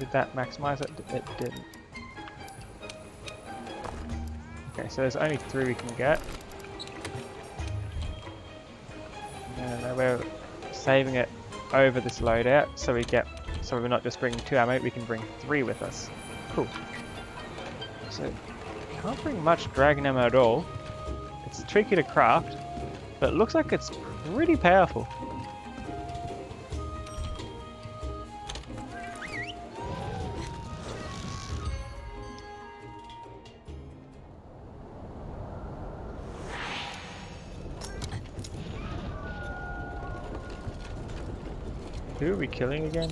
Did that maximize it? It didn't. Okay, so there's only 3 we can get. And we're saving it over this loadout so we're not just bringing 2 ammo, we can bring 3 with us. Cool. So, can't bring much dragon ammo at all. It's tricky to craft, but it looks like it's pretty powerful. Who are we killing again?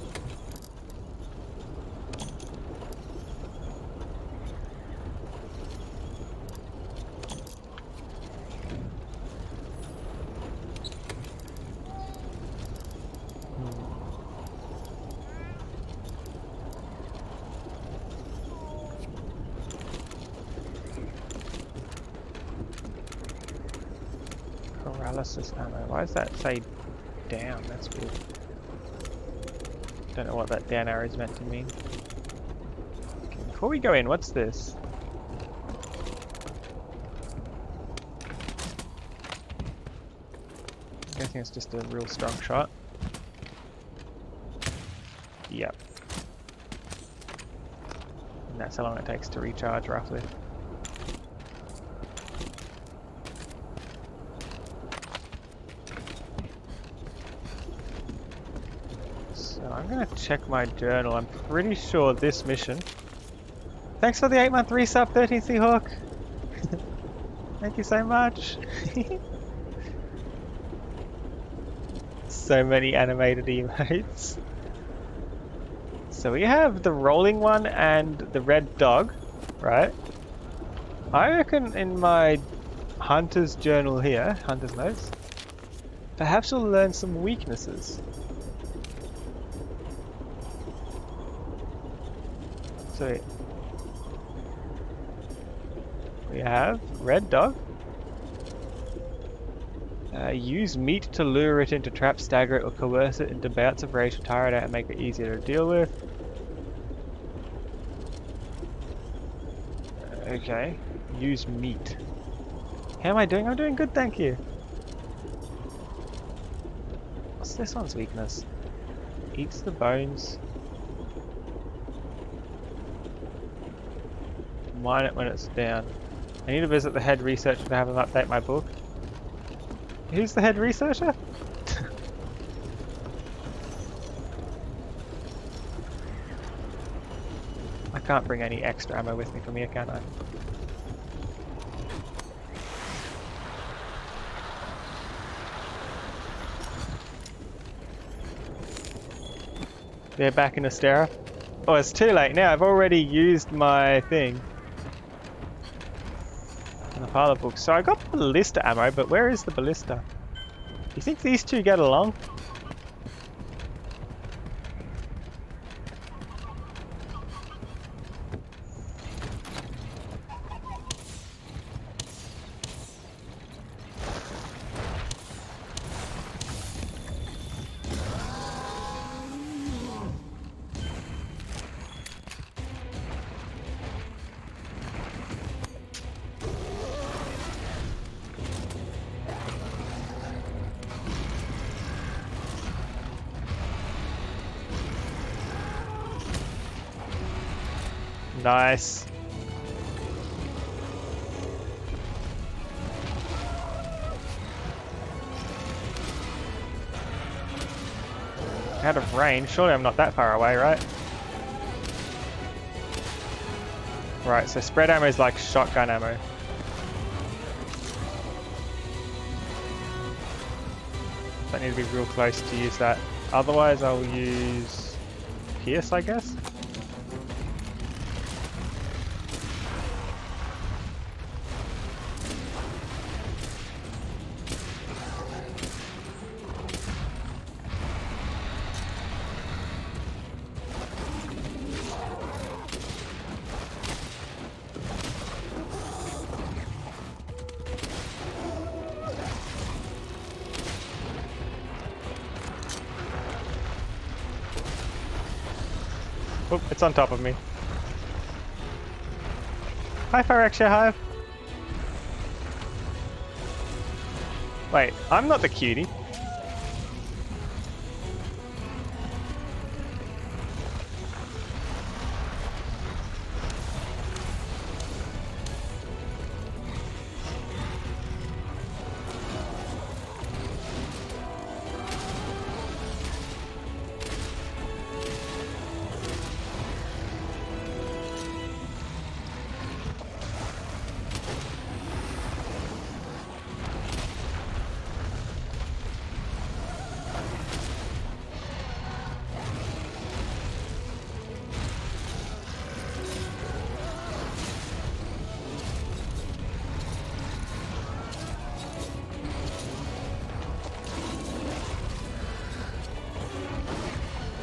Paralysis ammo. Why does that say down? That's weird. Don't know what that down arrow is meant to mean. Okay, before we go in, what's this? I'm guessing it's just a real strong shot. Yep. And that's how long it takes to recharge, roughly. I'm gonna check my journal. I'm pretty sure this mission. Thanks for the 8-month resub, 13 Seahawk. Thank you so much. So many animated emotes. So we have the rolling one and the red dog, right? I reckon in my hunter's journal here, hunter's notes, perhaps we'll learn some weaknesses. So we have red dog. Use meat to lure it into traps, stagger it, or coerce it into bouts of rage to tire it out and make it easier to deal with. Okay, use meat. How am I doing? I'm doing good, thank you. What's this one's weakness? Eats the bones. Mine it when it's down. I need to visit the head researcher to have him update my book. Who's the head researcher? I can't bring any extra ammo with me from here, can I? They're back in Astera. Oh, it's too late now. I've already used my thing. The pilot book. So I got ballista ammo, but where is the ballista? Do you think these two get along? Nice. Out of range? Surely I'm not that far away, right? Right, so spread ammo is like shotgun ammo. So I need to be real close to use that. Otherwise I'll use Pierce, I guess? Oh, it's on top of me. Hi, Phyrexia Hive. Wait, I'm not the cutie.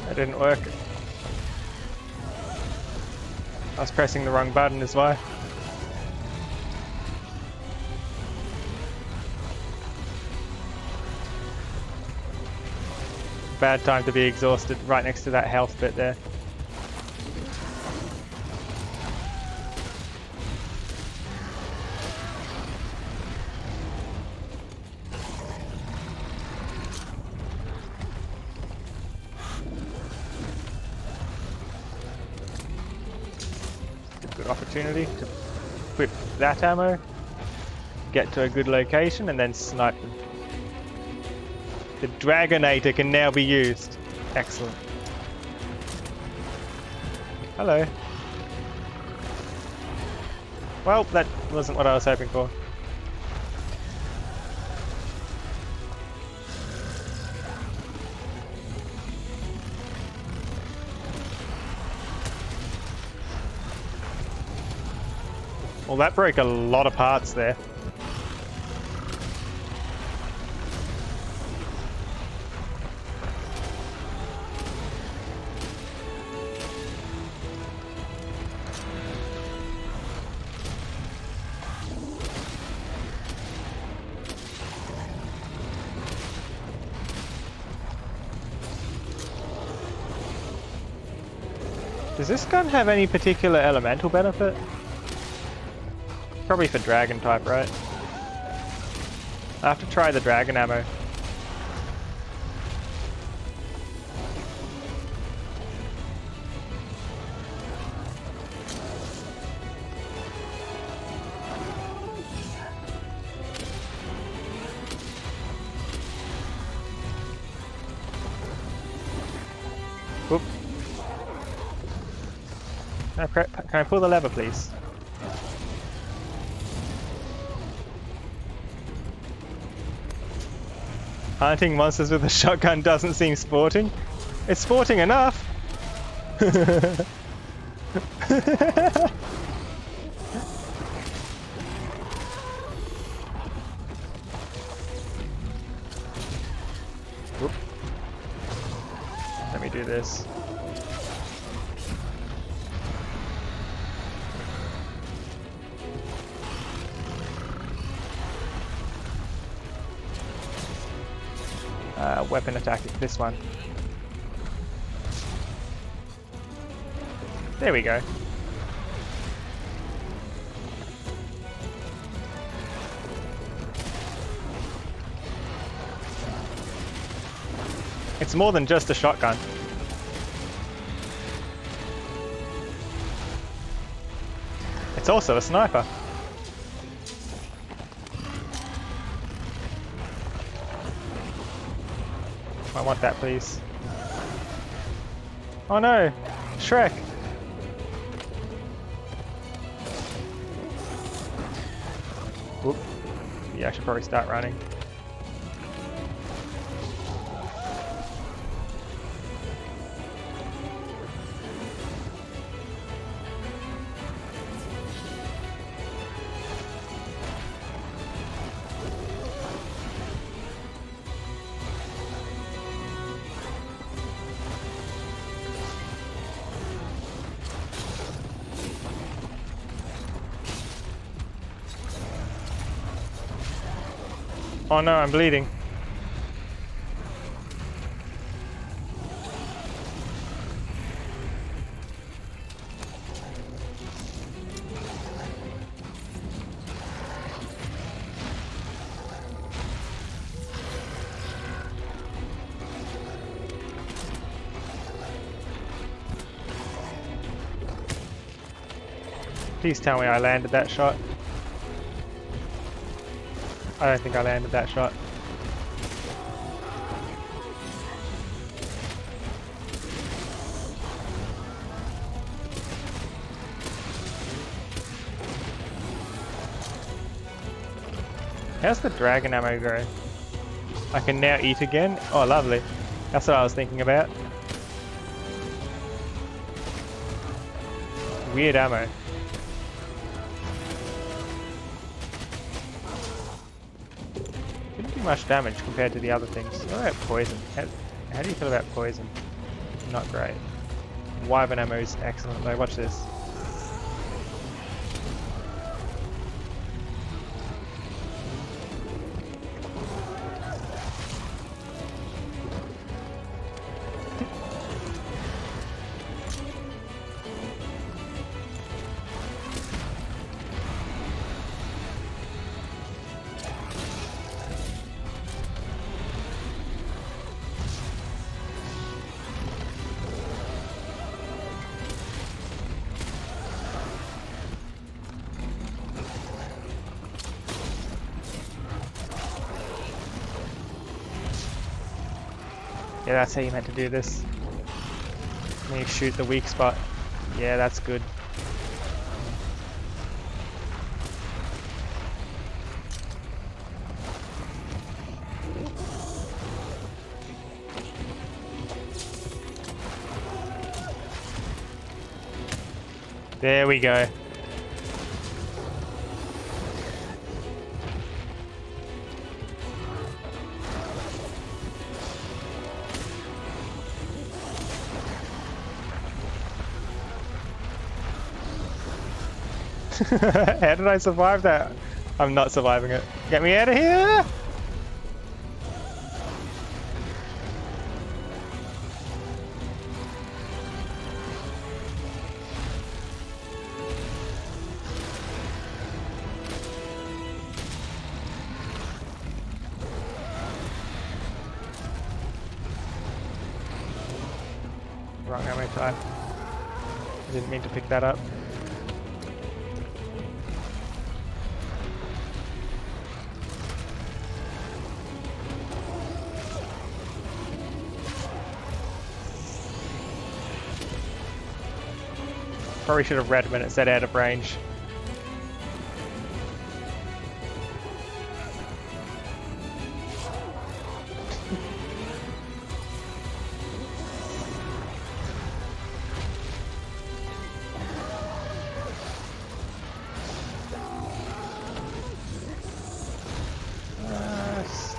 That didn't work. I was pressing the wrong button is why. Bad time to be exhausted right next to that health bit there. Good opportunity to equip that ammo, get to a good location, and then snipe them. The Dragonator can now be used. Excellent. Hello. Well, that wasn't what I was hoping for. Well, that broke a lot of parts there. Does this gun have any particular elemental benefit? Probably for dragon type, right? I have to try the dragon ammo. Oop. Can I pull the lever, please? Hunting monsters with a shotgun doesn't seem sporting. It's sporting enough! Oop. Let me do this. Weapon attack, this one. There we go. It's more than just a shotgun. It's also a sniper. I want that, please. Oh no! Shrek! Oop. Yeah, I should probably start running. Oh no, I'm bleeding. Please tell me I landed that shot. I don't think I landed that shot. How's the dragon ammo go? I can now eat again? Oh, lovely. That's what I was thinking about. Weird ammo. Didn't do much damage compared to the other things. What about poison? How do you feel about poison? Not great. Wyvern ammo is excellent though. Watch this. Yeah, that's how you meant to do this. When you shoot the weak spot. Yeah, that's good. There we go. How did I survive that? I'm not surviving it. Get me out of here! Wrong ammo type. I didn't mean to pick that up. Probably should have read when it said out of range.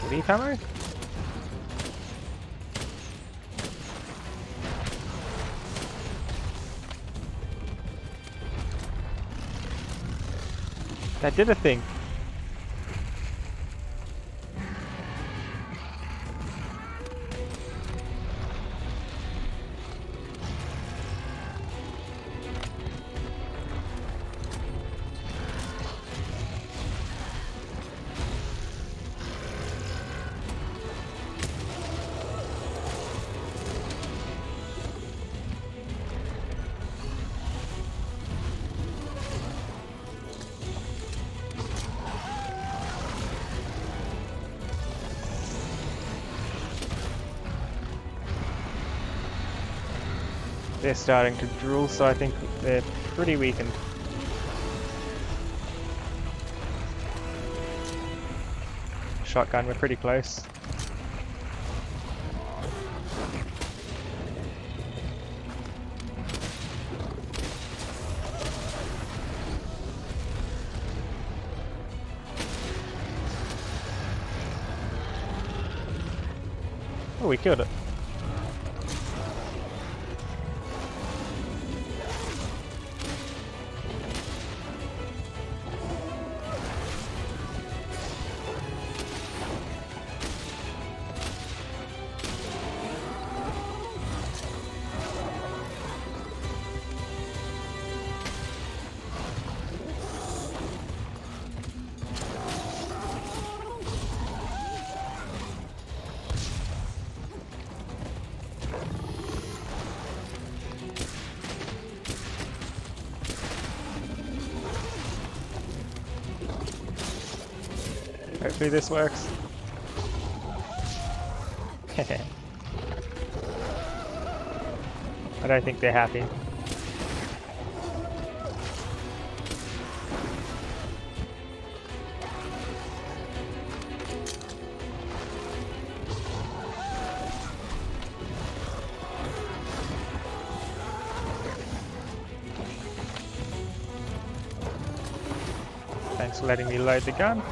Sleep ammo? That did a thing. They're starting to drool, so I think they're pretty weakened. Shotgun, we're pretty close. Oh, we killed it. Hopefully this works. I don't think they're happy. Thanks for letting me load the gun.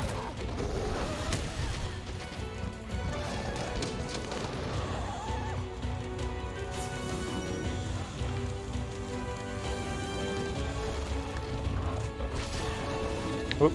Whoop.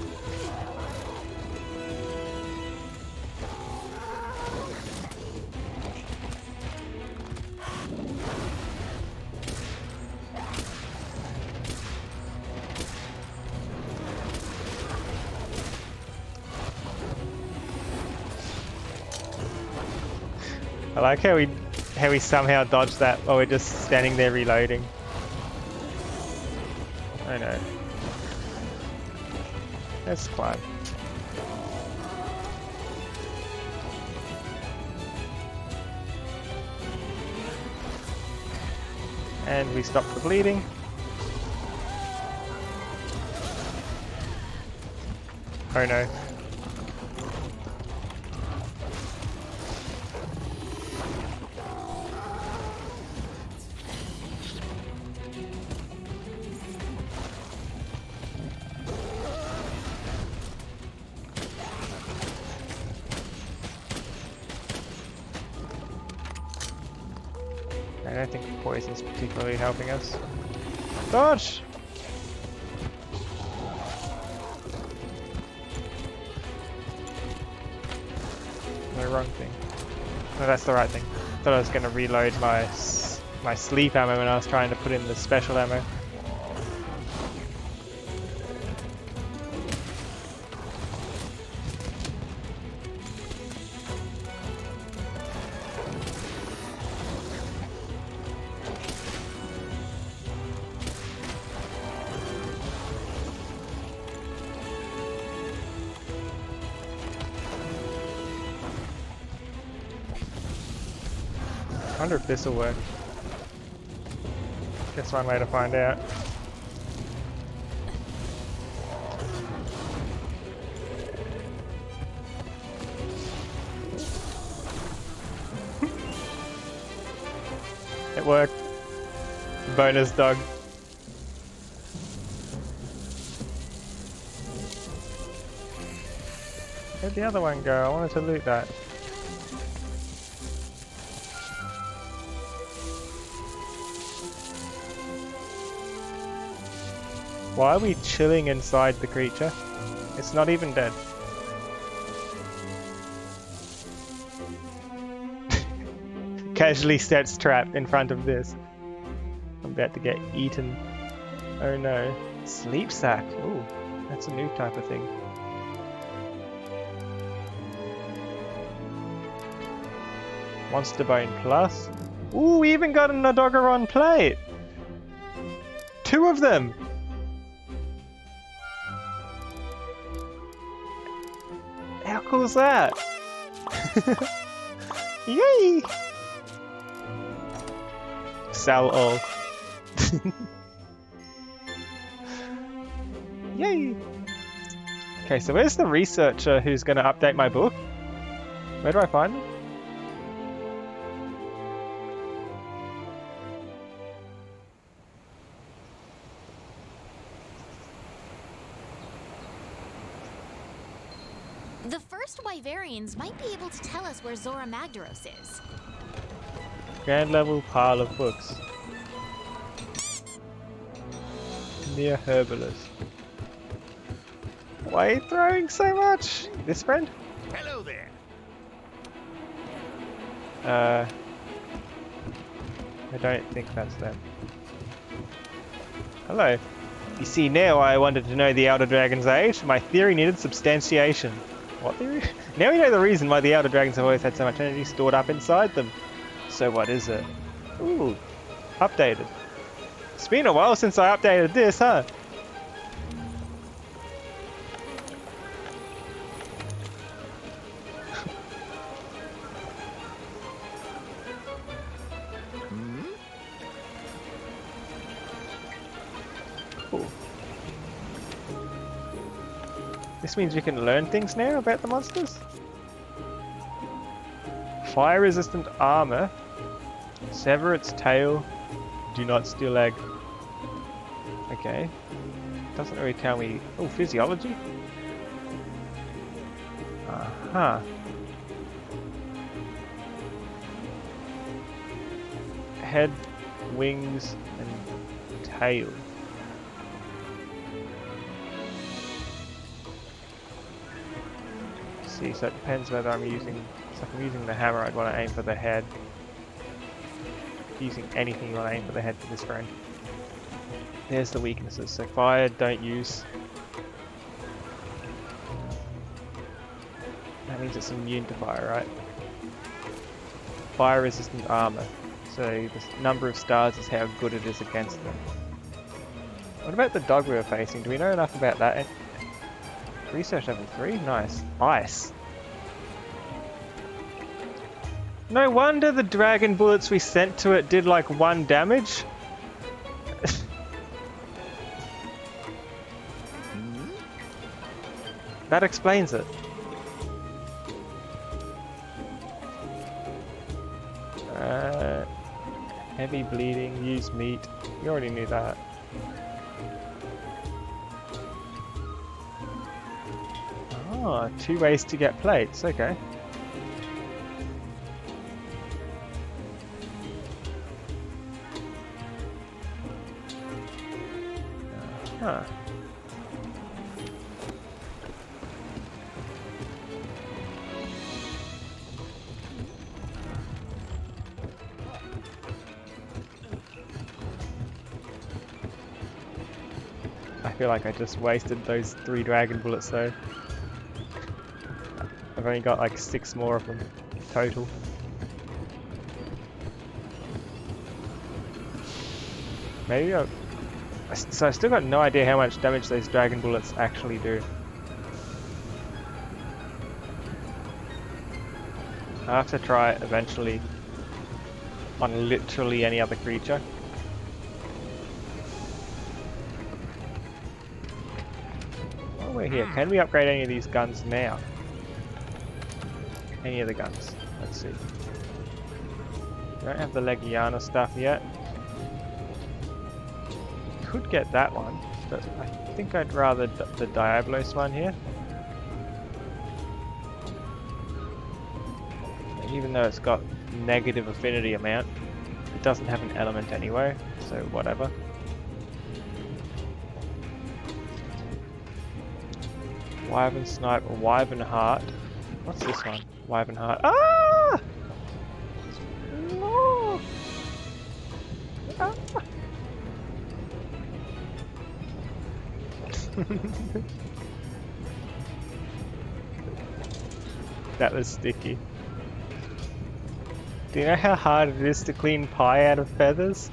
I like how we somehow dodged that while we're just standing there reloading. I know. Let's climb. And we stop the bleeding. Oh no. I don't think poison's particularly helping us. Dodge! The wrong thing. No, that's the right thing. Thought I was going to reload my sleep ammo when I was trying to put in the special ammo. I wonder if this will work. Guess one way to find out. It worked. Bonus dog. Where'd the other one go? I wanted to loot that. Why are we chilling inside the creature? It's not even dead. Casually sets trap in front of this. I'm about to get eaten. Oh no. Sleep sack. Ooh, that's a new type of thing. Monster Bone Plus. Ooh, we even got an Odogaron plate! 2 of them! How cool is that? Yay! Sell all. Yay! Okay, so where's the researcher who's going to update my book? Where do I find them? The first Wyverians might be able to tell us where Zora Magdaros is. Grand level pile of books. Near herbalist. Why are you throwing so much? This friend? Hello there. I don't think that's them. Hello. You see, now I wanted to know the Elder Dragon's age. My theory needed substantiation. What theory? Now we know the reason why the Elder Dragons have always had so much energy stored up inside them. So what is it? Ooh, updated. It's been a while since I updated this, huh? This means we can learn things now about the monsters? Fire resistant armor. Sever its tail. Do not steal egg. Okay. Doesn't really tell me. Oh, physiology? Uh-huh. Head, wings, and tail. See, so it depends whether I'm using. So if I'm using the hammer, I'd want to aim for the head. Using anything, you want to aim for the head for this friend. There's the weaknesses. So fire, don't use. That means it's immune to fire, right? Fire resistant armor. So the number of stars is how good it is against them. What about the dog we were facing? Do we know enough about that? Research level 3? Nice. Ice. No wonder the dragon bullets we sent to it did like 1 damage. That explains it. Heavy bleeding, use meat. You already knew that. Oh, 2 ways to get plates, okay. Huh. I feel like I just wasted those 3 dragon bullets though. I've only got like 6 more of them total. Maybe so I've still got no idea how much damage those dragon bullets actually do. I'll have to try it eventually on literally any other creature. While we're here, can we upgrade any of these guns now? Any of the guns? Let's see. We don't have the Legiana stuff yet. Could get that one, but I think I'd rather the Diablos one here. And even though it's got negative affinity amount, it doesn't have an element anyway, so whatever. Wyvern Snipe, Wyvern Heart. What's this one? Wyvern Heart. Ah! No! Ah! That was sticky. Do you know how hard it is to clean pie out of feathers?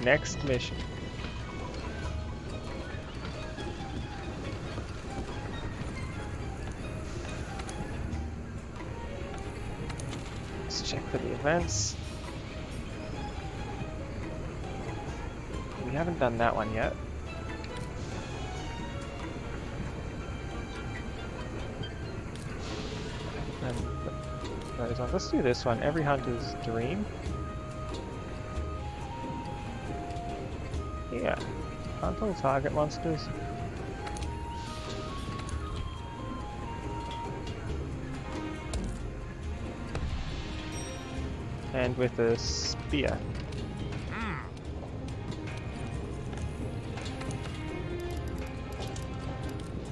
Next mission. Let's check for the events. We haven't done that one yet. And those ones. Let's do this one. Every hunter's dream. Yeah. Hunt all target monsters. And with a spear.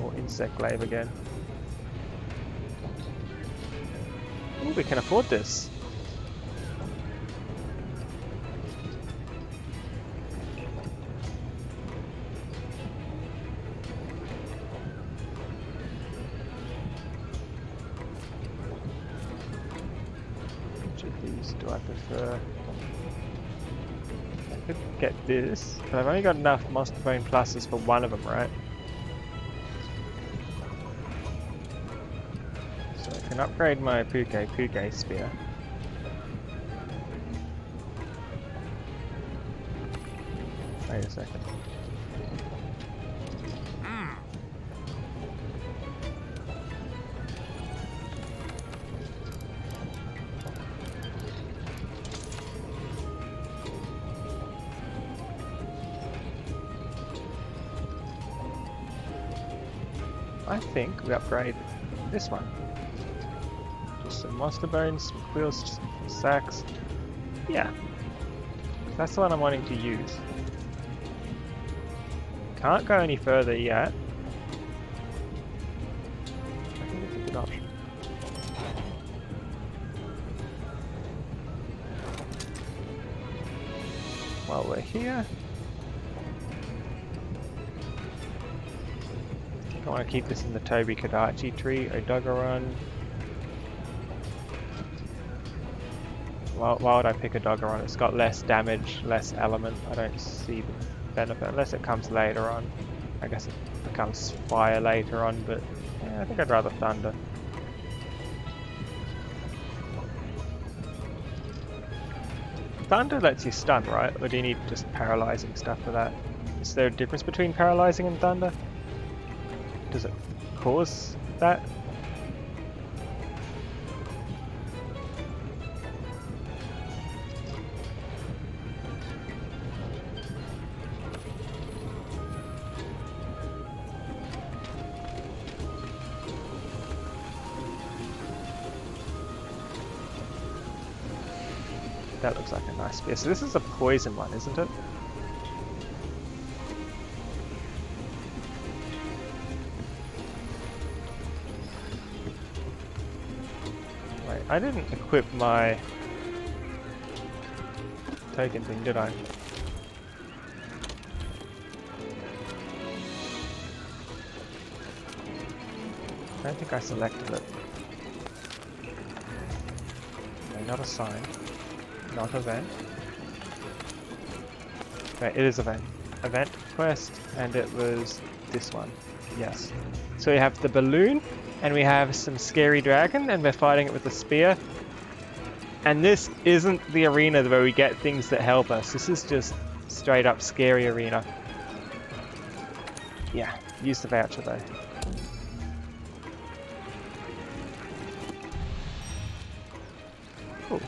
Or insect glaive again. Ooh, we can afford this. Which of these do I prefer? I could get this, but I've only got enough Monster Bone Pluses for one of them, right? So I can upgrade my Puke spear. Wait a second. I think we upgrade this one. Just some monster bones, some quills, some sacks. Yeah. That's the one I'm wanting to use. Can't go any further yet. I think it's a good option. While we're here, I want to keep this in the Toby Kadachi tree, Odogaron. Why would I pick Odogaron? It's got less damage, less element. I don't see the benefit unless it comes later on. I guess it becomes fire later on, but yeah, I think I'd rather thunder. Thunder lets you stun, right? Or do you need just paralyzing stuff for that? Is there a difference between paralyzing and thunder? Does it cause that? That looks like a nice spear. So this is a poison one, isn't it? Wait, I didn't equip my token thing, did I? I don't think I selected it. No, not a sign. Not event. Okay, it is event. Event quest, and it was this one. Yes. So we have the balloon, and we have some scary dragon, and we're fighting it with a spear. And this isn't the arena where we get things that help us. This is just straight up scary arena. Yeah, use the voucher though. Cool.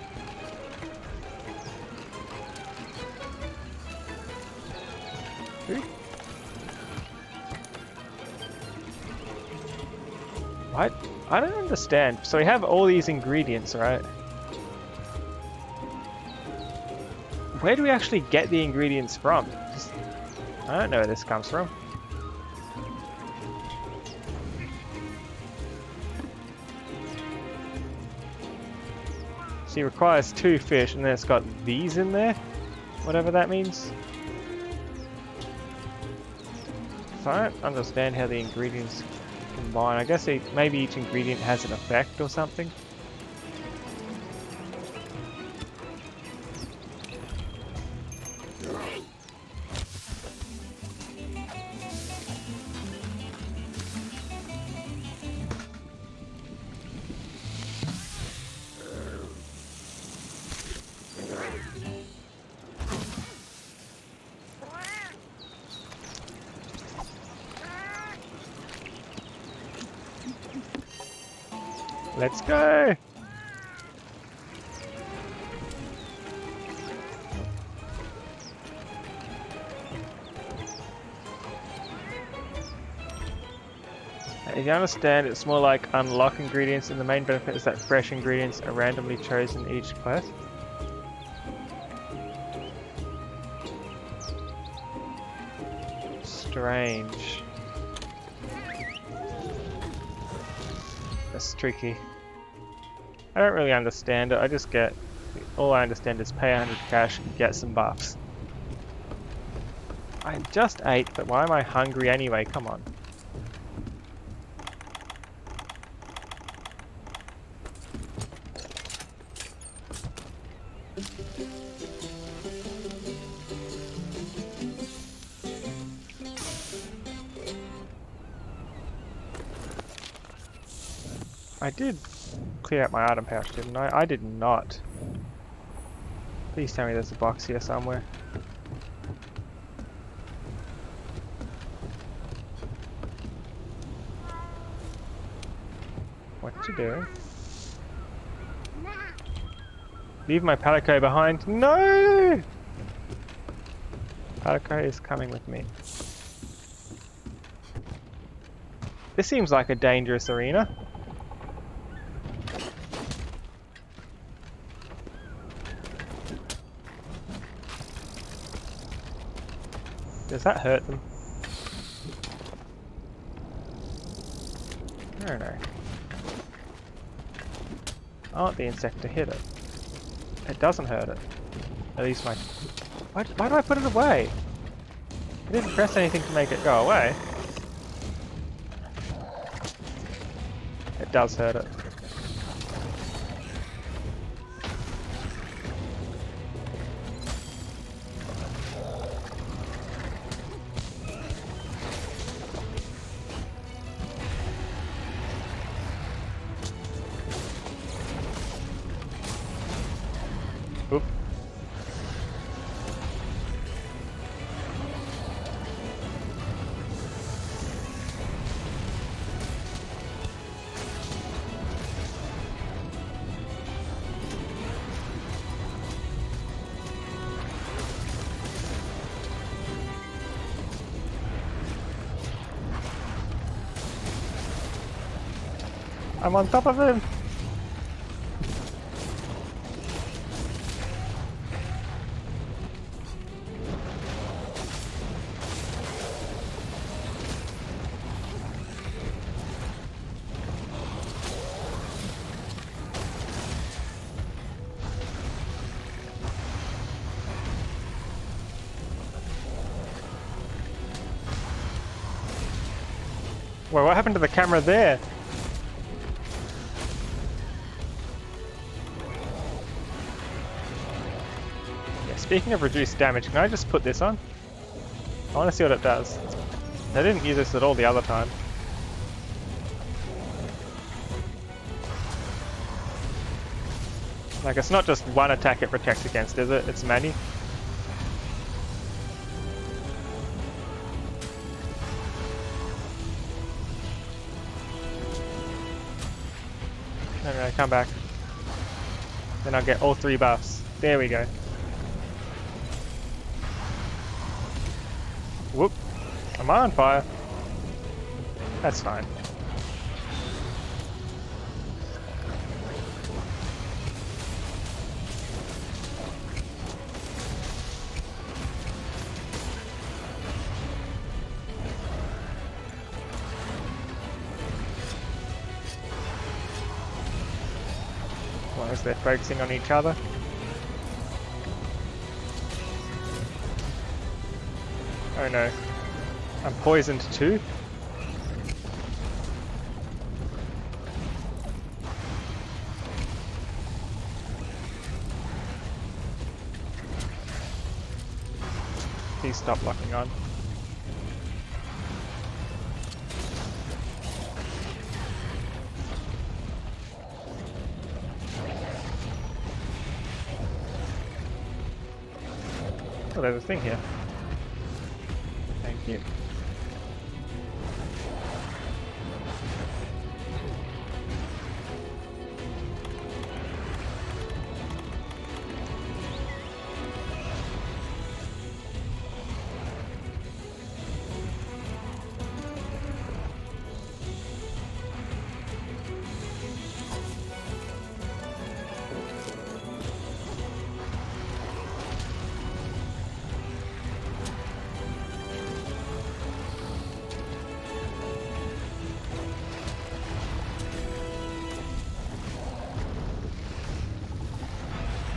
What? I don't understand. So we have all these ingredients, right? Where do we actually get the ingredients from? I don't know where this comes from. See, it requires 2 fish, and then it's got these in there, whatever that means. So I don't understand how the ingredients combine. I guess maybe each ingredient has an effect or something. Let's go! If you understand, it's more like unlock ingredients, and the main benefit is that fresh ingredients are randomly chosen each quest. Strange. That's tricky. I don't really understand it. I just get... all I understand is pay 100 cash and get some buffs. I just ate, but why am I hungry anyway? Come on. I did clear out my item pouch, didn't I? I did not. Please tell me there's a box here somewhere. What you doing? Leave my Palico behind. No! Palico is coming with me. This seems like a dangerous arena. Does that hurt them? I don't know. I want the insect to hit it. It doesn't hurt it. At least my... Why do I put it away? I didn't press anything to make it go away. It does hurt it. Oop. I'm on top of him! Whoa, what happened to the camera there? Yeah, speaking of reduced damage, can I just put this on? I want to see what it does. I didn't use this at all the other time. Like, it's not just one attack it protects against, is it? It's many. No, come back. Then I'll get all 3 buffs. There we go. Whoop. Am I on fire? That's fine. As long as they're focusing on each other. Oh no. I'm poisoned too? Please stop locking on. Oh, there's a thing here. Thank you.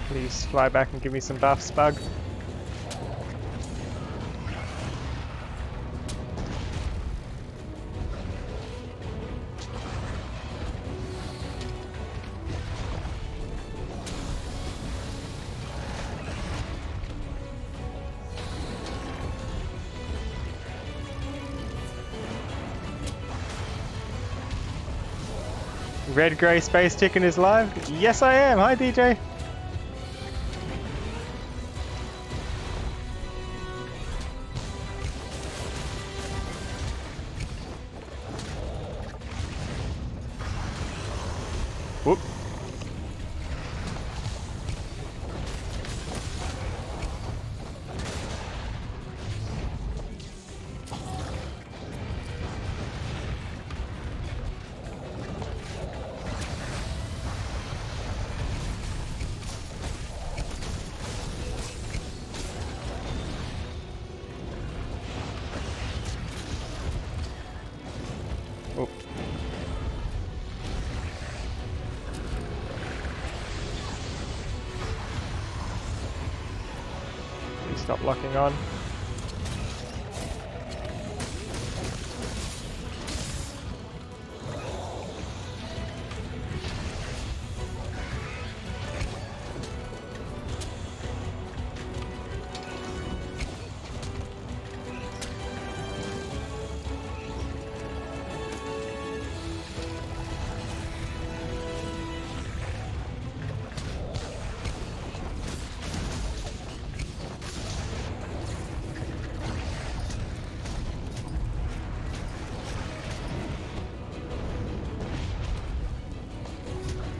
Please fly back and give me some buffs, bug. Red Grey Space Chicken is live? Yes I am! Hi DJ! stop locking on.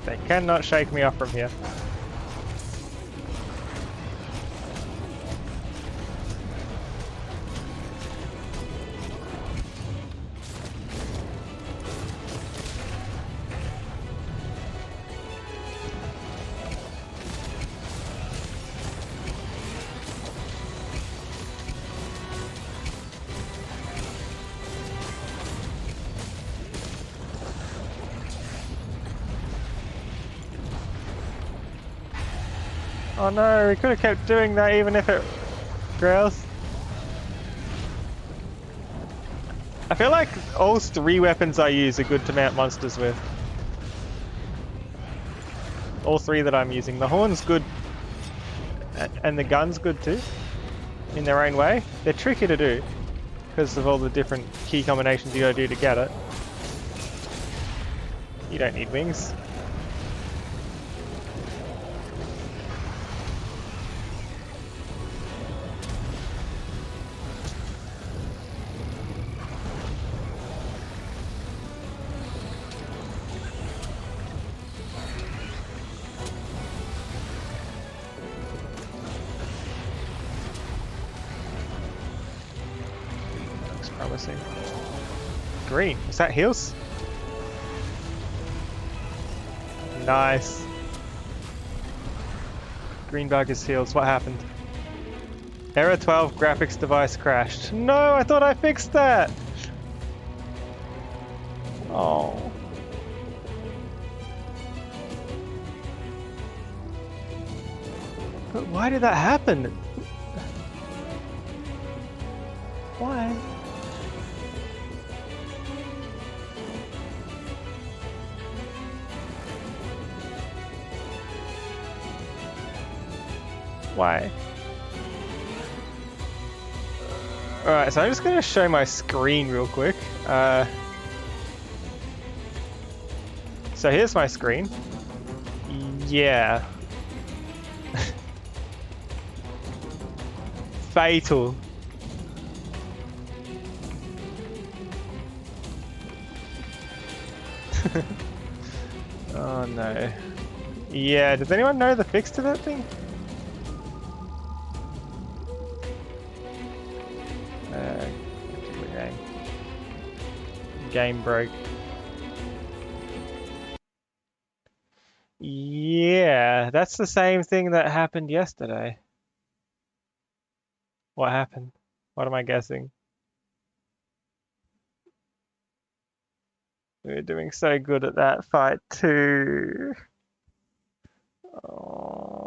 They cannot shake me off from here. Oh no, we could have kept doing that even if it grails. I feel like all 3 weapons I use are good to mount monsters with. All 3 that I'm using. The horn's good, and the gun's good too, in their own way. They're tricky to do, because of all the different key combinations you gotta do to get it. You don't need wings. Looks promising. Green, is that heals? Nice. Green bug is heals. What happened? Error 12, graphics device crashed. No, I thought I fixed that! Oh. But why did that happen? Why? Why? Alright, so I'm just gonna show my screen real quick. So here's my screen. Yeah. Fatal. Oh no. Yeah, does anyone know the fix to that thing? Game broke. Yeah, that's the same thing that happened yesterday. What happened? What am I guessing? We were doing so good at that fight too. Oh.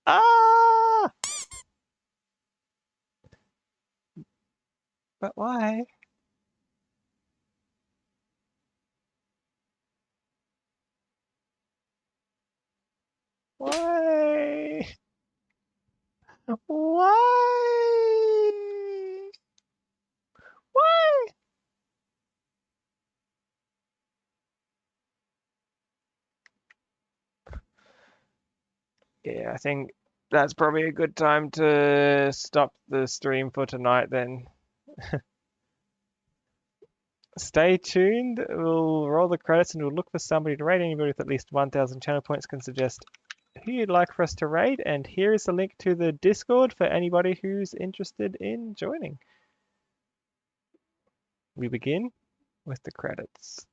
Ah! But why? Why? Why? Why? Yeah, I think that's probably a good time to stop the stream for tonight then. Stay tuned. We'll roll the credits and we'll look for somebody to raid. Anybody with at least 1,000 channel points can suggest who you'd like for us to raid. And here is the link to the Discord for anybody who's interested in joining. We begin with the credits.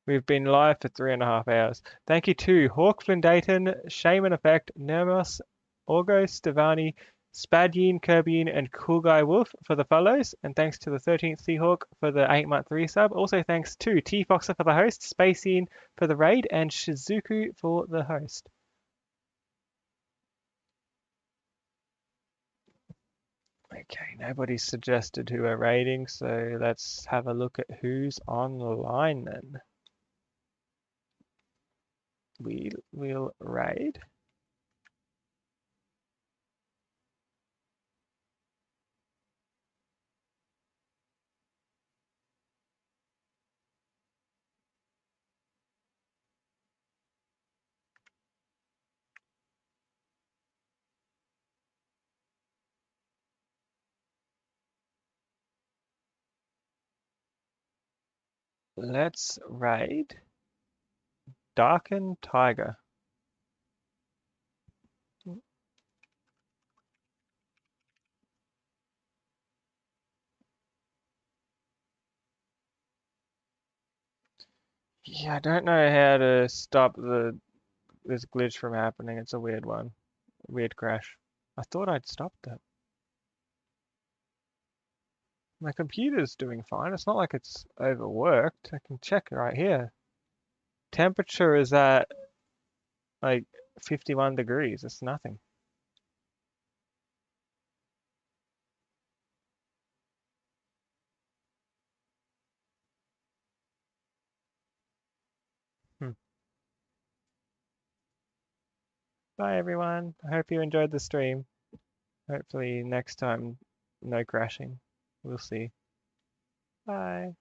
We've been live for 3.5 hours. Thank you to Hawkflynn Dayton, Shaman Effect, Nermos, Orgo, Stevani, Spadyin, Kirbyin, and Cool Guy Wolf for the follows. And thanks to the 13th Seahawk for the 8-month resub. Also thanks to T Foxer for the host, Spacine for the raid, and Shizuku for the host. Okay, nobody's suggested who we're raiding, so let's have a look at who's on the line then. We will raid. Let's raid Darken Tiger. Yeah, I don't know how to stop this glitch from happening. It's a weird one. Weird crash. I thought I'd stopped it. My computer's doing fine. It's not like it's overworked. I can check right here. Temperature is at like 51 degrees. It's nothing. Hmm. Bye everyone. I hope you enjoyed the stream. Hopefully next time no crashing. We'll see. Bye.